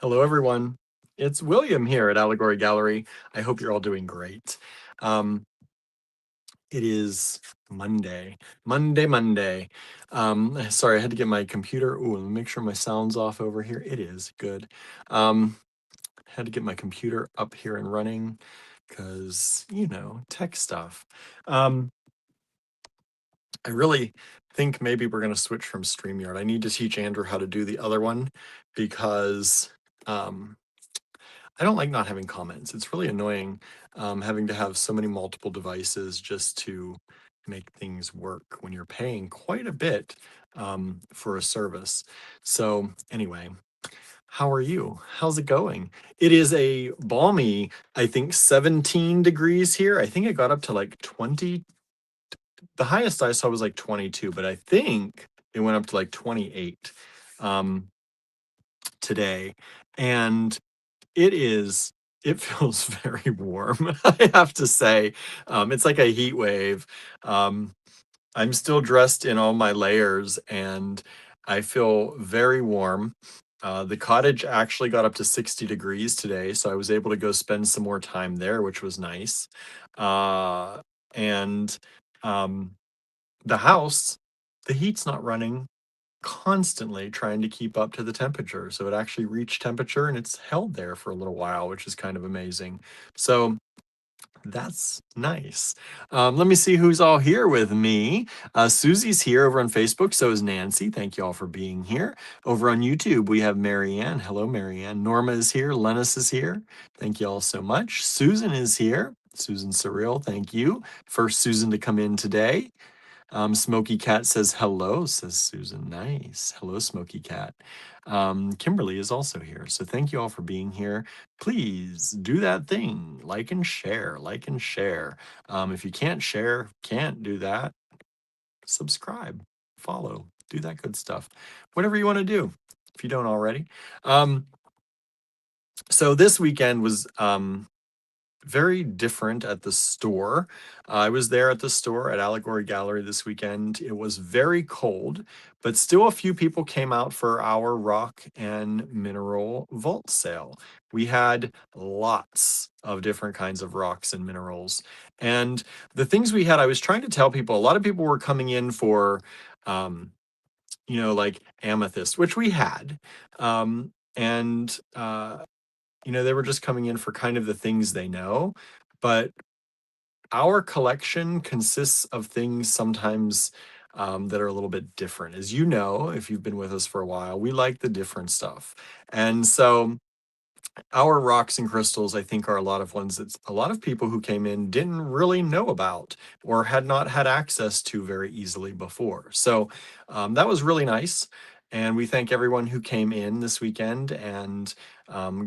Hello, everyone. It's William here at Allegory Gallery. I hope you're all doing great. Um, it is Monday. Monday. Sorry, I had to get my computer. Ooh, let me make sure my sound's off over here. It is good. Had to get my computer up here and running because, tech stuff. Um, I really think maybe we're going to switch from StreamYard. I need to teach Andrew how to do the other one because um, I don't like not having comments. It's really annoying having to have so many multiple devices just to make things work when you're paying quite a bit for a service. So anyway, how are you? How's it going? It is a balmy, I think 17 degrees here. I think it got up to like 20. The highest I saw was like 22, but I think it went up to like 28 um, today. And it feels very warm, I have to say. It's like a heat wave. Um, I'm still dressed in all my layers and I feel very warm. The cottage actually got up to 60 degrees today, so I was able to go spend some more time there, which was nice. And um, the house, the heat's not running constantly trying to keep up to the temperature. So it actually reached temperature and it's held there for a little while, which is kind of amazing. So that's nice. Let me see who's all here with me. Susie's here over on Facebook. So is Nancy. Thank you all for being here. Over on YouTube, we have Marianne. Hello, Marianne. Norma is here. Lennis is here. Thank you all so much. Susan is here. Susan Surreal, thank you. First Susan to come in today. Smoky Cat says hello, says Susan. Nice. Hello, Smoky Cat. Kimberly is also here. So thank you all for being here. Please do that thing. Like and share. Like and share. If you can't share, can't do that, subscribe, follow, do that good stuff. Whatever you want to do, if you don't already. So this weekend was very different at the store. I was there at the store at Allegory Gallery this weekend. It was very cold, but still a few people came out for our rock and mineral vault sale. We had lots of different kinds of rocks and minerals. And the things we had, I was trying to tell people, a lot of people were coming in for, like amethyst, which we had. And they were just coming in for kind of the things they know. But our collection consists of things sometimes that are a little bit different. As you know, if you've been with us for a while, we like the different stuff. And so our rocks and crystals, I think, are a lot of ones that a lot of people who came in didn't really know about or had not had access to very easily before. So that was really nice. And we thank everyone who came in this weekend and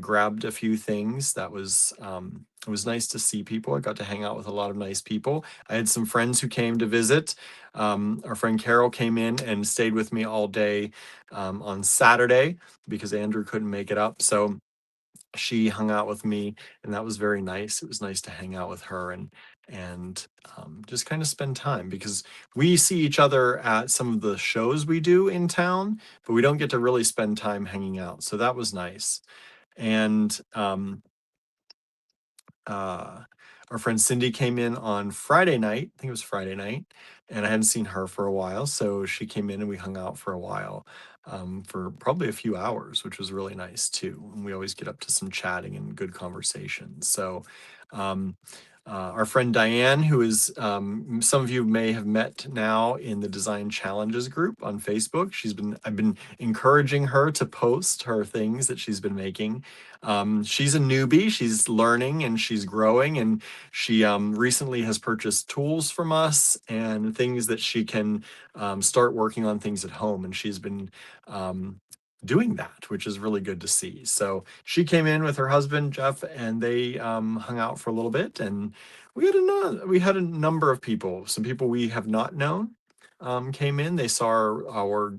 grabbed a few things. It was nice to see people. I got to hang out with a lot of nice people. I had some friends who came to visit. Our friend Carol came in and stayed with me all day on Saturday because Andrew couldn't make it up. So she hung out with me and that was very nice. It was nice to hang out with her and just kind of spend time because we see each other at some of the shows we do in town, but we don't get to really spend time hanging out. So that was nice. And uh, our friend Cindy came in on Friday night. I think it was Friday night, and I hadn't seen her for a while, so she came in and we hung out for a while, for probably a few hours, which was really nice too. And we always get up to some chatting and good conversations. So, um, our friend Diane, who is some of you may have met now in the Design Challenges group on Facebook. I've been encouraging her to post her things that she's been making. She's a newbie, she's learning and she's growing, and she recently has purchased tools from us and things that she can start working on things at home. And she's been doing that, which is really good to see. So she came in with her husband Jeff, and they hung out for a little bit, and we had a number of people. Some people we have not known came in. They saw our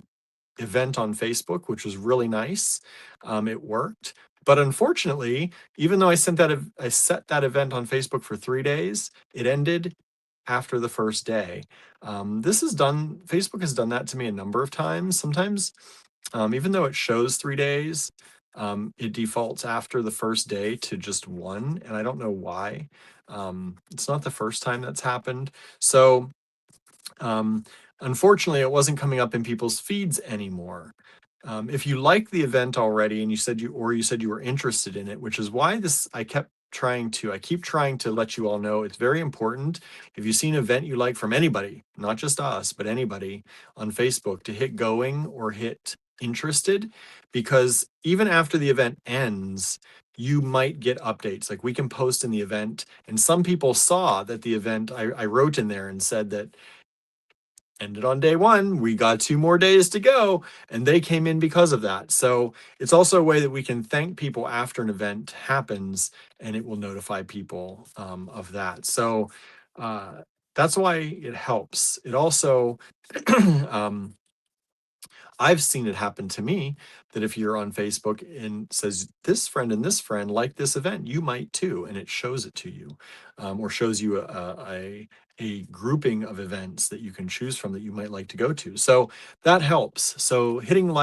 event on Facebook, which was really nice. It worked. But unfortunately, even though I set that event on Facebook for 3 days, it ended after the first day. Facebook has done that to me a number of times. Sometimes, even though it shows 3 days, it defaults after the first day to just one, and I don't know why. It's not the first time that's happened. So um, unfortunately, it wasn't coming up in people's feeds anymore. If you like the event already and you said you were interested in it, which is why I keep trying to let you all know it's very important. If you see an event you like from anybody, not just us, but anybody on Facebook, to hit going or hit interested, because even after the event ends, you might get updates. Like we can post in the event, and some people saw that the event, I wrote in there and said that ended on day one. We got 2 more days to go, and they came in because of that. So it's also a way that we can thank people after an event happens, and it will notify people of that. So uh, that's why it helps. It also um, I've seen it happen to me that if you're on Facebook and says and this friend like this event, you might too, and it shows it to you, or shows you a grouping of events that you can choose from that you might like to go to. So that helps. So hitting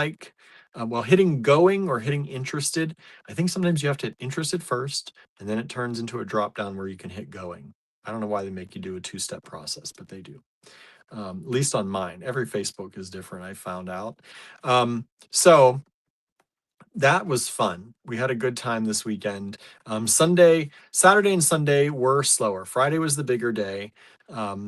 hitting going or hitting interested, I think sometimes you have to hit interested first, and then it turns into a drop down where you can hit going. I don't know why they make you do a two-step process, but they do, at least on mine. Every Facebook is different, I found out. So that was fun. We had a good time this weekend. Saturday and Sunday were slower. Friday was the bigger day.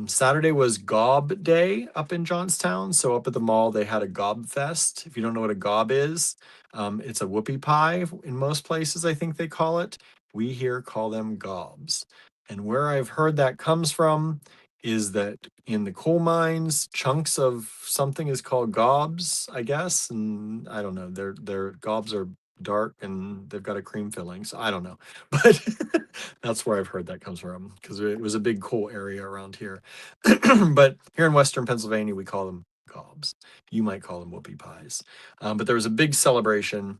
Saturday was Gob Day up in Johnstown. So up at the mall, they had a Gob Fest. If you don't know what a gob is, it's a whoopie pie in most places, I think they call it. We here call them gobs. And where I've heard that comes from is that in the coal mines, chunks of something is called gobs, I guess. And I don't know, their gobs are dark and they've got a cream filling. So I don't know. But that's where I've heard that comes from, because it was a big coal area around here. But here in Western Pennsylvania, we call them gobs. You might call them whoopie pies. But there was a big celebration,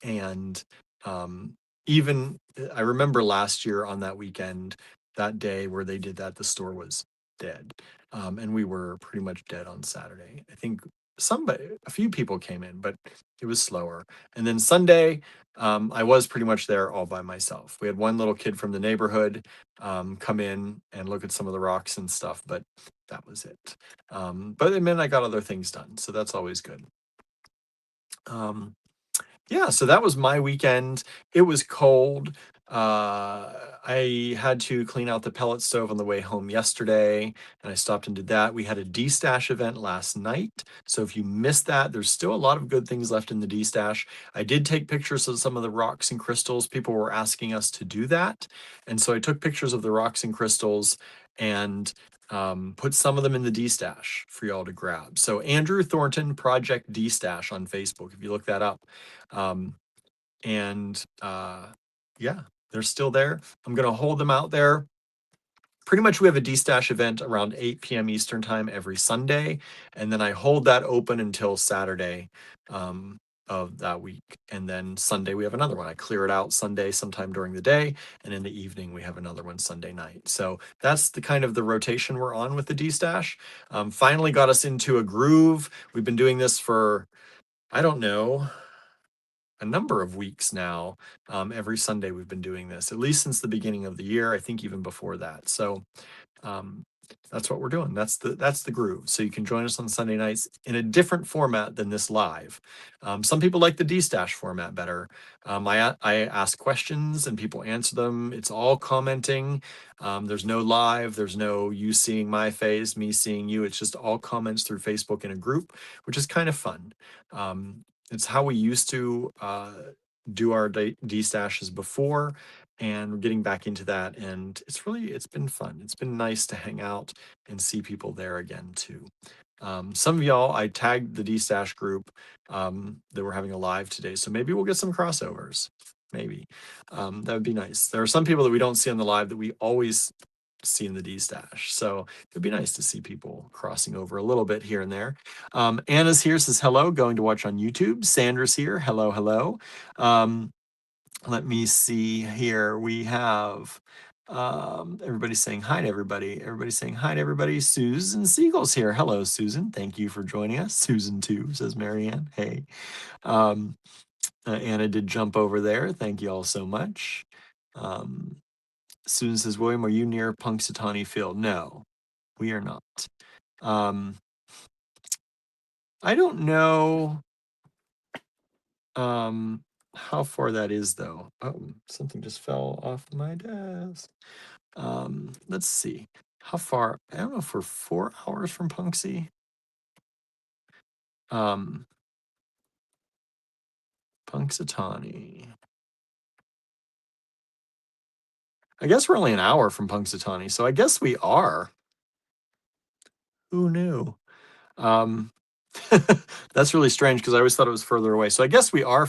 and um, even I remember last year on that weekend, that day where they did that, the store was dead. And we were pretty much dead on Saturday. I think a few people came in, but it was slower. And then Sunday, I was pretty much there all by myself. We had one little kid from the neighborhood come in and look at some of the rocks and stuff, but that was it. But it meant I got other things done, so that's always good. Um, yeah, so that was my weekend. It was cold. I had to clean out the pellet stove on the way home yesterday, and I stopped and did that. We had a D-Stash event last night. So if you missed that, there's still a lot of good things left in the D-Stash. I did take pictures of some of the rocks and crystals. People were asking us to do that. And so I took pictures of the rocks and crystals and put some of them in the D-Stash for y'all to grab. So Andrew Thornton Project D-Stash on Facebook, if you look that up. Um, and yeah, they're still there. I'm going to hold them out there. Pretty much we have a D-Stash event around 8 p.m. Eastern time every Sunday, and then I hold that open until Saturday of that week. And then Sunday we have another one. I clear it out Sunday sometime during the day, and in the evening we have another one Sunday night. So that's the kind of the rotation we're on with the D-Stash. Finally got us into a groove. We've been doing this for, I don't know, a number of weeks now. Every Sunday we've been doing this, at least since the beginning of the year. I think even before that. So um, that's what we're doing. That's the groove. So you can join us on Sunday nights in a different format than this live. Some people like the D-Stash format better. I ask questions and people answer them. It's all commenting. There's no live. There's no you seeing my face, me seeing you. It's just all comments through Facebook in a group, which is kind of fun. It's how we used to do our D-Stashes before, and we're getting back into that, and it's been fun. It's been nice to hang out and see people there again too. Some of y'all, I tagged the D-Stash group that we're having a live today, so maybe we'll get some crossovers. Maybe that would be nice. There are some people that we don't see on the live that we always see in the D-Stash, so it'd be nice to see people crossing over a little bit here and there. Anna's here, says hello, going to watch on YouTube. Sandra's here, hello, hello. Let me see here. We have everybody saying hi to everybody. Everybody's saying hi to everybody. Susan Siegel's here. Hello, Susan. Thank you for joining us. Susan too, says Marianne. Hey. Um, Anna did jump over there. Thank you all so much. Susan says, William, are you near Punxsutawney Field? No, we are not. I don't know how far that is, though. Oh, something just fell off my desk. Let's see. How far? I don't know if we're 4 hours from Punxsy. Punxsutawney. I guess we're only an hour from Punxsutawney, so I guess we are. Who knew? That's really strange because I always thought it was further away. So I guess we are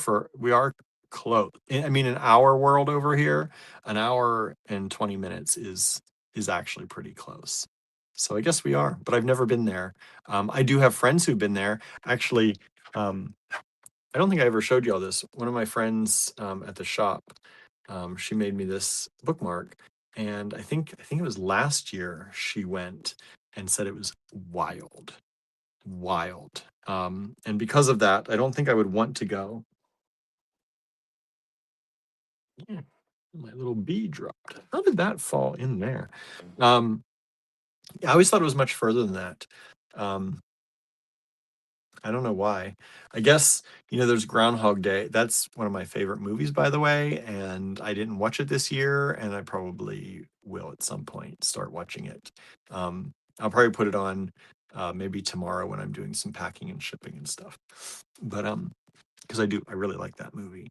close. I mean, in our world over here, an hour and 20 minutes is actually pretty close. So I guess we are, but I've never been there. I do have friends who've been there. Actually, I don't think I ever showed you all this. One of my friends at the shop, she made me this bookmark, and I think it was last year she went and said it was wild. And because of that, I don't think I would want to go. Yeah, my little bee dropped. How did that fall in there? I always thought it was much further than that. I don't know why. I guess, there's Groundhog Day. That's one of my favorite movies, by the way, and I didn't watch it this year, and I probably will at some point start watching it. I'll probably put it on maybe tomorrow when I'm doing some packing and shipping and stuff. But because I really like that movie.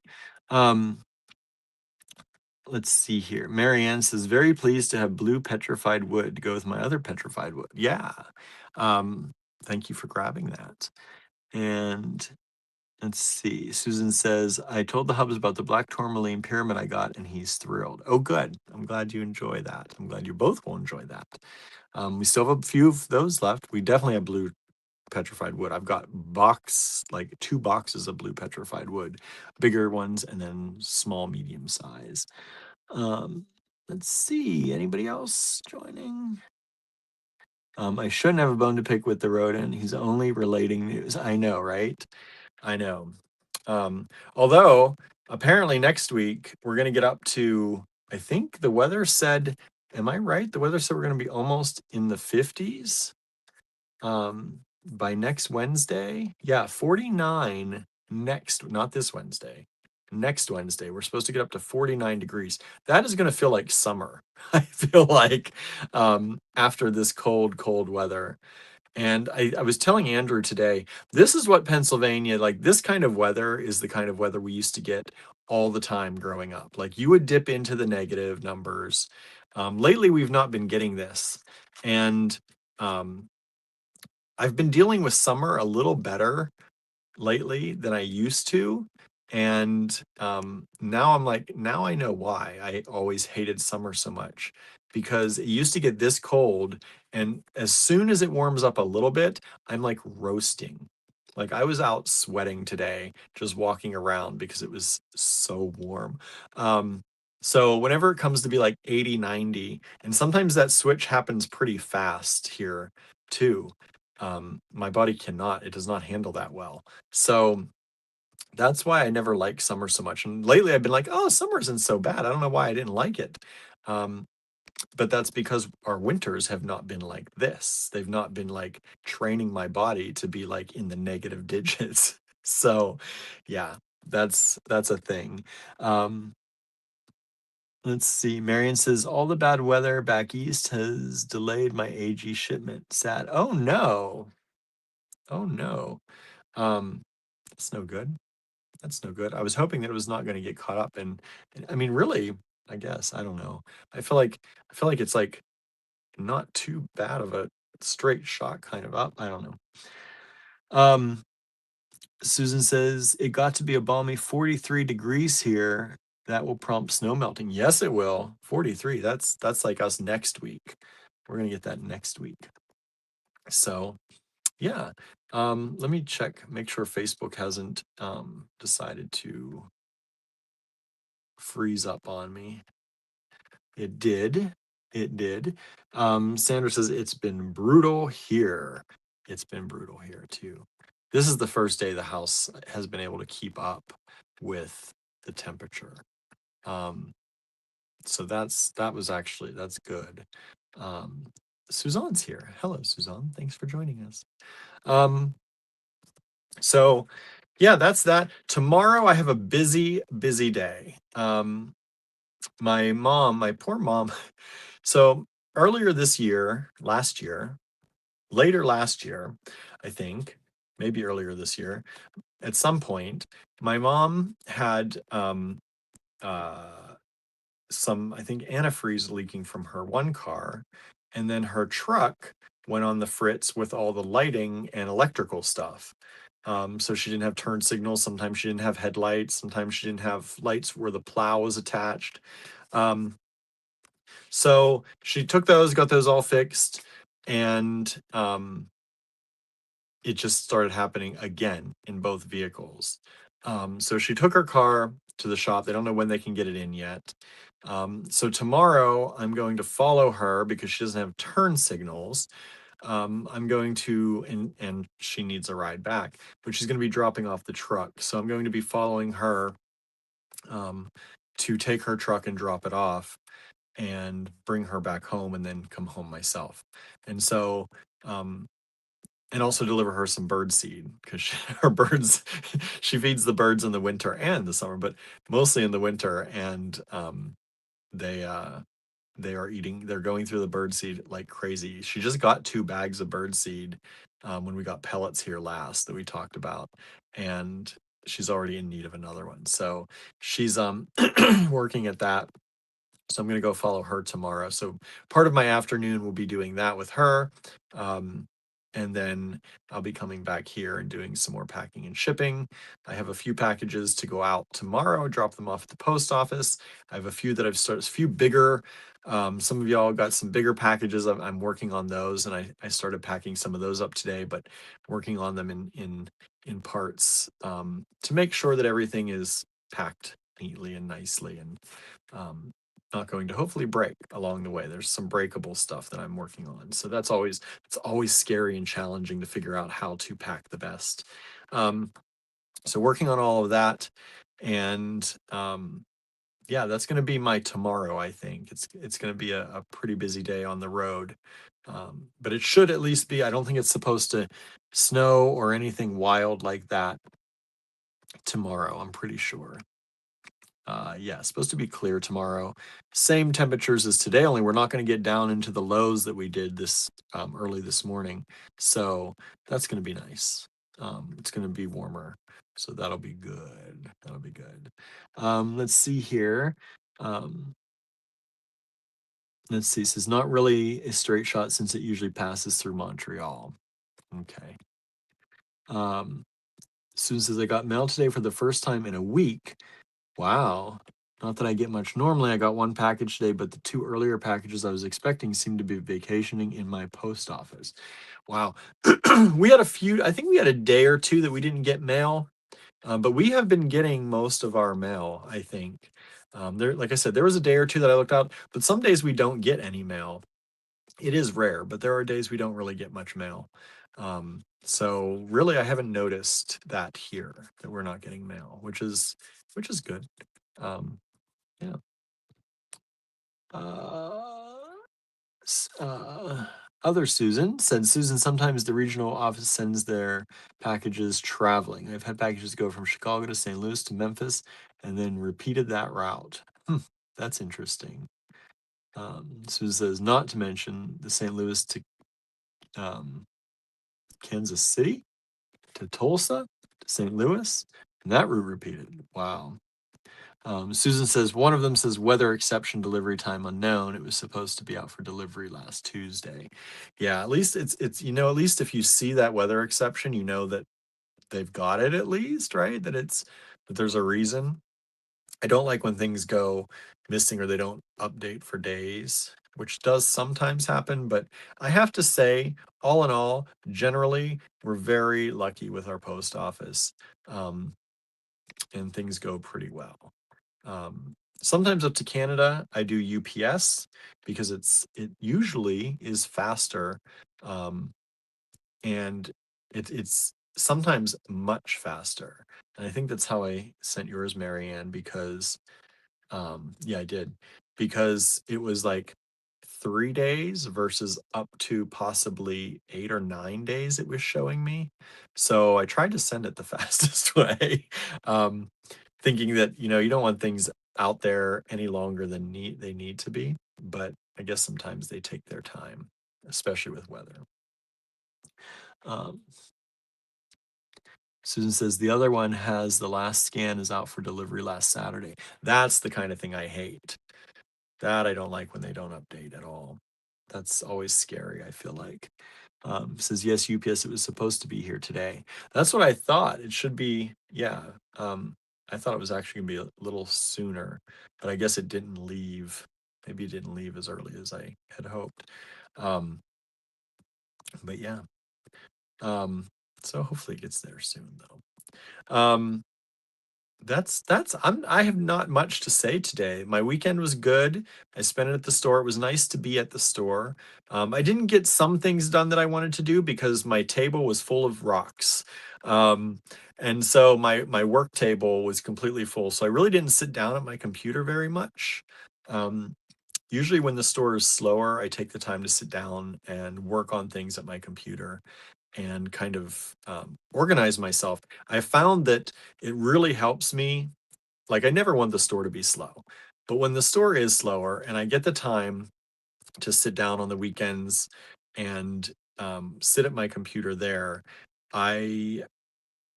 Let's see here. Marianne says, very pleased to have blue petrified wood to go with my other petrified wood. Yeah. Thank you for grabbing that. And let's see. Susan says, I told the hubs about the black tourmaline pyramid I got, and he's thrilled. Oh, good. I'm glad you enjoy that. I'm glad you both will enjoy that. We still have a few of those left. We definitely have blue petrified wood. I've got 2 boxes of blue petrified wood, bigger ones and then small, medium size. Let's see. Anybody else joining? I shouldn't have a bone to pick with the rodent. He's only relating news. I know, right? I know. Although apparently next week we're going to get up to, I think the weather said, am I right? The weather said we're going to be almost in the 50s by next Wednesday. Yeah, 49 not this Wednesday. Next Wednesday, we're supposed to get up to 49 degrees. That is going to feel like summer. I feel like after this cold weather. And I was telling Andrew today, this is what Pennsylvania, like this kind of weather is the kind of weather we used to get all the time growing up. Like you would dip into the negative numbers. Lately, we've not been getting this. And I've been dealing with summer a little better lately than I used to. And now I'm like, now I know why I always hated summer so much, because it used to get this cold. And as soon as it warms up a little bit, I'm like roasting. Like I was out sweating today, just walking around because it was so warm. So whenever it comes to be like 80, 90, and sometimes that switch happens pretty fast here too. My body it does not handle that well. So that's why I never liked summer so much. And lately I've been like, oh, summer isn't so bad. I don't know why I didn't like it. But that's because our winters have not been like this. They've not been like training my body to be like in the negative digits. So yeah, that's a thing. Let's see. Marion says, all the bad weather back east has delayed my AG shipment. Sad. Oh no. Oh no. That's no good. That's no good. I was hoping that it was not going to get caught up and I mean, really, I guess, I don't know. I feel like it's like not too bad of a straight shot kind of up. I don't know. Susan says it got to be a balmy 43 degrees here. That will prompt snow melting. Yes, it will. 43. That's like us next week. We're gonna get that next week. So yeah. Let me check, make sure Facebook hasn't decided to freeze up on me. It did. It did. Sandra says it's been brutal here. It's been brutal here too. This is the first day the house has been able to keep up with the temperature. So that's good. Um, Suzanne's here. Hello, Suzanne. Thanks for joining us. So yeah, that's that. Tomorrow I have a busy, busy day. My poor mom. So earlier this year, later last year, I think, maybe earlier this year, at some point, my mom had some, I think, antifreeze leaking from her one car, and then her truck went on the fritz with all the lighting and electrical stuff. So she didn't have turn signals. Sometimes she didn't have headlights. Sometimes she didn't have lights where the plow was attached. Um, so she took those, got those all fixed, and it just started happening again in both vehicles. So she took her car to the shop. They don't know when they can get it in yet. So tomorrow I'm going to follow her because she doesn't have turn signals. I'm going to, and she needs a ride back, but she's going to be dropping off the truck. So I'm going to be following her to take her truck and drop it off and bring her back home and then come home myself. And so, and also deliver her some bird seed because her birds, she feeds the birds in the winter and the summer, but mostly in the winter. And they, they're going through the bird seed like crazy. She just got 2 bags of bird seed when we got pellets here last that we talked about. And she's already in need of another one. So she's working at that. So I'm going to go follow her tomorrow. So part of my afternoon will be doing that with her. And then I'll be coming back here and doing some more packing and shipping. I have a few packages to go out tomorrow, drop them off at the post office. I have a few that I've started, a few bigger. Some of y'all got some bigger packages. I'm working on those, and I started packing some of those up today, but working on them in parts to make sure that everything is packed neatly and nicely, and not going to hopefully break along the way. There's some breakable stuff that I'm working on. So it's always scary and challenging to figure out how to pack the best. So working on all of that, and yeah, that's going to be my tomorrow. I think it's going to be a pretty busy day on the road. But it should at least be. I don't think it's supposed to snow or anything wild like that tomorrow. I'm pretty sure. Yeah, supposed to be clear tomorrow. Same temperatures as today, only we're not going to get down into the lows that we did this early this morning. So that's going to be nice. It's going to be warmer. So that'll be good. That'll be good. Let's see here. Let's see. This is not really a straight shot since it usually passes through Montreal. Okay. Susan says, I got mail today for the first time in a week. Wow. Not that I get much normally. I got 1 package today, but the 2 earlier packages I was expecting seemed to be vacationing in my post office. Wow. We had a few, I think we had a day or 2 that we didn't get mail, but we have been getting most of our mail, I think. Like I said, there was a day or 2 that I looked out, but some days we don't get any mail. It is rare, but there are days we don't really get much mail. So really, I haven't noticed that here, that we're not getting mail, which is good. Yeah. Uh, Other Susan said, Susan, sometimes the regional office sends their packages traveling. I've had packages go from Chicago to St. Louis to Memphis and then repeated that route. That's interesting. Susan says, not to mention the St. Louis to Kansas City, to Tulsa, to St. Louis, and that route repeated. Wow. Susan says, one of them says weather exception, delivery time unknown. It was supposed to be out for delivery last Tuesday. Yeah, at least it's at least if you see that weather exception, you know that they've got it at least, right? That there's a reason. I don't like when things go missing or they don't update for days, which does sometimes happen, but I have to say, all in all, generally, we're very lucky with our post office. And things go pretty well. Sometimes up to Canada, I do UPS because it usually is faster, and it's sometimes much faster. And I think that's how I sent yours, Marianne, because yeah, I did. Because it was like 3 days versus up to possibly 8 or 9 days it was showing me. So I tried to send it the fastest way, um, thinking that, you don't want things out there any longer than they need to be. But I guess sometimes they take their time, especially with weather. Um, Susan says the other one has the last scan is out for delivery last Saturday. That's the kind of thing I hate. That I don't like when they don't update at all. That's always scary, I feel like. Says, yes, UPS, it was supposed to be here today. That's what I thought. It should be, yeah. I thought it was actually gonna be a little sooner, but I guess it didn't leave. Maybe it didn't leave as early as I had hoped. Um, but yeah. Um, so hopefully it gets there soon though. I have not much to say today. My weekend was good. I spent it at the store. It was nice to be at the store. I didn't get some things done that I wanted to do because my table was full of rocks. Um, and so my work table was completely full. So I really didn't sit down at my computer very much. Um, Usually when the store is slower, I take the time to sit down and work on things at my computer and kind of organize myself. I found that it really helps me. Like, I never want the store to be slow, but when the store is slower and I get the time to sit down on the weekends and sit at my computer there, I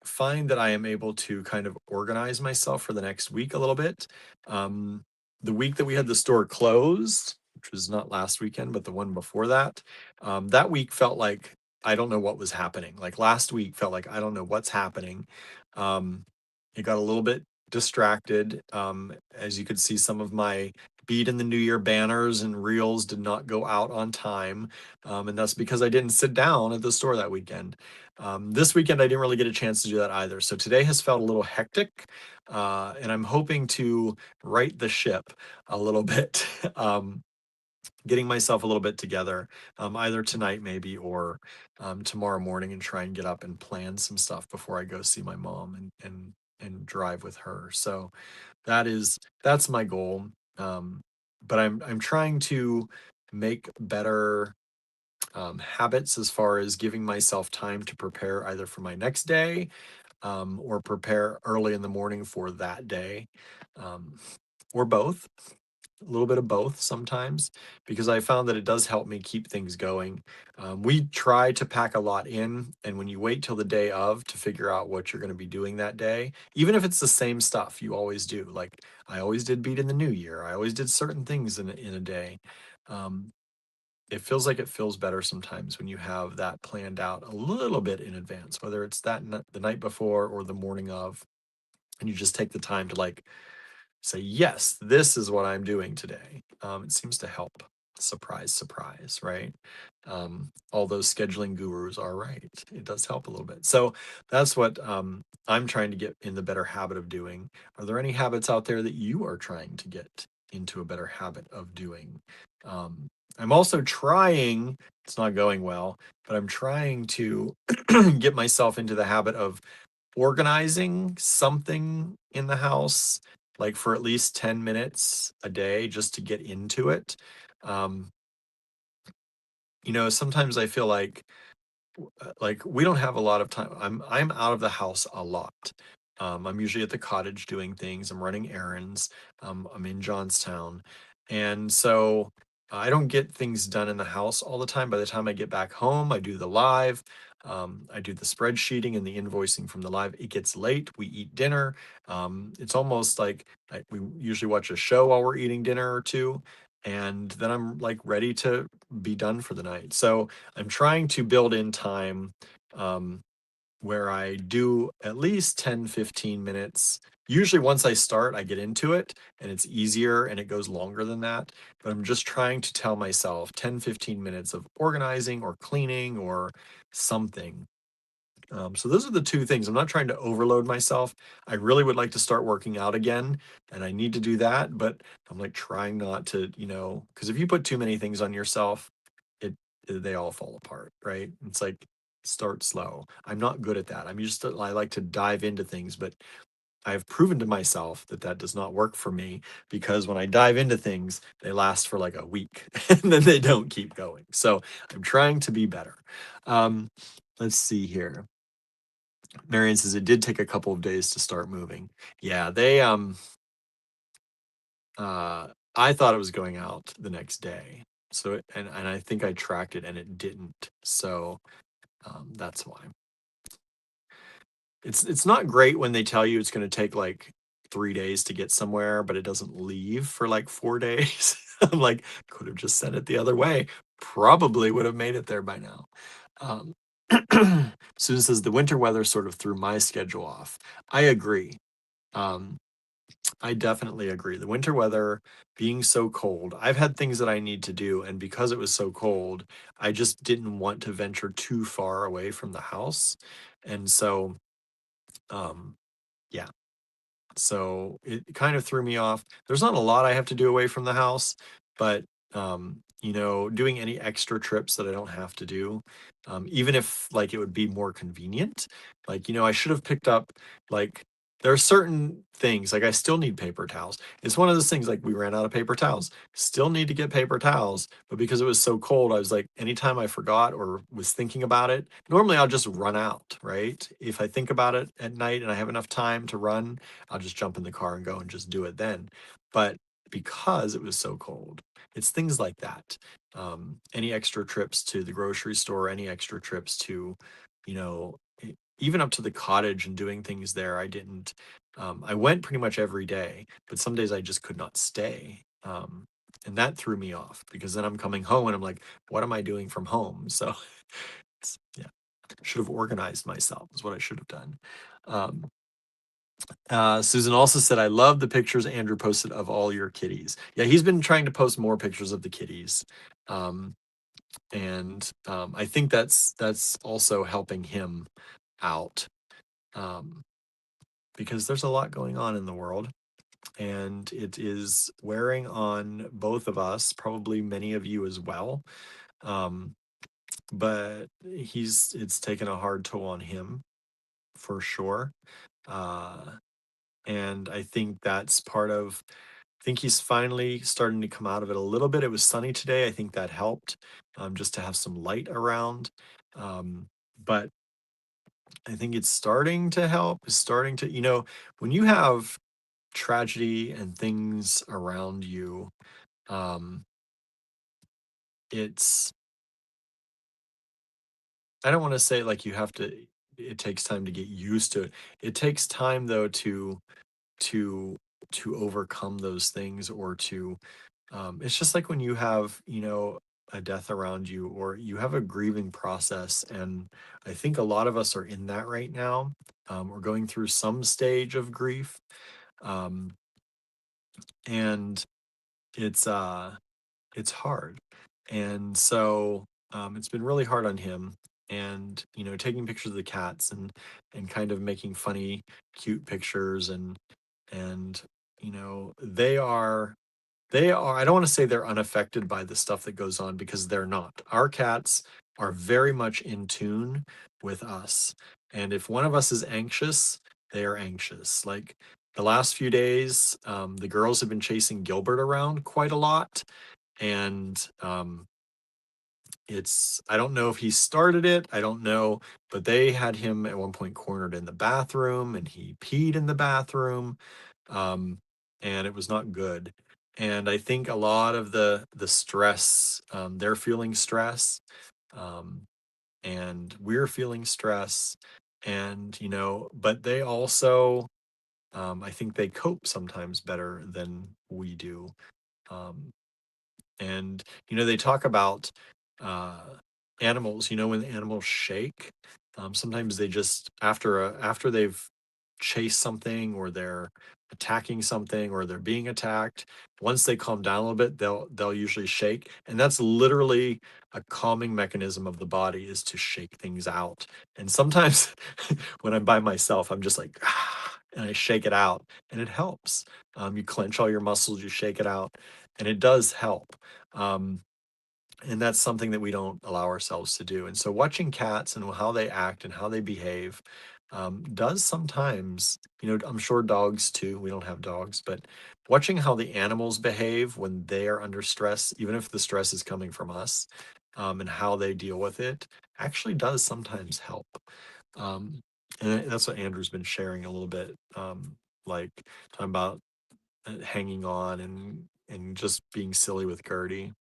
find that I am able to kind of organize myself for the next week a little bit. Um, the week that we had the store closed, which was not last weekend, but the one before that, that week felt like I don't know what was happening. Like last week felt like I don't know what's happening. Um, it got a little bit distracted. As you could see, some of my Beat in the New Year banners and reels did not go out on time. And that's because I didn't sit down at the store that weekend. This weekend, I didn't really get a chance to do that either. So today has felt a little hectic, and I'm hoping to right the ship a little bit, getting myself a little bit together, either tonight maybe or tomorrow morning, and try and get up and plan some stuff before I go see my mom and drive with her. So that's my goal. Um, but I'm trying to make better habits as far as giving myself time to prepare either for my next day, or prepare early in the morning for that day, um, or both. A little bit of both sometimes, because I found that it does help me keep things going. We try to pack a lot in, and when you wait till the day of to figure out what you're going to be doing that day, even if it's the same stuff you always do, like I always did Beat in the New Year, I always did certain things in a day. Um, it feels like it feels better sometimes when you have that planned out a little bit in advance, whether it's the night before or the morning of, and you just take the time to like say, yes, this is what I'm doing today. It seems to help. Surprise, surprise, right? All those scheduling gurus are right. It does help a little bit. So that's what I'm trying to get in the better habit of doing. Are there any habits out there that you are trying to get into a better habit of doing? Um, I'm also trying, it's not going well, but I'm trying to get myself into the habit of organizing something in the house, like for at least 10 minutes a day, just to get into it. Um, Sometimes I feel like we don't have a lot of time. I'm out of the house a lot. I'm usually at the cottage doing things. I'm running errands. I'm in Johnstown, and so I don't get things done in the house all the time. By the time I get back home, I do the live. I do the spreadsheeting and the invoicing from the live. It gets late. We eat dinner. It's almost like we usually watch a show while we're eating dinner or two, and then I'm like ready to be done for the night. So I'm trying to build in time, um, where I do at least 10, 15 minutes. Usually, once I start, I get into it and it's easier and it goes longer than that. But I'm just trying to tell myself 10, 15 minutes of organizing or cleaning or something. So those are the two things. I'm not trying to overload myself. I really would like to start working out again, and I need to do that. But I'm like trying not to, because if you put too many things on yourself, it they all fall apart, right? It's like start slow. I'm not good at that. I like to dive into things, but I've proven to myself that that does not work for me because when I dive into things, they last for like a week and then they don't keep going. So I'm trying to be better. Um, let's see here. Marion says it did take a couple of days to start moving. Yeah, uh, I thought it was going out the next day. So, and I think I tracked it and it didn't. So, that's why. It's not great when they tell you it's gonna take, like, 3 days to get somewhere, but it doesn't leave for, like, 4 days. I'm like, "Could have just sent it the other way. Probably would have made it there by now." Um, Susan says, "The winter weather sort of threw my schedule off." I agree. Um, I definitely agree. The winter weather being so cold, I've had things that I need to do, and because it was so cold, I just didn't want to venture too far away from the house, and so, um, yeah. So it kind of threw me off. There's not a lot I have to do away from the house, but doing any extra trips that I don't have to do, even if like it would be more convenient, like I should have picked up like there are certain things like I still need paper towels. It's one of those things like we ran out of paper towels. Still need to get paper towels, but because it was so cold, I was like anytime I forgot or was thinking about it, normally I'll just run out, right? If I think about it at night and I have enough time to run, I'll just jump in the car and go and just do it then. But because it was so cold, it's things like that. Any extra trips to the grocery store, any extra trips to, even up to the cottage and doing things there, I didn't. I went pretty much every day, but some days I just could not stay. And that threw me off because then I'm coming home and I'm like, what am I doing from home? So, yeah, should have organized myself, is what I should have done. Um, Susan also said, I love the pictures Andrew posted of all your kitties. Yeah, he's been trying to post more pictures of the kitties. Um, and I think that's also helping him out um, because there's a lot going on in the world. And it is wearing on both of us, probably many of you as well. Um, but it's taken a hard toll on him for sure. Uh, and I think that's part of I think he's finally starting to come out of it a little bit. It was sunny today. I think that helped just to have some light around. But I think it's starting to help. It's starting to, when you have tragedy and things around you, um, it's, I don't want to say like it takes time to get used to it. It takes time though to to overcome those things or to it's just like when you have a death around you or you have a grieving process, and I think a lot of us are in that right now. We're going through some stage of grief, um, and it's uh it's hard, and so it's been really hard on him, and taking pictures of the cats and kind of making funny cute pictures, and they are, I don't want to say they're unaffected by the stuff that goes on because they're not. Our cats are very much in tune with us. And if one of us is anxious, they are anxious. Like the last few days, the girls have been chasing Gilbert around quite a lot. And I don't know if he started it. I don't know. But they had him at one point cornered in the bathroom and he peed in the bathroom, um, and it was not good. And I think a lot of the stress, they're feeling stress, um, and we're feeling stress, and but they also, I think they cope sometimes better than we do. Um, and they talk about uh, animals. When the animals shake, sometimes they just after they've chased something or they're attacking something or they're being attacked. Once they calm down a little bit, they'll usually shake, and that's literally a calming mechanism of the body is to shake things out. And sometimes when I'm by myself, I'm just like and I shake it out, and it helps. You clench all your muscles, you shake it out, and it does help. Um, And that's something that we don't allow ourselves to do. And so watching cats and how they act and how they behave does sometimes, I'm sure dogs too. We don't have dogs, but watching how the animals behave when they are under stress, even if the stress is coming from us, and how they deal with it actually does sometimes help. Um, and that's what Andrew's been sharing a little bit, like talking about hanging on and just being silly with Gertie.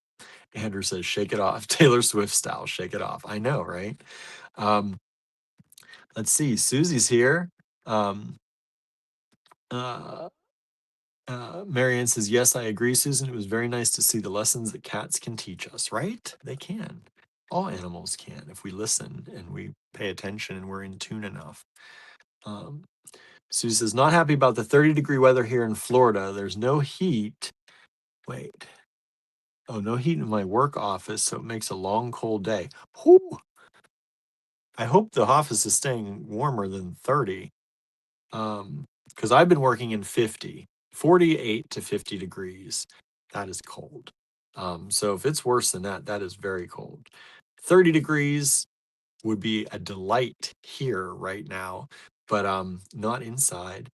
Andrew says, "Shake it off," Taylor Swift style. Shake it off. I know, right? Um, let's see. Susie's here. Um, uh, Marianne says, "Yes, I agree, Susan. It was very nice to see the lessons that cats can teach us. Right? They can. All animals can if we listen and we pay attention and we're in tune enough." Um, Susie says, "Not happy about the 30-degree weather here in Florida. There's no heat. Wait. Oh, no heat in my work office, so it makes a long, cold day. Whew. I hope the office is staying warmer than 30. Because I've been working in 48 to 50 degrees. That is cold. So if it's worse than that, that is very cold. 30 degrees would be a delight here right now, but not inside.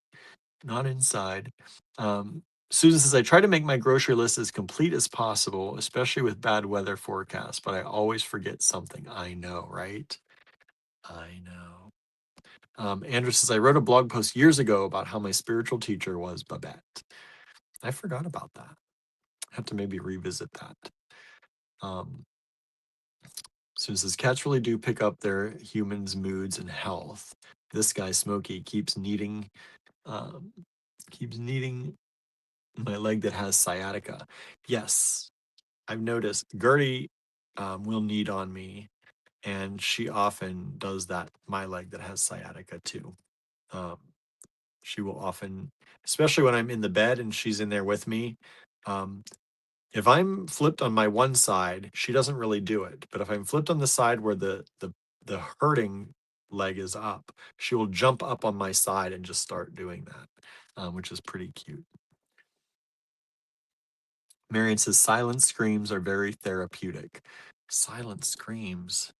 Not inside. Um, Susan says, I try to make my grocery list as complete as possible, especially with bad weather forecasts, but I always forget something. I know, right? I know. Andrew says, I wrote a blog post years ago about how my spiritual teacher was Babette. I forgot about that. I have to maybe revisit that. Susan says, cats really do pick up their humans' moods and health. This guy, Smokey, um, keeps needing my leg that has sciatica. Yes, I've noticed Gertie will knead on me, and she often does that. My leg that has sciatica too. Um, she will often, especially when I'm in the bed and she's in there with me. Um, if I'm flipped on my one side, she doesn't really do it. But if I'm flipped on the side where the hurting leg is up, she will jump up on my side and just start doing that, which is pretty cute. Marion says silent screams are very therapeutic. Silent screams.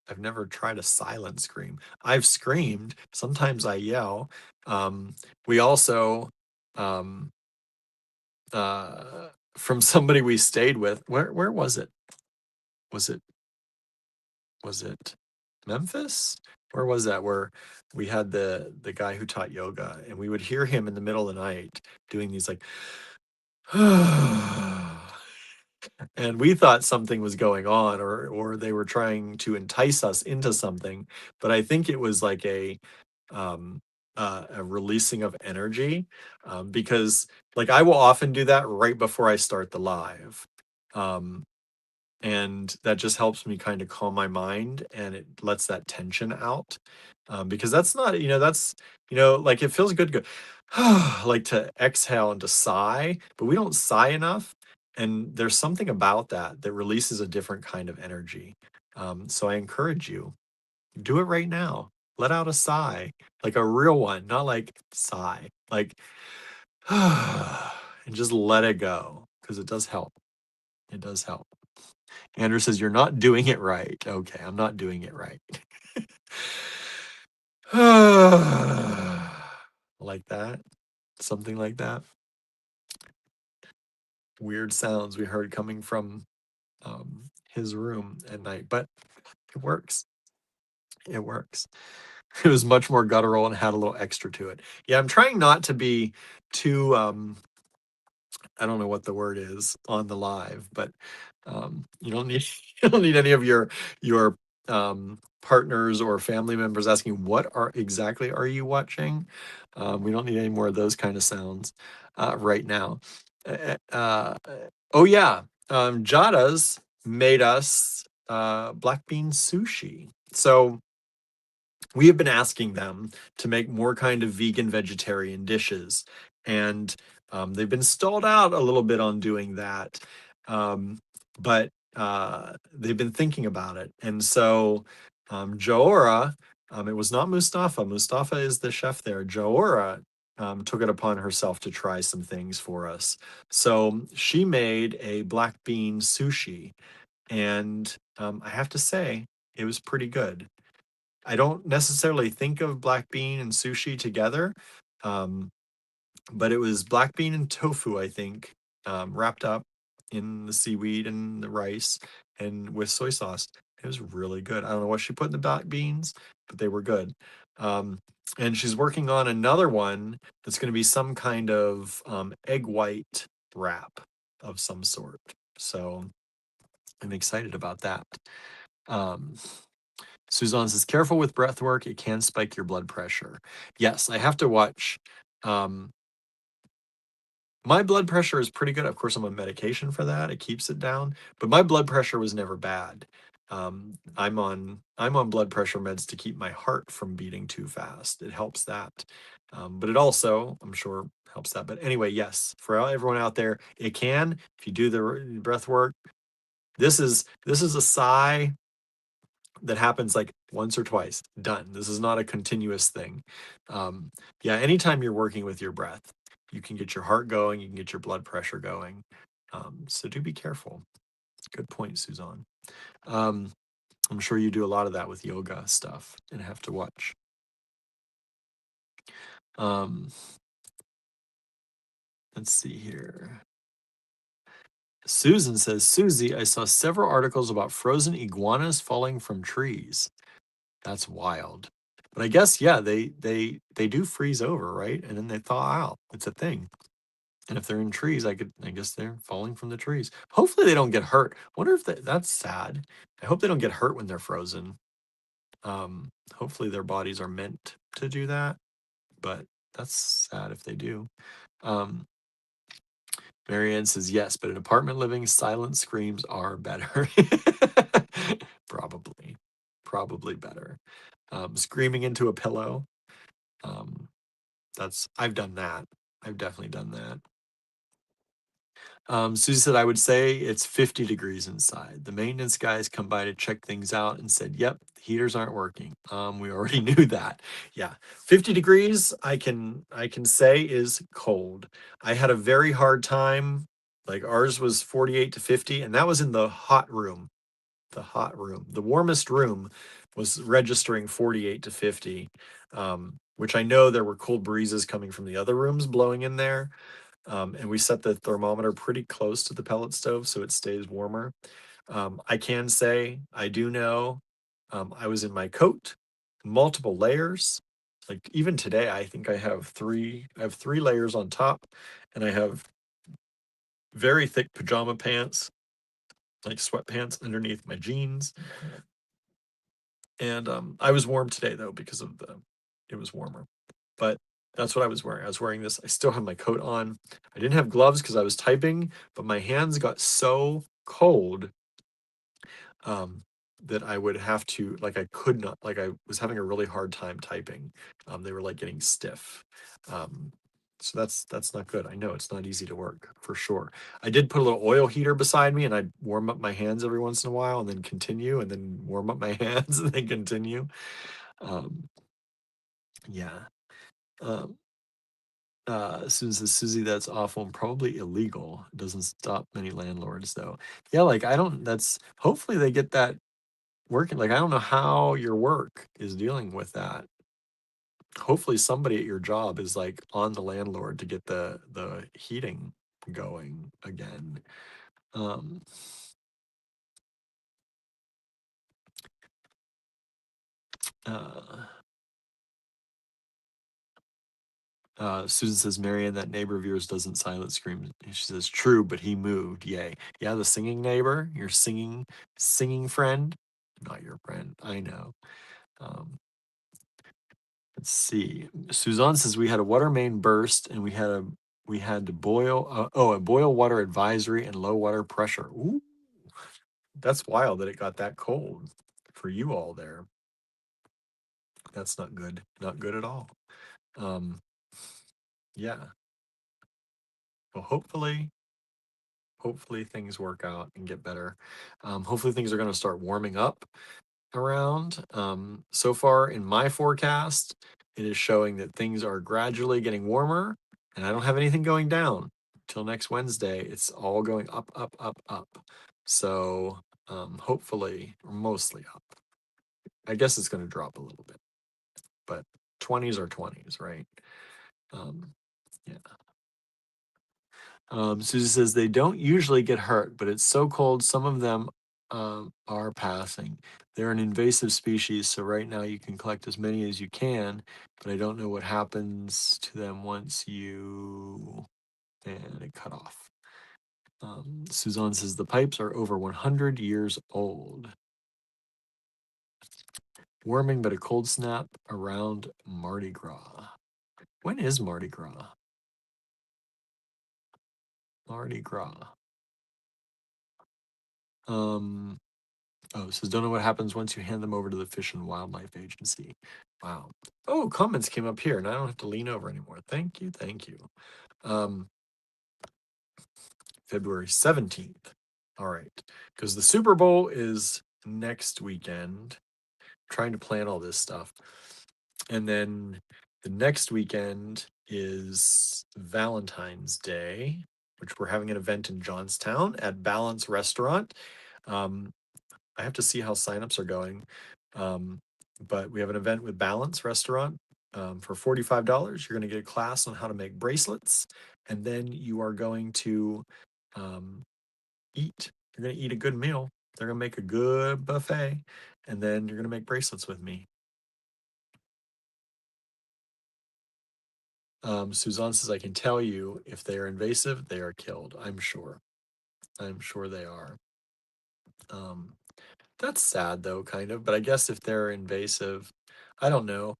I've never tried a silent scream. I've screamed. Sometimes I yell. We also, um, from somebody we stayed with. Where was it? Was it was it Memphis? Where was that? Where we had the guy who taught yoga, and we would hear him in the middle of the night doing these like and we thought something was going on or they were trying to entice us into something, but I think it was like um a releasing of energy, because like I will often do that right before I start the live, um and that just helps me kind of calm my mind and it lets that tension out, because that's not, that's, like it feels good to go like to exhale and to sigh, but we don't sigh enough, and there's something about that that releases a different kind of energy. So I encourage you, do it right now. Let out a sigh, like a real one, not like sigh, like and just let it go, because it does help. It does help. Andrew says, you're not doing it right. Okay, I'm not doing it right. Like that. Something like that. Weird sounds we heard coming from his room at night, but it works. It works. It was much more guttural and had a little extra to it. Yeah, I'm trying not to be too I don't know what the word is on the live, but you don't need you don't need any of your partners or family members asking what are exactly are you watching. We don't need any more of those kind of sounds right now. Oh yeah, Jada's made us black bean sushi. So we have been asking them to make more kind of vegan vegetarian dishes, and they've been stalled out a little bit on doing that, but they've been thinking about it. And so Joora, it was not Mustafa is the chef there. Joora took it upon herself to try some things for us, so she made a black bean sushi, and I have to say, it was pretty good. I don't necessarily think of black bean and sushi together, um, but it was black bean and tofu, I think, wrapped up in the seaweed and the rice and with soy sauce. It was really good. I don't know what she put in the black beans, but they were good. Um, and she's working on another one that's going to be some kind of egg white wrap of some sort. So I'm excited about that. Um, Suzanne says, careful with breath work. It can spike your blood pressure. Yes, I have to watch. Um, my blood pressure is pretty good. Of course, I'm on medication for that. It keeps it down, but my blood pressure was never bad. I'm on blood pressure meds to keep my heart from beating too fast. It helps that, but it also, I'm sure, helps that. But anyway, yes, for everyone out there, it can if you do the breath work. This is a sigh that happens like once or twice. Done. This is not a continuous thing. Um, yeah, anytime you're working with your breath, you can get your heart going, you can get your blood pressure going. So do be careful. Good point, Suzanne. Um, I'm sure you do a lot of that with yoga stuff and have to watch. Um, let's see here. Susan says, Susie, I saw several articles about frozen iguanas falling from trees. That's wild. But I guess, yeah, they do freeze over, right? And then they thaw out. It's a thing. And if they're in trees, I guess they're falling from the trees. Hopefully they don't get hurt. Wonder if that's sad. I hope they don't get hurt when they're frozen. Hopefully their bodies are meant to do that, but that's sad if they do. Um, Marianne says yes, but in apartment living, silent screams are better. Probably, probably better. Screaming into a pillow. Um, I've done that. I've definitely done that. Susie said, I would say it's 50 degrees inside. The maintenance guys come by to check things out and said, yep, the heaters aren't working. We already knew that. Yeah. 50 degrees, I can say is cold. I had a very hard time. Like ours was 48 to 50, and that was in the hot room. The hot room. The warmest room was registering 48 to 50, which I know there were cold breezes coming from the other rooms blowing in there. And we set the thermometer pretty close to the pellet stove so it stays warmer. I can say I do know I was in my coat, multiple layers. Like even today, I think I have three layers on top, and I have very thick pajama pants, like sweatpants underneath my jeans. And I was warm today though because it was warmer. But that's what I was wearing. I was wearing this. I still have my coat on. I didn't have gloves because I was typing, but my hands got so cold um, that I would have to, like, I could not, like, I was having a really hard time typing. They were like getting stiff. Um, so that's not good. I know it's not easy to work for sure. I did put a little oil heater beside me, and I'd warm up my hands every once in a while, and then continue, and then warm up my hands, and then continue. Um, yeah. Um, Susan says, Susie, that's awful and probably illegal. It doesn't stop many landlords though. Yeah, like I don't, that's hopefully they get that working. Like I don't know how your work is dealing with that. Hopefully somebody at your job is like on the landlord to get the heating going again. Um, uh, Susan says, Marianne, that neighbor of yours doesn't silent scream. She says, true, but he moved. Yay. Yeah, the singing neighbor, your singing friend. Not your friend. I know. Um, let's see. Suzanne says we had a water main burst and we had to boil a boil water advisory and low water pressure. Ooh, that's wild that it got that cold for you all there. That's not good. Not good at all. Um, yeah. Well, hopefully things work out and get better. Hopefully things are going to start warming up around. So far in my forecast, it is showing that things are gradually getting warmer, and I don't have anything going down till next Wednesday. It's all going up, up, up, up. So hopefully, or mostly up. I guess it's going to drop a little bit, but 20s are 20s, right? Um, yeah. Susie says they don't usually get hurt, but it's so cold. Some of them are passing. They're an invasive species, so right now you can collect as many as you can, but I don't know what happens to them once you and it cut off. Suzanne says the pipes are over 100 years old. Warming, but a cold snap around Mardi Gras. When is Mardi Gras? Mardi Gras. Oh, it says, don't know what happens once you hand them over to the Fish and Wildlife Agency. Wow. Oh, comments came up here, and I don't have to lean over anymore. Thank you, thank you. February 17th. All right. Because the Super Bowl is next weekend. Trying to plan all this stuff. And then the next weekend is Valentine's Day, which we're having an event in Johnstown at Balance Restaurant. I have to see how signups are going. But we have an event with Balance Restaurant for $45. You're going to get a class on how to make bracelets, and then you are going to eat. You're going to eat a good meal. They're going to make a good buffet, and then you're going to make bracelets with me. Suzanne says, I can tell you if they are invasive, they are killed. I'm sure. I'm sure they are. That's sad though, kind of. But I guess if they're invasive, I don't know.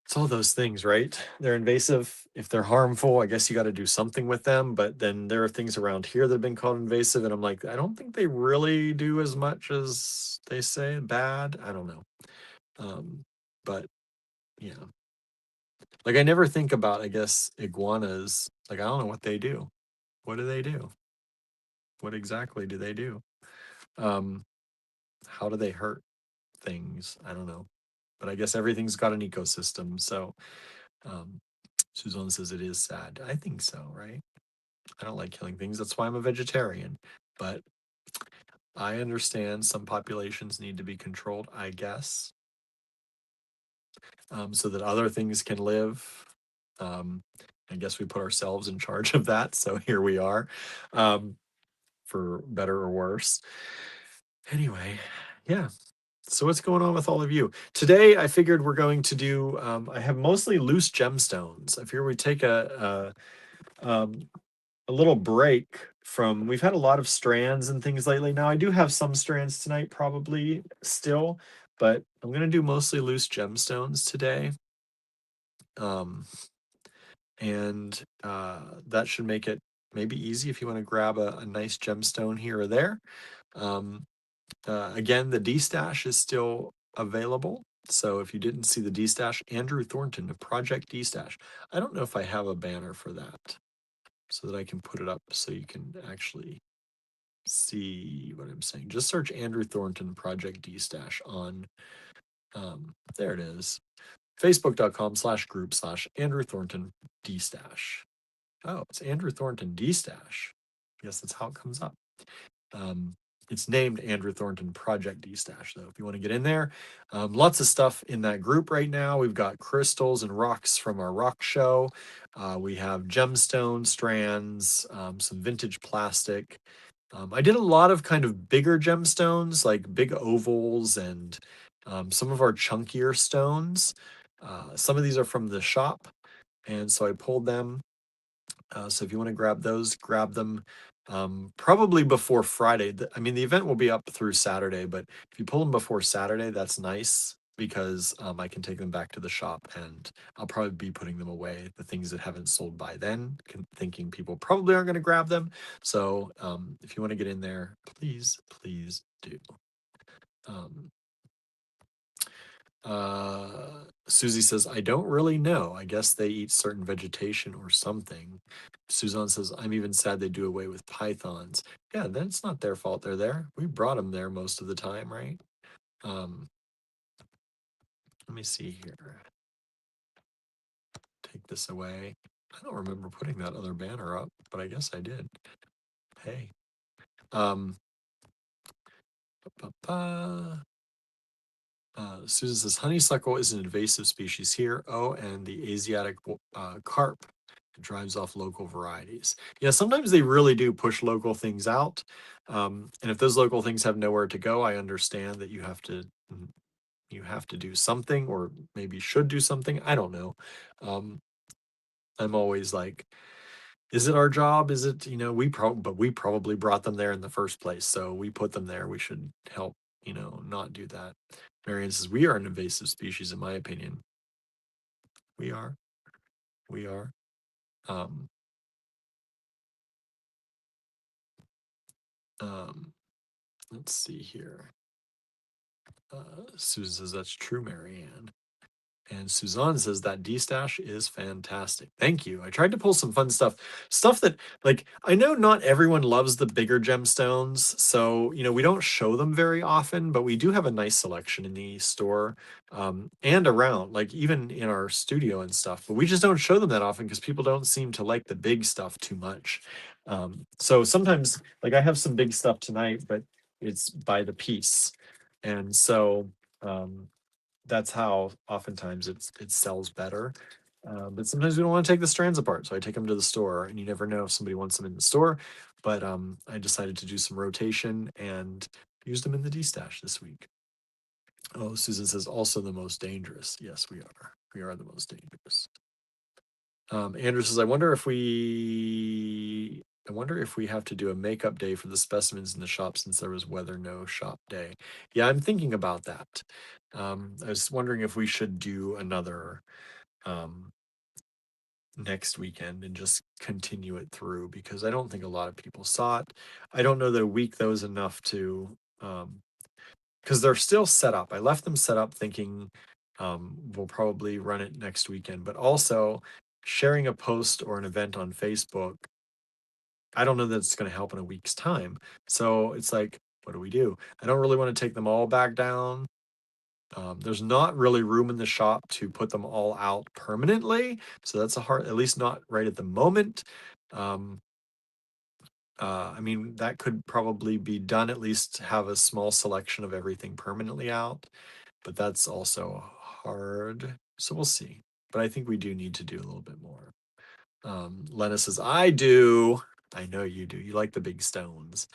It's all those things, right? They're invasive. If they're harmful, I guess you got to do something with them. But then there are things around here that have been called invasive. And I'm like, I don't think they really do as much as they say bad. I don't know. But yeah. Like I never think about, I guess, iguanas. Like I don't know what they do. What do they do? What exactly do they do? Um, how do they hurt things? I don't know. But I guess everything's got an ecosystem. So um, Suzanne says it is sad. I think so, right? I don't like killing things. That's why I'm a vegetarian. But I understand some populations need to be controlled, I guess, so that other things can live. I guess we put ourselves in charge of that. So here we are, for better or worse. Anyway, yeah. So what's going on with all of you? Today, I figured we're going to do, I have mostly loose gemstones. I figure we take a little break from, we've had a lot of strands and things lately. Now I do have some strands tonight probably still, but I'm going to do mostly loose gemstones today. And that should make it maybe easy if you want to grab a nice gemstone here or there. Again, the D-Stash is still available. So if you didn't see the D-Stash, Andrew Thornton of Project D-Stash. I don't know if I have a banner for that so that I can put it up so you can actually see what I'm saying. Just search Andrew Thornton Project D-Stash on, there it is, facebook.com/group/Andrew Thornton D-Stash. Oh, it's Andrew Thornton D-Stash. I guess that's how it comes up. Um, it's named Andrew Thornton Project D-Stash, though, if you want to get in there. Lots of stuff in that group right now. We've got crystals and rocks from our rock show. We have gemstone strands, some vintage plastic. I did a lot of kind of bigger gemstones, like big ovals and some of our chunkier stones. Some of these are from the shop, and so I pulled them. So if you want to grab those, grab them probably before Friday. I mean, the event will be up through Saturday, but if you pull them before Saturday, that's nice because I can take them back to the shop and I'll probably be putting them away, the things that haven't sold by then, thinking people probably aren't going to grab them. So if you want to get in there, please, please do. Susie says, I don't really know. I guess they eat certain vegetation or something. Suzanne says, I'm even sad they do away with pythons. Yeah, that's not their fault they're there. We brought them there most of the time, right? Let me see here. Take this away. I don't remember putting that other banner up, but I guess I did. Hey. Ba-ba-ba. Susan says honeysuckle is an invasive species here. Oh, and the Asiatic carp drives off local varieties. Yeah, sometimes they really do push local things out. And if those local things have nowhere to go, I understand that you have to do something, or maybe should do something. I don't know. Um, I'm always like, is it our job? Is it, but we probably brought them there in the first place. So we put them there. We should help, not do that. Marianne says, we are an invasive species, in my opinion. We are. We are. Um, um, let's see here. Susan says, that's true, Marianne. And Suzanne says that D stash is fantastic. Thank you. I tried to pull some fun stuff that, like, I know not everyone loves the bigger gemstones, so we don't show them very often, but we do have a nice selection in the store, and around, like even in our studio and stuff. But we just don't show them that often because people don't seem to like the big stuff too much. So sometimes, like, I have some big stuff tonight, but it's by the piece, and so. That's how oftentimes it sells better. But sometimes we don't want to take the strands apart, so I take them to the store, and you never know if somebody wants them in the store. But I decided to do some rotation and used them in the D stash this week. Oh, Susan says also the most dangerous. Yes, we are. We are the most dangerous. Andrew says, I wonder if we have to do a makeup day for the specimens in the shop since there was weather no shop day. Yeah, I'm thinking about that. I was wondering if we should do another um, next weekend and just continue it through, because I don't think a lot of people saw it. I don't know that a week though is enough to, because they're still set up. I left them set up thinking we'll probably run it next weekend, but also sharing a post or an event on Facebook, I don't know that it's going to help in a week's time. So it's like, what do we do? I don't really want to take them all back down. There's not really room in the shop to put them all out permanently. So that's a hard, at least not right at the moment. Um, I mean, that could probably be done, at least have a small selection of everything permanently out, but that's also hard. So we'll see. But I think we do need to do a little bit more. Lena says, I do. I know you do. You like the big stones.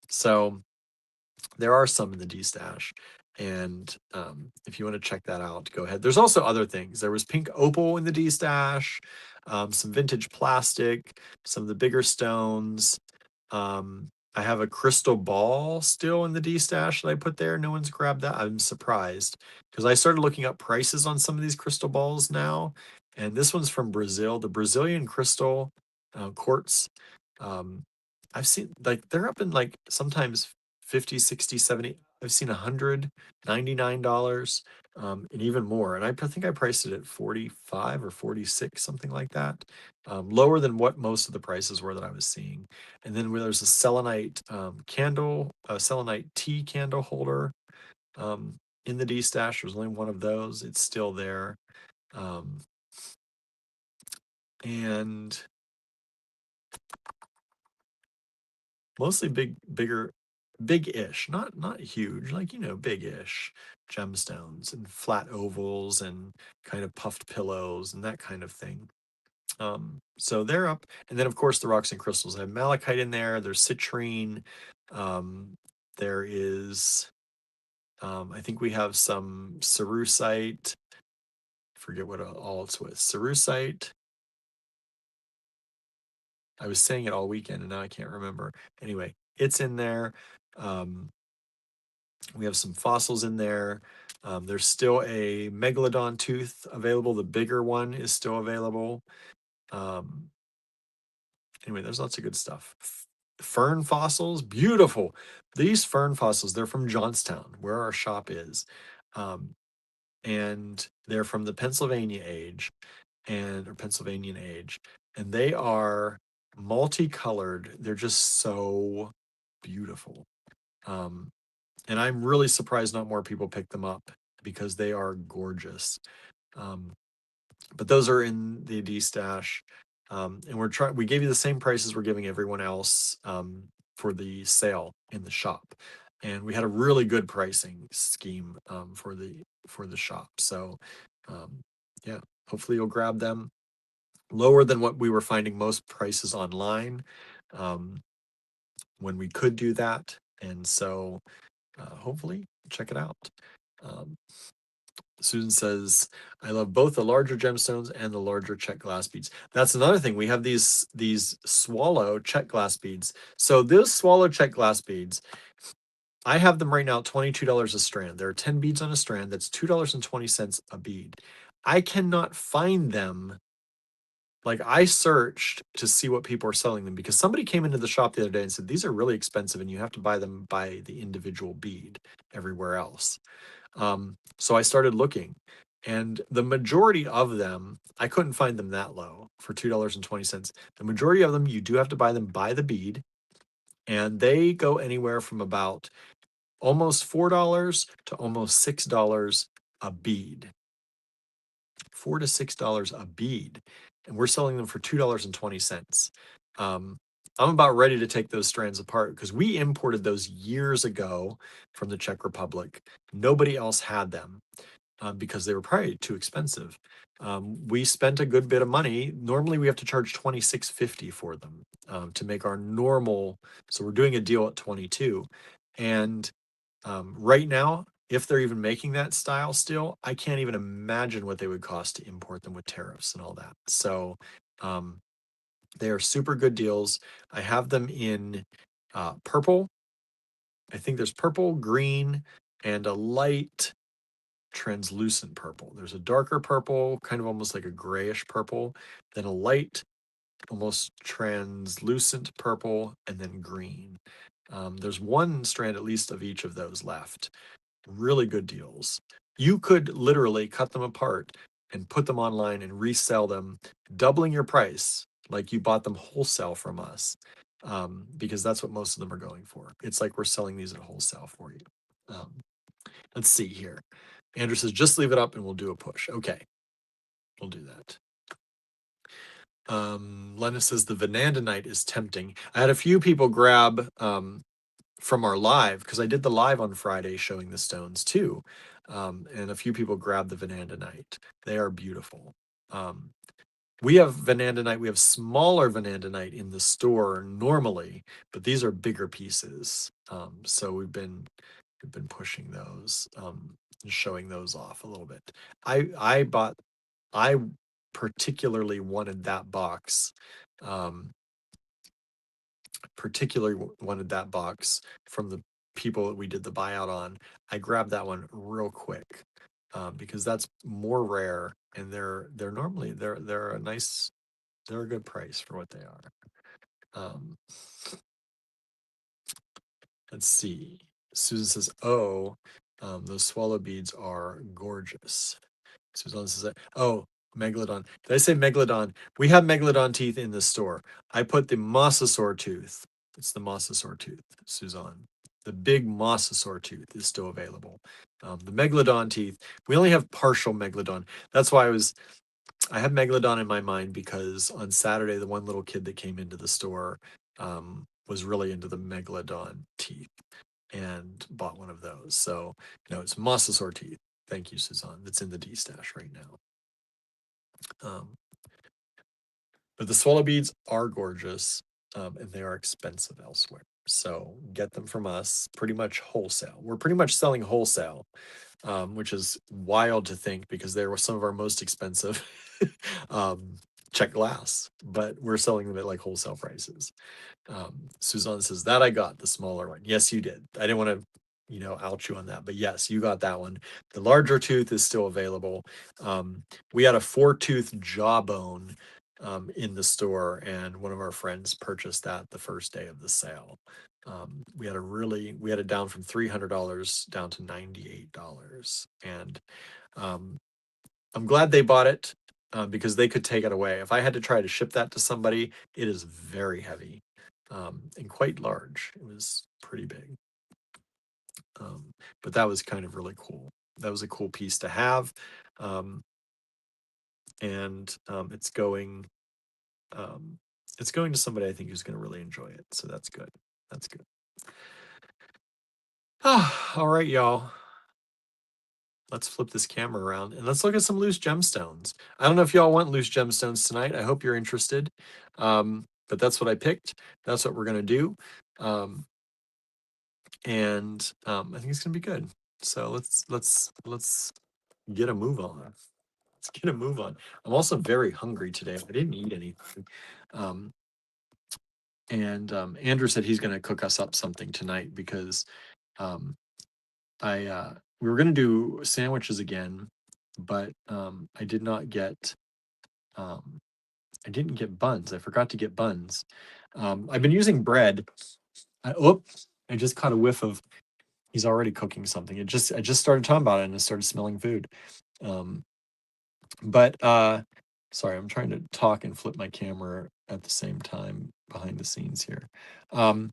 So there are some in the D stash. And if you want to check that out, go ahead. There's also other things. There was pink opal in the D stash, some vintage plastic, some of the bigger stones. I have a crystal ball still in the D stash that I put there. No one's grabbed that. I'm surprised because I started looking up prices on some of these crystal balls now. And this one's from Brazil, the Brazilian crystal quartz. Um, I've seen, like, they're up in like sometimes 50, 60, 70. I've seen $199, and even more. And I think I priced it at 45 or 46, something like that. Lower than what most of the prices were that I was seeing. And then where there's a selenite a selenite tea candle holder in the D stash. There's only one of those. It's still there. Um, and mostly big-ish, not huge, like, big-ish gemstones and flat ovals and kind of puffed pillows and that kind of thing. So they're up. And then of course the rocks and crystals. I have malachite in there, there's citrine, um, there is I think we have some cerussite. Forget what all it's with. Cerussite. I was saying it all weekend and now I can't remember. Anyway, it's in there. Um, we have some fossils in there. There's still a megalodon tooth available. The bigger one is still available. Um, anyway, there's lots of good stuff. Fern fossils, beautiful. These fern fossils, they're from Johnstown, where our shop is. Um, and they're from the Pennsylvania age or Pennsylvanian age. And they are multicolored. They're just so beautiful. Um, and I'm really surprised not more people pick them up because they are gorgeous. Um, but those are in the D stash, and we gave you the same prices we're giving everyone else for the sale in the shop. and we had a really good pricing scheme for the shop. So yeah, hopefully you'll grab them. Lower than what we were finding most prices online um, when we could do that. And so hopefully check it out. Um, Susan says, I love both the larger gemstones and the larger check glass beads. That's another thing. We have these swallow check glass beads. So those swallow check glass beads, I have them right now at $22 a strand. There are 10 beads on a strand. That's $2.20 a bead. I cannot find them. Like, I searched to see what people are selling them because somebody came into the shop the other day and said, these are really expensive and you have to buy them by the individual bead everywhere else. So I started looking, and the majority of them, I couldn't find them that low for $2.20. The majority of them, you do have to buy them by the bead, and they go anywhere from about almost $4 to almost $6 a bead. $4 to $6 a bead, and we're selling them for $2.20. I'm about ready to take those strands apart because we imported those years ago from the Czech Republic. Nobody else had them because they were probably too expensive. We spent a good bit of money. Normally, we have to charge $26.50 for them to make our normal. So we're doing a deal at 22, and right now, if they're even making that style still, I can't even imagine what they would cost to import them with tariffs and all that. So um, they are super good deals. I have them in purple. I think there's purple, green, and a light translucent purple. There's a darker purple, kind of almost like a grayish purple, then a light, almost translucent purple, and then green. There's one strand at least of each of those left. Really good deals. You could literally cut them apart and put them online and resell them, doubling your price like you bought them wholesale from us, because that's what most of them are going for. It's like we're selling these at wholesale for you. Um, let's see here. Andrew says, just leave it up and we'll do a push. Okay, we'll do that. Lena says the Vanandonite is tempting. I had a few people grab from our live because I did the live on Friday showing the stones too, and a few people grabbed the Vanandonite. They are beautiful. We have Vanandonite. We have smaller Vanandonite in the store normally, but these are bigger pieces. So we've been pushing those, and showing those off a little bit. I particularly wanted that box. Um, wanted that box from the people that we did the buyout on. I grabbed that one real quick because that's more rare, and they're normally they're a nice, they're a good price for what they are. Um, let's see. Susan says, "Oh, those swallow beads are gorgeous." Suzanne says, "Oh, megalodon. Did I say megalodon? We have megalodon teeth in the store. I put the mosasaur tooth. It's the mosasaur tooth, Suzanne. The big mosasaur tooth is still available. The megalodon teeth, we only have partial megalodon. That's why I have megalodon in my mind because on Saturday, the one little kid that came into the store was really into the megalodon teeth and bought one of those. So, no, it's mosasaur teeth. Thank you, Suzanne. That's in the D stash right now. But the swallow beads are gorgeous, and they are expensive elsewhere. So get them from us pretty much wholesale. We're pretty much selling wholesale, which is wild to think because they were some of our most expensive um, check glass, but we're selling them at like wholesale prices. Suzanne says that I got the smaller one. Yes, you did. I didn't want to, out you on that, but yes, you got that one. The larger tooth is still available. We had a 4-tooth jawbone in the store, and one of our friends purchased that the first day of the sale. We had it down from $300 down to $98, and I'm glad they bought it because they could take it away. If I had to try to ship that to somebody, it is very heavy and quite large. It was pretty big, but that was kind of really cool. That was a cool piece to have, um, and it's going to somebody I think who's going to really enjoy it. So that's good. That's good. All right, y'all. Let's flip this camera around and let's look at some loose gemstones. I don't know if y'all want loose gemstones tonight. I hope you're interested. But that's what I picked. That's what we're gonna do. I think it's gonna be good. So let's get a move on. Let's get a move on. I'm also very hungry today. I didn't eat anything. Um, Andrew said he's gonna cook us up something tonight because um, we were gonna do sandwiches again, but um, I didn't get buns. I forgot to get buns. I've been using bread. I just caught a whiff of. He's already cooking something. I just started talking about it and I started smelling food. Um, but Sorry, I'm trying to talk and flip my camera at the same time behind the scenes here. Um,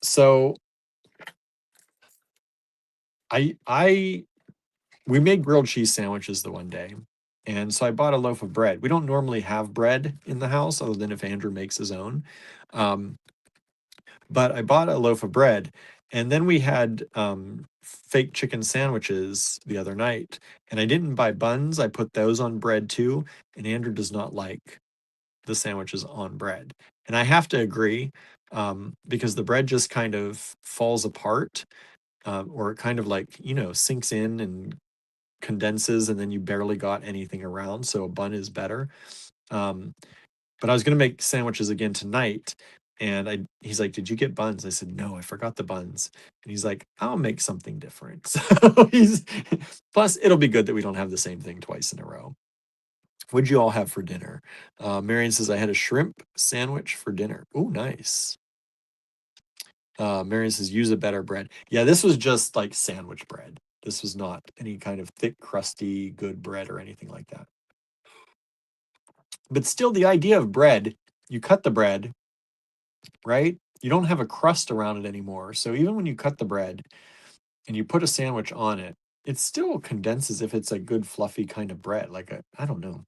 so I we made grilled cheese sandwiches the one day. And so I bought a loaf of bread. We don't normally have bread in the house other than if Andrew makes his own. Um, but I bought a loaf of bread and then we had fake chicken sandwiches the other night and I didn't buy buns. I put those on bread too. And Andrew does not like the sandwiches on bread. And I have to agree because the bread just kind of falls apart or it kind of like, sinks in and condenses and then you barely got anything around. So a bun is better. Um, but I was going to make sandwiches again tonight. And he's like, "Did you get buns?" I said, "No, I forgot the buns." And he's like, "I'll make something different." So plus it'll be good that we don't have the same thing twice in a row. What'd you all have for dinner? Marion says, I had a shrimp sandwich for dinner. Oh, nice. Marion says, use a better bread. Yeah, this was just like sandwich bread. This was not any kind of thick, crusty, good bread or anything like that. But still, the idea of bread, you cut the bread, right? You don't have a crust around it anymore. So even when you cut the bread and you put a sandwich on it, it still condenses if it's a good, fluffy kind of bread, like I don't know,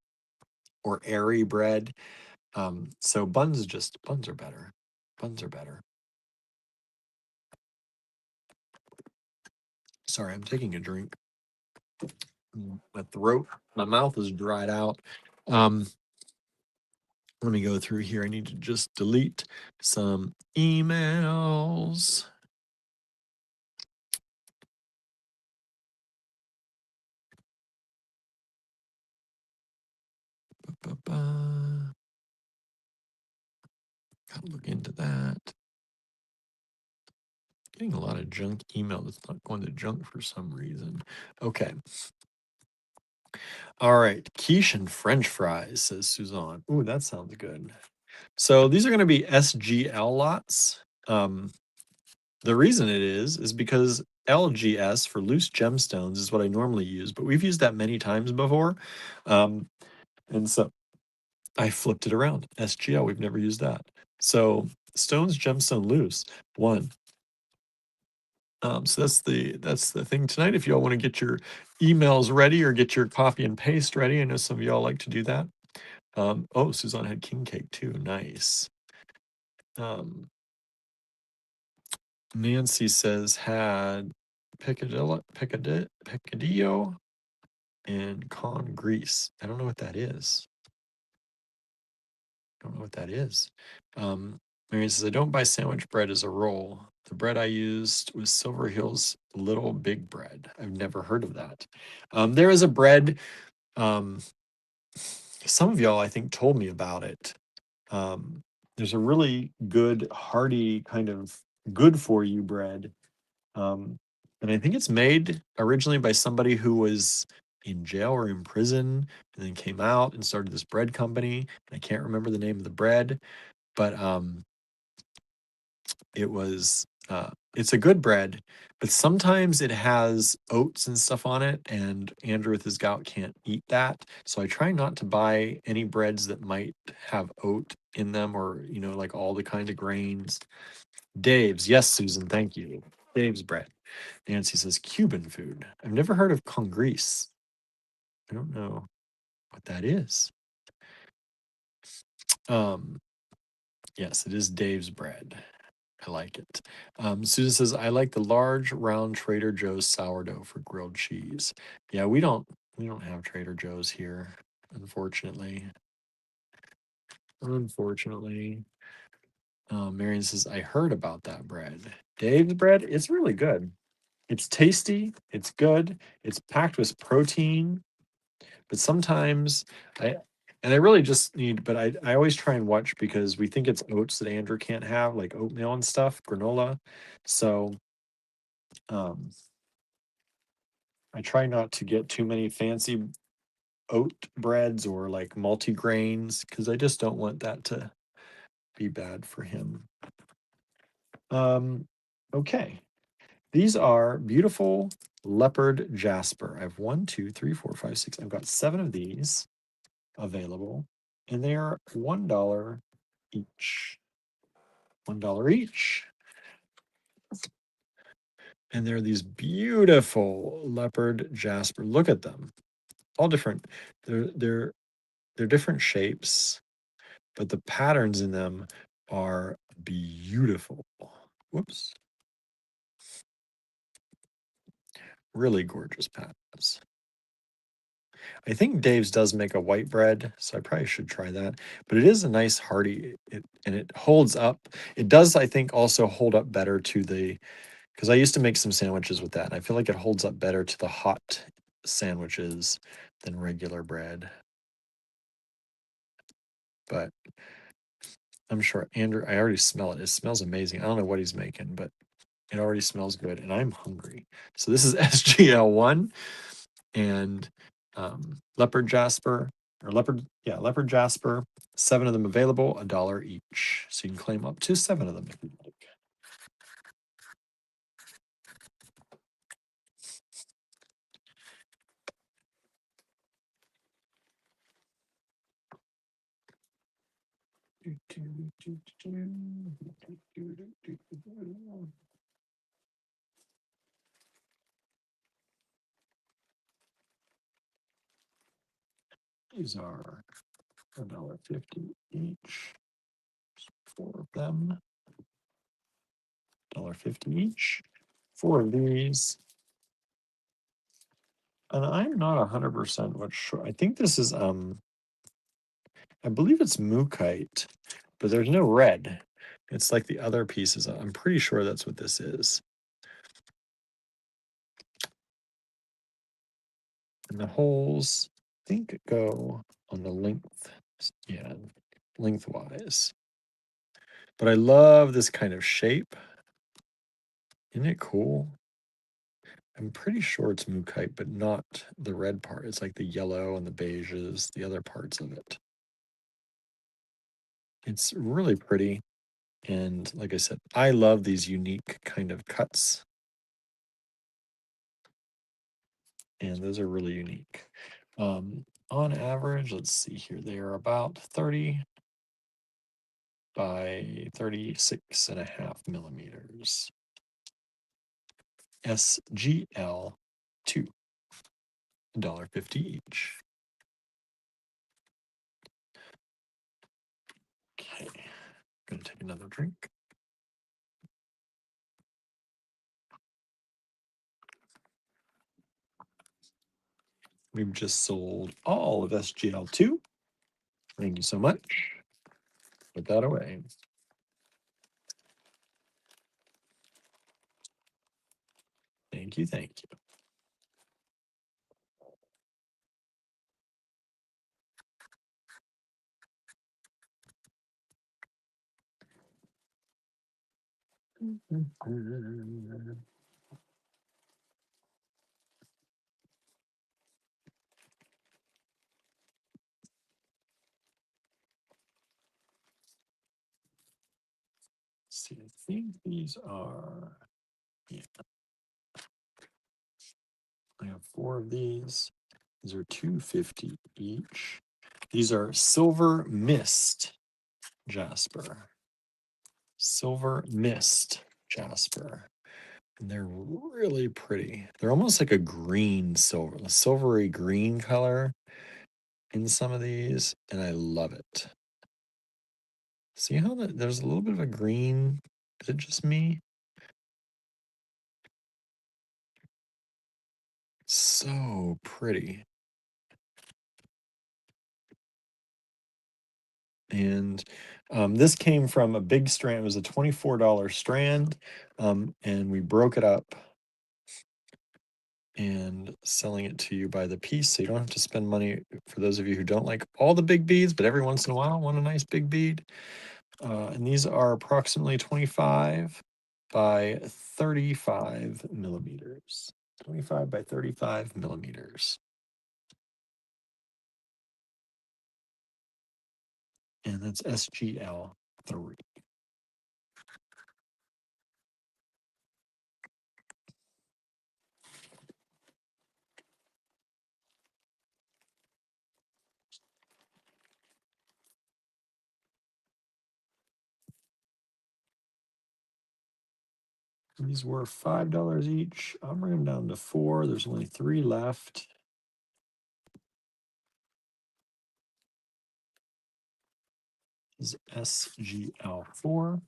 or airy bread. So buns are better. Buns are better. Sorry, I'm taking a drink. My throat, my mouth is dried out. Um, Let me go through here. I need to just delete some emails. Gotta look into that. Getting a lot of junk email that's not going to junk for some reason. Okay. All right. Quiche and French fries, says Suzanne. Ooh, that sounds good. So these are going to be SGL lots. The reason it is because LGS for loose gemstones is what I normally use, but we've used that many times before. And so I flipped it around. SGL, we've never used that. So stones, gemstone, loose, one. So that's the thing tonight. If y'all want to get your emails ready or get your copy and paste ready, I know some of y'all like to do that. Oh, Suzanne had king cake too. Nice. Nancy says had picadillo and con grease. I don't know what that is. I don't know what that is. Marion says, I don't buy sandwich bread as a roll. The bread I used was Silver Hills Little Big Bread. I've never heard of that. There is a bread. Um, some of y'all, I think, told me about it. There's a really good, hearty, kind of good for you bread. And I think it's made originally by somebody who was in jail or in prison and then came out and started this bread company. I can't remember the name of the bread, but it's a good bread, but sometimes it has oats and stuff on it, and Andrew with his gout can't eat that. So I try not to buy any breads that might have oat in them or, like all the kind of grains. Dave's, yes, Susan, thank you. Dave's bread. Nancy says Cuban food. I've never heard of congrease. I don't know what that is. Yes, it is Dave's bread. I like it. Susan says, I like the large round Trader Joe's sourdough for grilled cheese. Yeah, we don't have Trader Joe's here, unfortunately. Unfortunately. Marion says, I heard about that bread. Dave's bread, it's really good. It's tasty, it's good, it's packed with protein, but sometimes I I really just need, but I always try and watch because we think it's oats that Andrew can't have, like oatmeal and stuff, granola. So um I try not to get too many fancy oat breads or like multi-grains because I just don't want that to be bad for him. Okay. These are beautiful leopard jasper. I have 1, 2, 3, 4, 5, 6. I've got 7 of these available, and they are $1 each. $1 each. And they're these beautiful leopard jasper. Look at them. All different. They're different shapes, but the patterns in them are beautiful. Whoops. Really gorgeous patterns. I think Dave's does make a white bread, so I probably should try that. But it is a nice hearty, and it holds up. It does, I think, also hold up better to the, because I used to make some sandwiches with that, and I feel like it holds up better to the hot sandwiches than regular bread. But I'm sure Andrew, I already smell it. It smells amazing. I don't know what he's making, but it already smells good, and I'm hungry. So this is SGL1 and leopard jasper or leopard jasper. 7 of them available, $1 each. So you can claim up to 7 of them if you like. These are $1.50 each. 4 of them. $1.50 each. 4 of these. And I'm not 100% what sure. I think this is I believe it's Mookite, but there's no red. It's like the other pieces. I'm pretty sure that's what this is. And the holes, I think, go on the length. Yeah, lengthwise. But I love this kind of shape. Isn't it cool? I'm pretty sure it's Mookite, but not the red part. It's like the yellow and the beiges, the other parts of it. It's really pretty. And like I said, I love these unique kind of cuts. And those are really unique. On average, let's see here, they are about 30 by 36.5 millimeters. SGL2, $1.50 each. Okay, gonna take another drink. We've just sold all of SGL2. Thank you so much. Put that away. Thank you, thank you. See, I think these are, yeah. I have 4 of these. These are $2.50 each. These are silver mist jasper. Silver mist jasper. And they're really pretty. They're almost like a green silver, a silvery green color in some of these, and I love it. See how there's a little bit of a green Is it just me? So pretty. And this came from a big strand. It was a $24 strand, and we broke it up and selling it to you by the piece, so you don't have to spend money. For those of you who don't like all the big beads, but every once in a while want a nice big bead. And these are approximately 25 by 35 millimeters. 25 by 35 millimeters. And that's SGL3. These were $5 each. I'm bringing them down to 4. There's only 3 left. This is SGL4.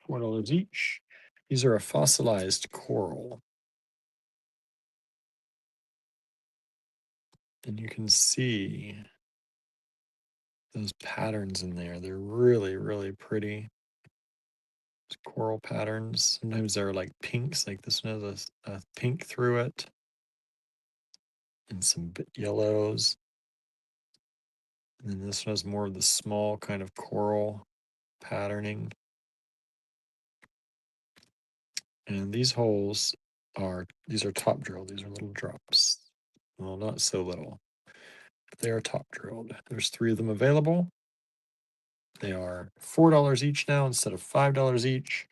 $4 each. These are a fossilized coral. And you can see those patterns in there. They're really, really pretty. Coral patterns. Sometimes they're like pinks, like this one has a pink through it, and some bit yellows. And then this one has more of the small kind of coral patterning. And these holes these are top drilled. These are little drops. Well, not so little, but they are top drilled. There's 3 of them available. They are $4 each now instead of $5 each.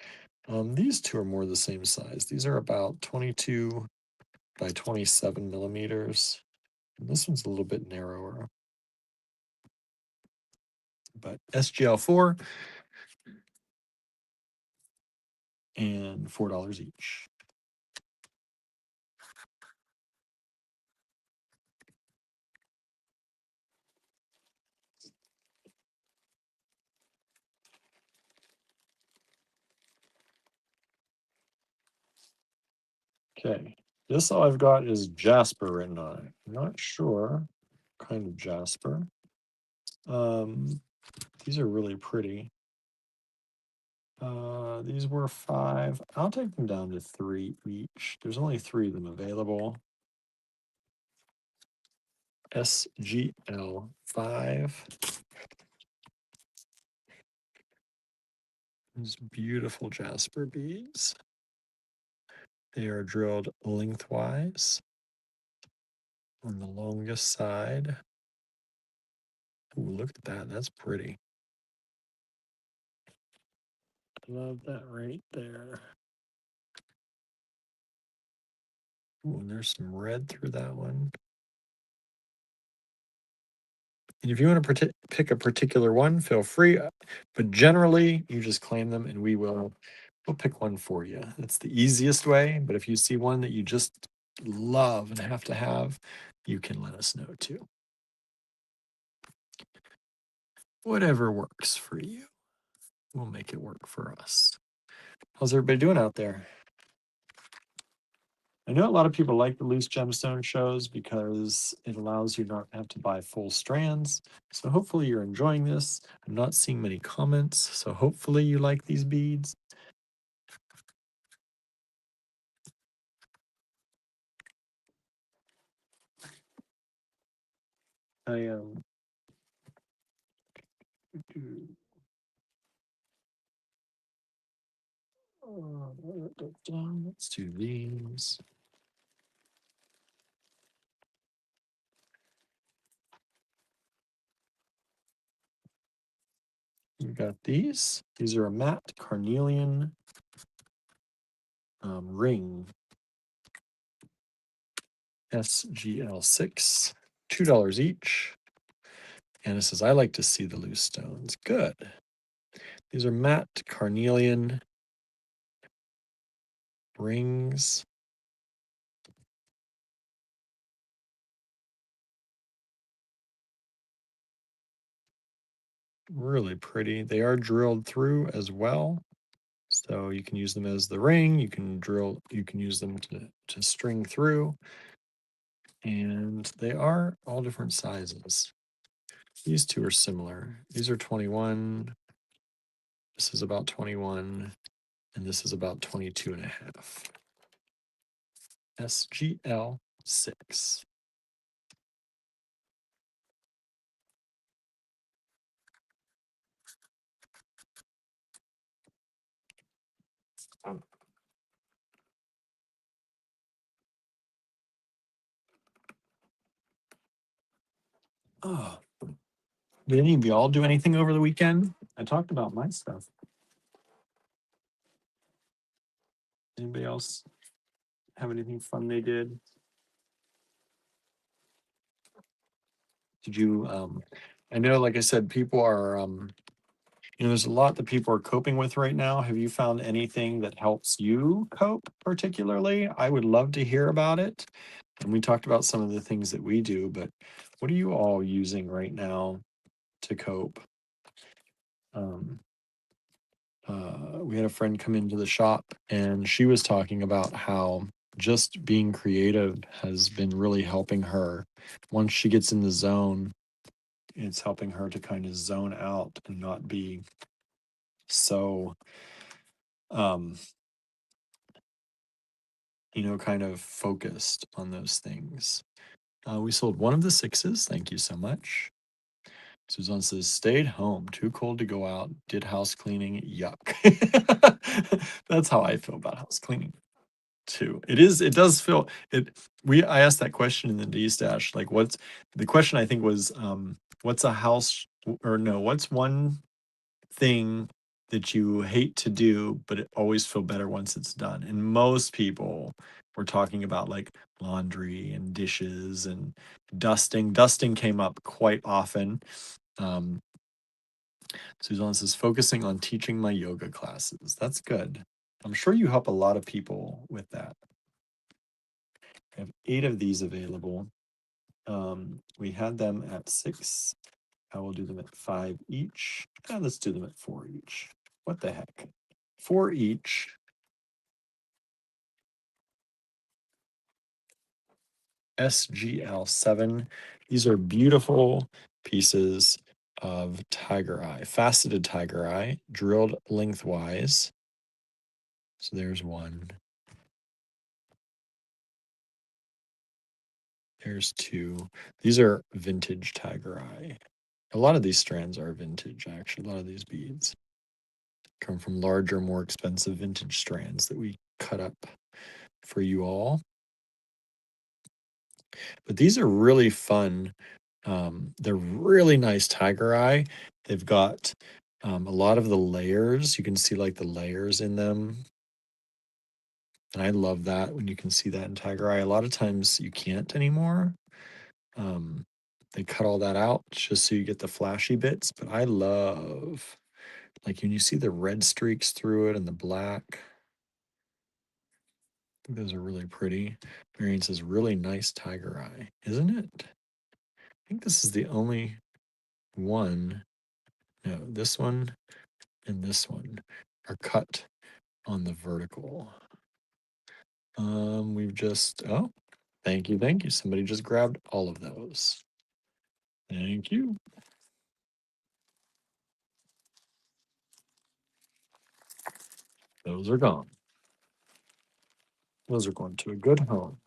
These 2 are more the same size. These are about 22 by 27 millimeters. And this one's a little bit narrower. But SGL4 and $4 each. Okay, this all I've got is jasper written on it. I'm not sure what kind of jasper. These are really pretty. These were 5. I'll take them down to 3 each. There's only 3 of them available. SGL5. These beautiful jasper beads. They are drilled lengthwise on the longest side. Ooh, look at that. That's pretty. Love that right there. Ooh, and there's some red through that one. And if you want to pick a particular one, feel free. But generally, you just claim them, and we'll pick one for you. That's the easiest way. But if you see one that you just love and have to have, you can let us know too. Whatever works for you, we'll make it work for us. How's everybody doing out there? I know a lot of people like the loose gemstone shows because it allows you not to have to buy full strands. So hopefully you're enjoying this. I'm not seeing many comments, so hopefully you like these beads. I am. Let's do these. You got these. These are a matte carnelian ring. SGL6, $2 each. And it says, I like to see the loose stones. Good. These are matte carnelian rings. Really pretty. They are drilled through as well. So you can use them as the ring, you can use them to string through, and they are all different sizes. These two are similar. These are 21. This is about 21, and this is about 22 and a half. SGL 6. Oh, did any of y'all do anything over the weekend? I talked about my stuff. Anybody else have anything fun they did? Did you I know, like I said, people are there's a lot that people are coping with right now. Have you found anything that helps you cope particularly? I would love to hear about it. And we talked about some of the things that we do, but what are you all using right now to cope? We had a friend come into the shop and she was talking about how just being creative has been really helping her. Once she gets in the zone, it's helping her to kind of zone out and not be so um kind of focused on those things. We sold one of the sixes. Thank you so much. Suzanne says, stayed home, too cold to go out, did house cleaning, yuck. That's how I feel about house cleaning too. It does feel it. I asked that question in the D stash, like what's the question I think was, what's a house, or no, what's one thing that you hate to do, but it always feel better once it's done? And most people were talking about like laundry and dishes and dusting. Dusting came up quite often. Um, Suzanne says, focusing on teaching my yoga classes. That's good. I'm sure you help a lot of people with that. I have 8 of these available. We had them at 6. I will do them at 5 each. Let's do them at 4 each. What the heck? 4 each. SGL 7. These are beautiful pieces of tiger eye, faceted tiger eye, drilled lengthwise. So there's one. There's 2. These are vintage tiger eye. A lot of these strands are vintage, actually. A lot of these beads come from larger, more expensive vintage strands that we cut up for you all. But these are really fun. They're really nice tiger eye. They've got a lot of the layers. You can see like the layers in them. And I love that when you can see that in tiger eye. A lot of times you can't anymore. They cut all that out just so you get the flashy bits. But I love, like, when you see the red streaks through it and the black. I think those are really pretty. Marion says, really nice tiger eye, isn't it? I think this is the only one. No, this one and this one are cut on the vertical. We've just, oh, thank you, thank you. Somebody just grabbed all of those. Thank you. Those are gone. Those are going to a good home.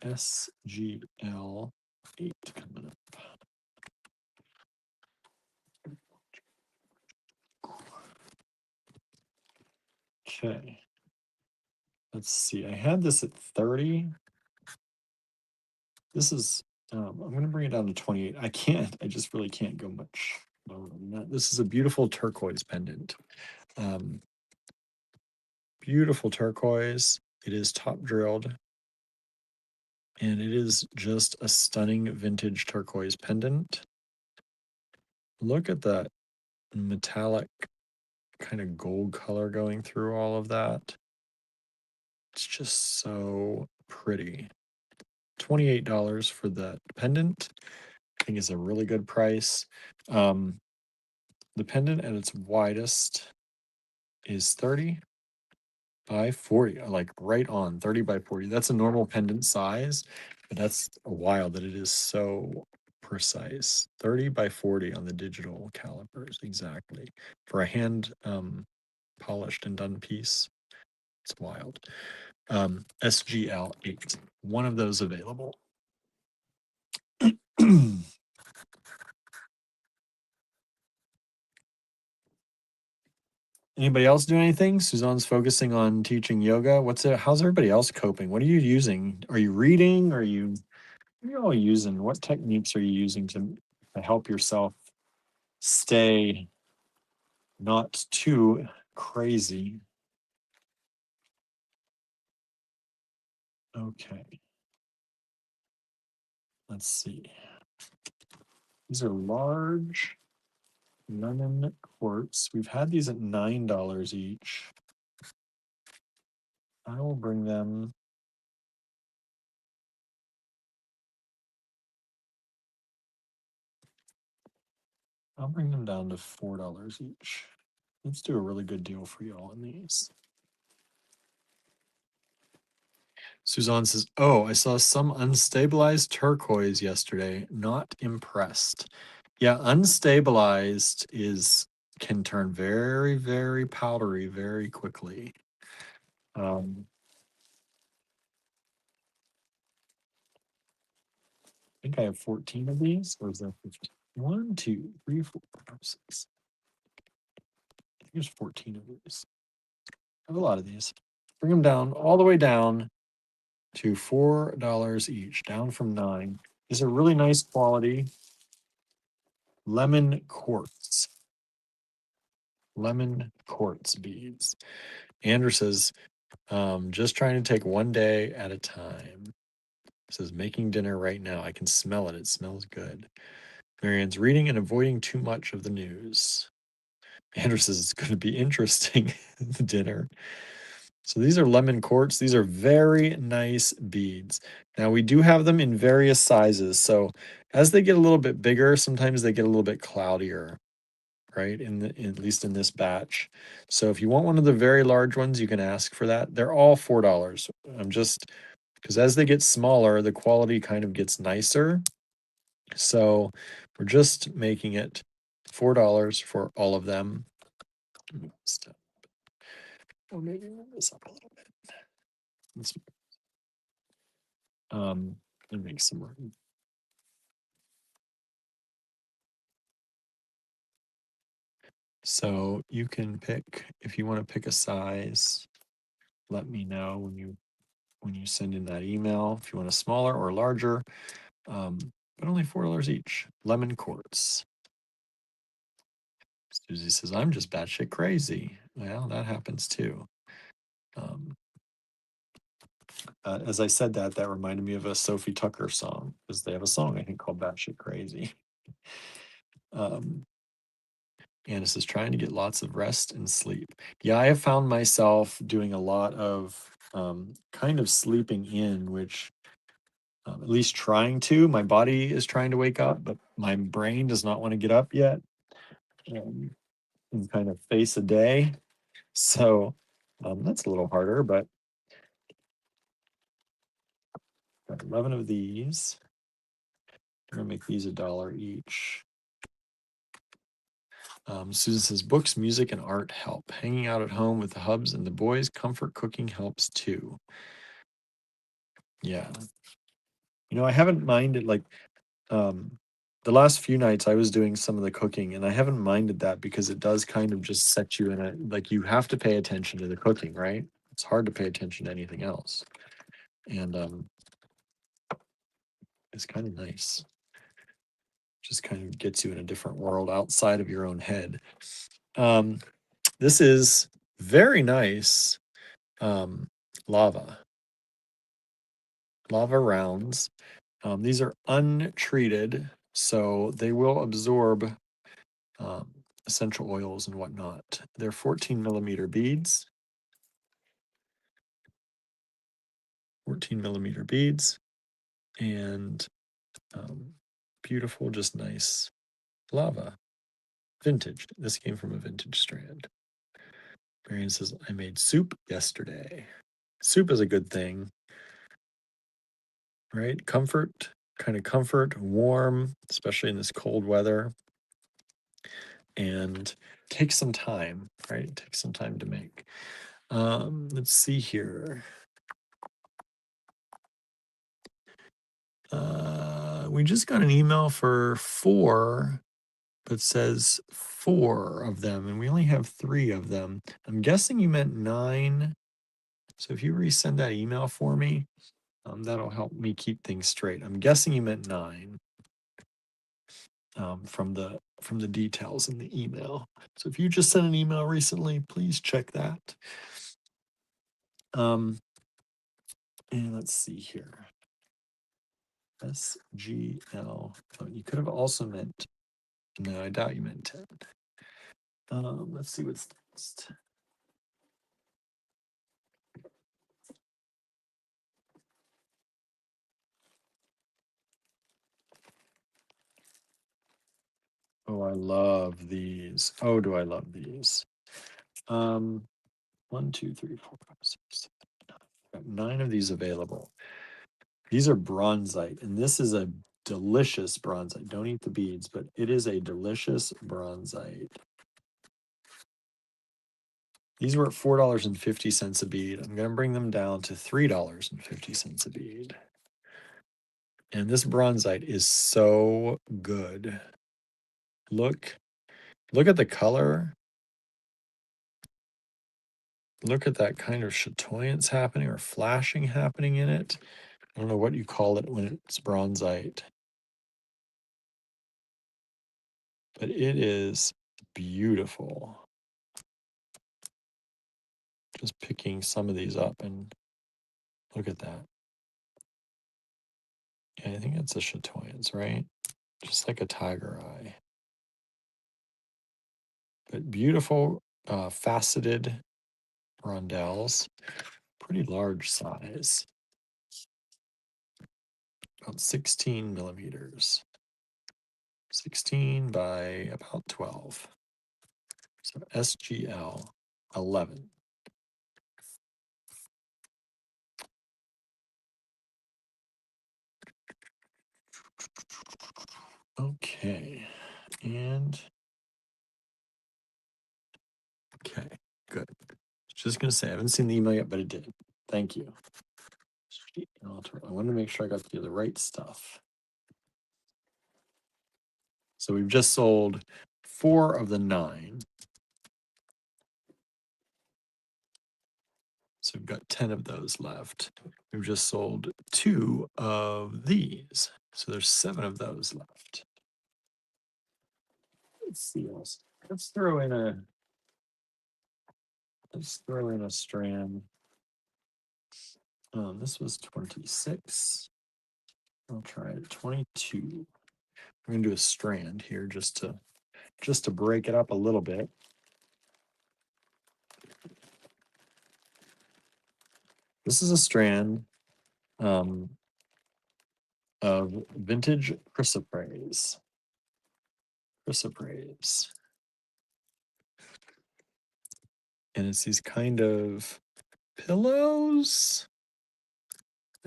SGL 8 coming up. Okay. Let's see. I had this at 30. This is, I'm going to bring it down to 28. I can't, I just really can't go much lower than that. This is a beautiful turquoise pendant. Beautiful turquoise. It is top drilled. And it is just a stunning vintage turquoise pendant. Look at that metallic kind of gold color going through all of that. It's just so pretty. $28 for that pendant. I think is a really good price. The pendant at its widest is 30 by 40, like right on 30 by 40. That's a normal pendant size, but that's wild that it is so precise. 30 by 40 on the digital calipers, exactly. For a hand polished and done piece, it's wild. SGL 8, one of those available. Anybody else do anything? Suzanne's focusing on teaching yoga. How's everybody else coping? What are you using? Are you reading? What are you all using? What techniques are you using to help yourself stay not too crazy? Okay. Let's see. These are large lemon quartz. We've had these at $9 each. I will bring them. I'll bring them down to $4 each. Let's do a really good deal for you all on these. Suzanne says, "Oh, I saw some unstabilized turquoise yesterday. Not impressed." Yeah, unstabilized can turn very, very powdery very quickly. I think I have 14 of these, or is that 15? 1, 2, 3, 4, 5, 6. I think there's 14 of these. I have a lot of these. Bring them down all the way down to $4 each, down from 9. These are really nice quality lemon quartz beads. Andrew says, just trying to take one day at a time. Says, making dinner right now. I can smell it. It smells good. Marianne's reading and avoiding too much of the news. Andrew says it's going to be interesting, the dinner. So these are lemon quartz. These are very nice beads. Now we do have them in various sizes. So as they get a little bit bigger, sometimes they get a little bit cloudier, right? At least in this batch. So if you want one of the very large ones, you can ask for that. They're all $4. I'm just because as they get smaller, the quality kind of gets nicer. So we're just making it $4 for all of them. Or maybe move this up a little bit. And make some room. So you can pick, if you want to pick a size, let me know when you send in that email, if you want a smaller or larger, but only $4 each. Lemon quartz. Susie says, I'm just batshit crazy. Well, that happens too. As I said that reminded me of a Sophie Tucker song, because they have a song, I think, called Batshit Crazy. Anna says, trying to get lots of rest and sleep. Yeah, I have found myself doing a lot of kind of sleeping in, which at least trying to. My body is trying to wake up, but my brain does not want to get up yet and kind of face a day. So that's a little harder, but got 11 of these. I'm going to make these $1 each. Susan says, books, music, and art help. Hanging out at home with the hubs and the boys, comfort cooking helps too. Yeah. I haven't minded, like, the last few nights I was doing some of the cooking, and I haven't minded that because it does kind of just set you in a, like, you have to pay attention to the cooking, right? It's hard to pay attention to anything else. And it's kind of nice. Just kind of gets you in a different world outside of your own head. This is very nice lava rounds. These are untreated, so they will absorb essential oils and whatnot. They're 14mm beads. 14mm beads, and beautiful, just nice lava. Vintage. This came from a vintage strand. Marion says, I made soup yesterday. Soup is a good thing, right? Comfort, kind of comfort, warm, especially in this cold weather. And takes some time, right? It takes some time to make. Let's see here. We just got an email for 4, but says 4 of them, and we only have 3 of them. I'm guessing you meant 9. So if you resend that email for me, that'll help me keep things straight. I'm guessing you meant 9 from the details in the email. So if you just sent an email recently, please check that. And let's see here. SGL. Oh, you could have also meant, no, I doubt you meant 10. Let's see what's next. Oh, I love these. Oh, do I love these? 1, 2, 3, 4, 5, 6, 7, 8, 9. Got 9 of these available. These are bronzite, and this is a delicious bronzite. Don't eat the beads, but it is a delicious bronzite. These were at $4.50 a bead. I'm going to bring them down to $3.50 a bead. And this bronzite is so good. Look at the color. Look at that kind of chatoyance happening or flashing happening in it. I don't know what you call it when it's bronzite. But it is beautiful. Just picking some of these up and look at that. Yeah, I think it's a chatoyance, right? Just like a tiger eye. But beautiful faceted rondelles, pretty large size, about 16 millimeters, 16 by about 12. So SGL 11. Okay, and okay, good. Just gonna say I haven't seen the email yet, but it did. Thank you. I want to make sure I got the right stuff. So we've just sold 4 of the 9. So we've got 10 of those left. We've just sold 2 of these. So there's 7 of those left. Let's see else. Let's throw in a strand. This was 26. I'll try it. 22. I'm gonna do a strand here just to break it up a little bit. This is a strand of vintage chrysoprase. Chrysoprase. And it's these kind of pillows.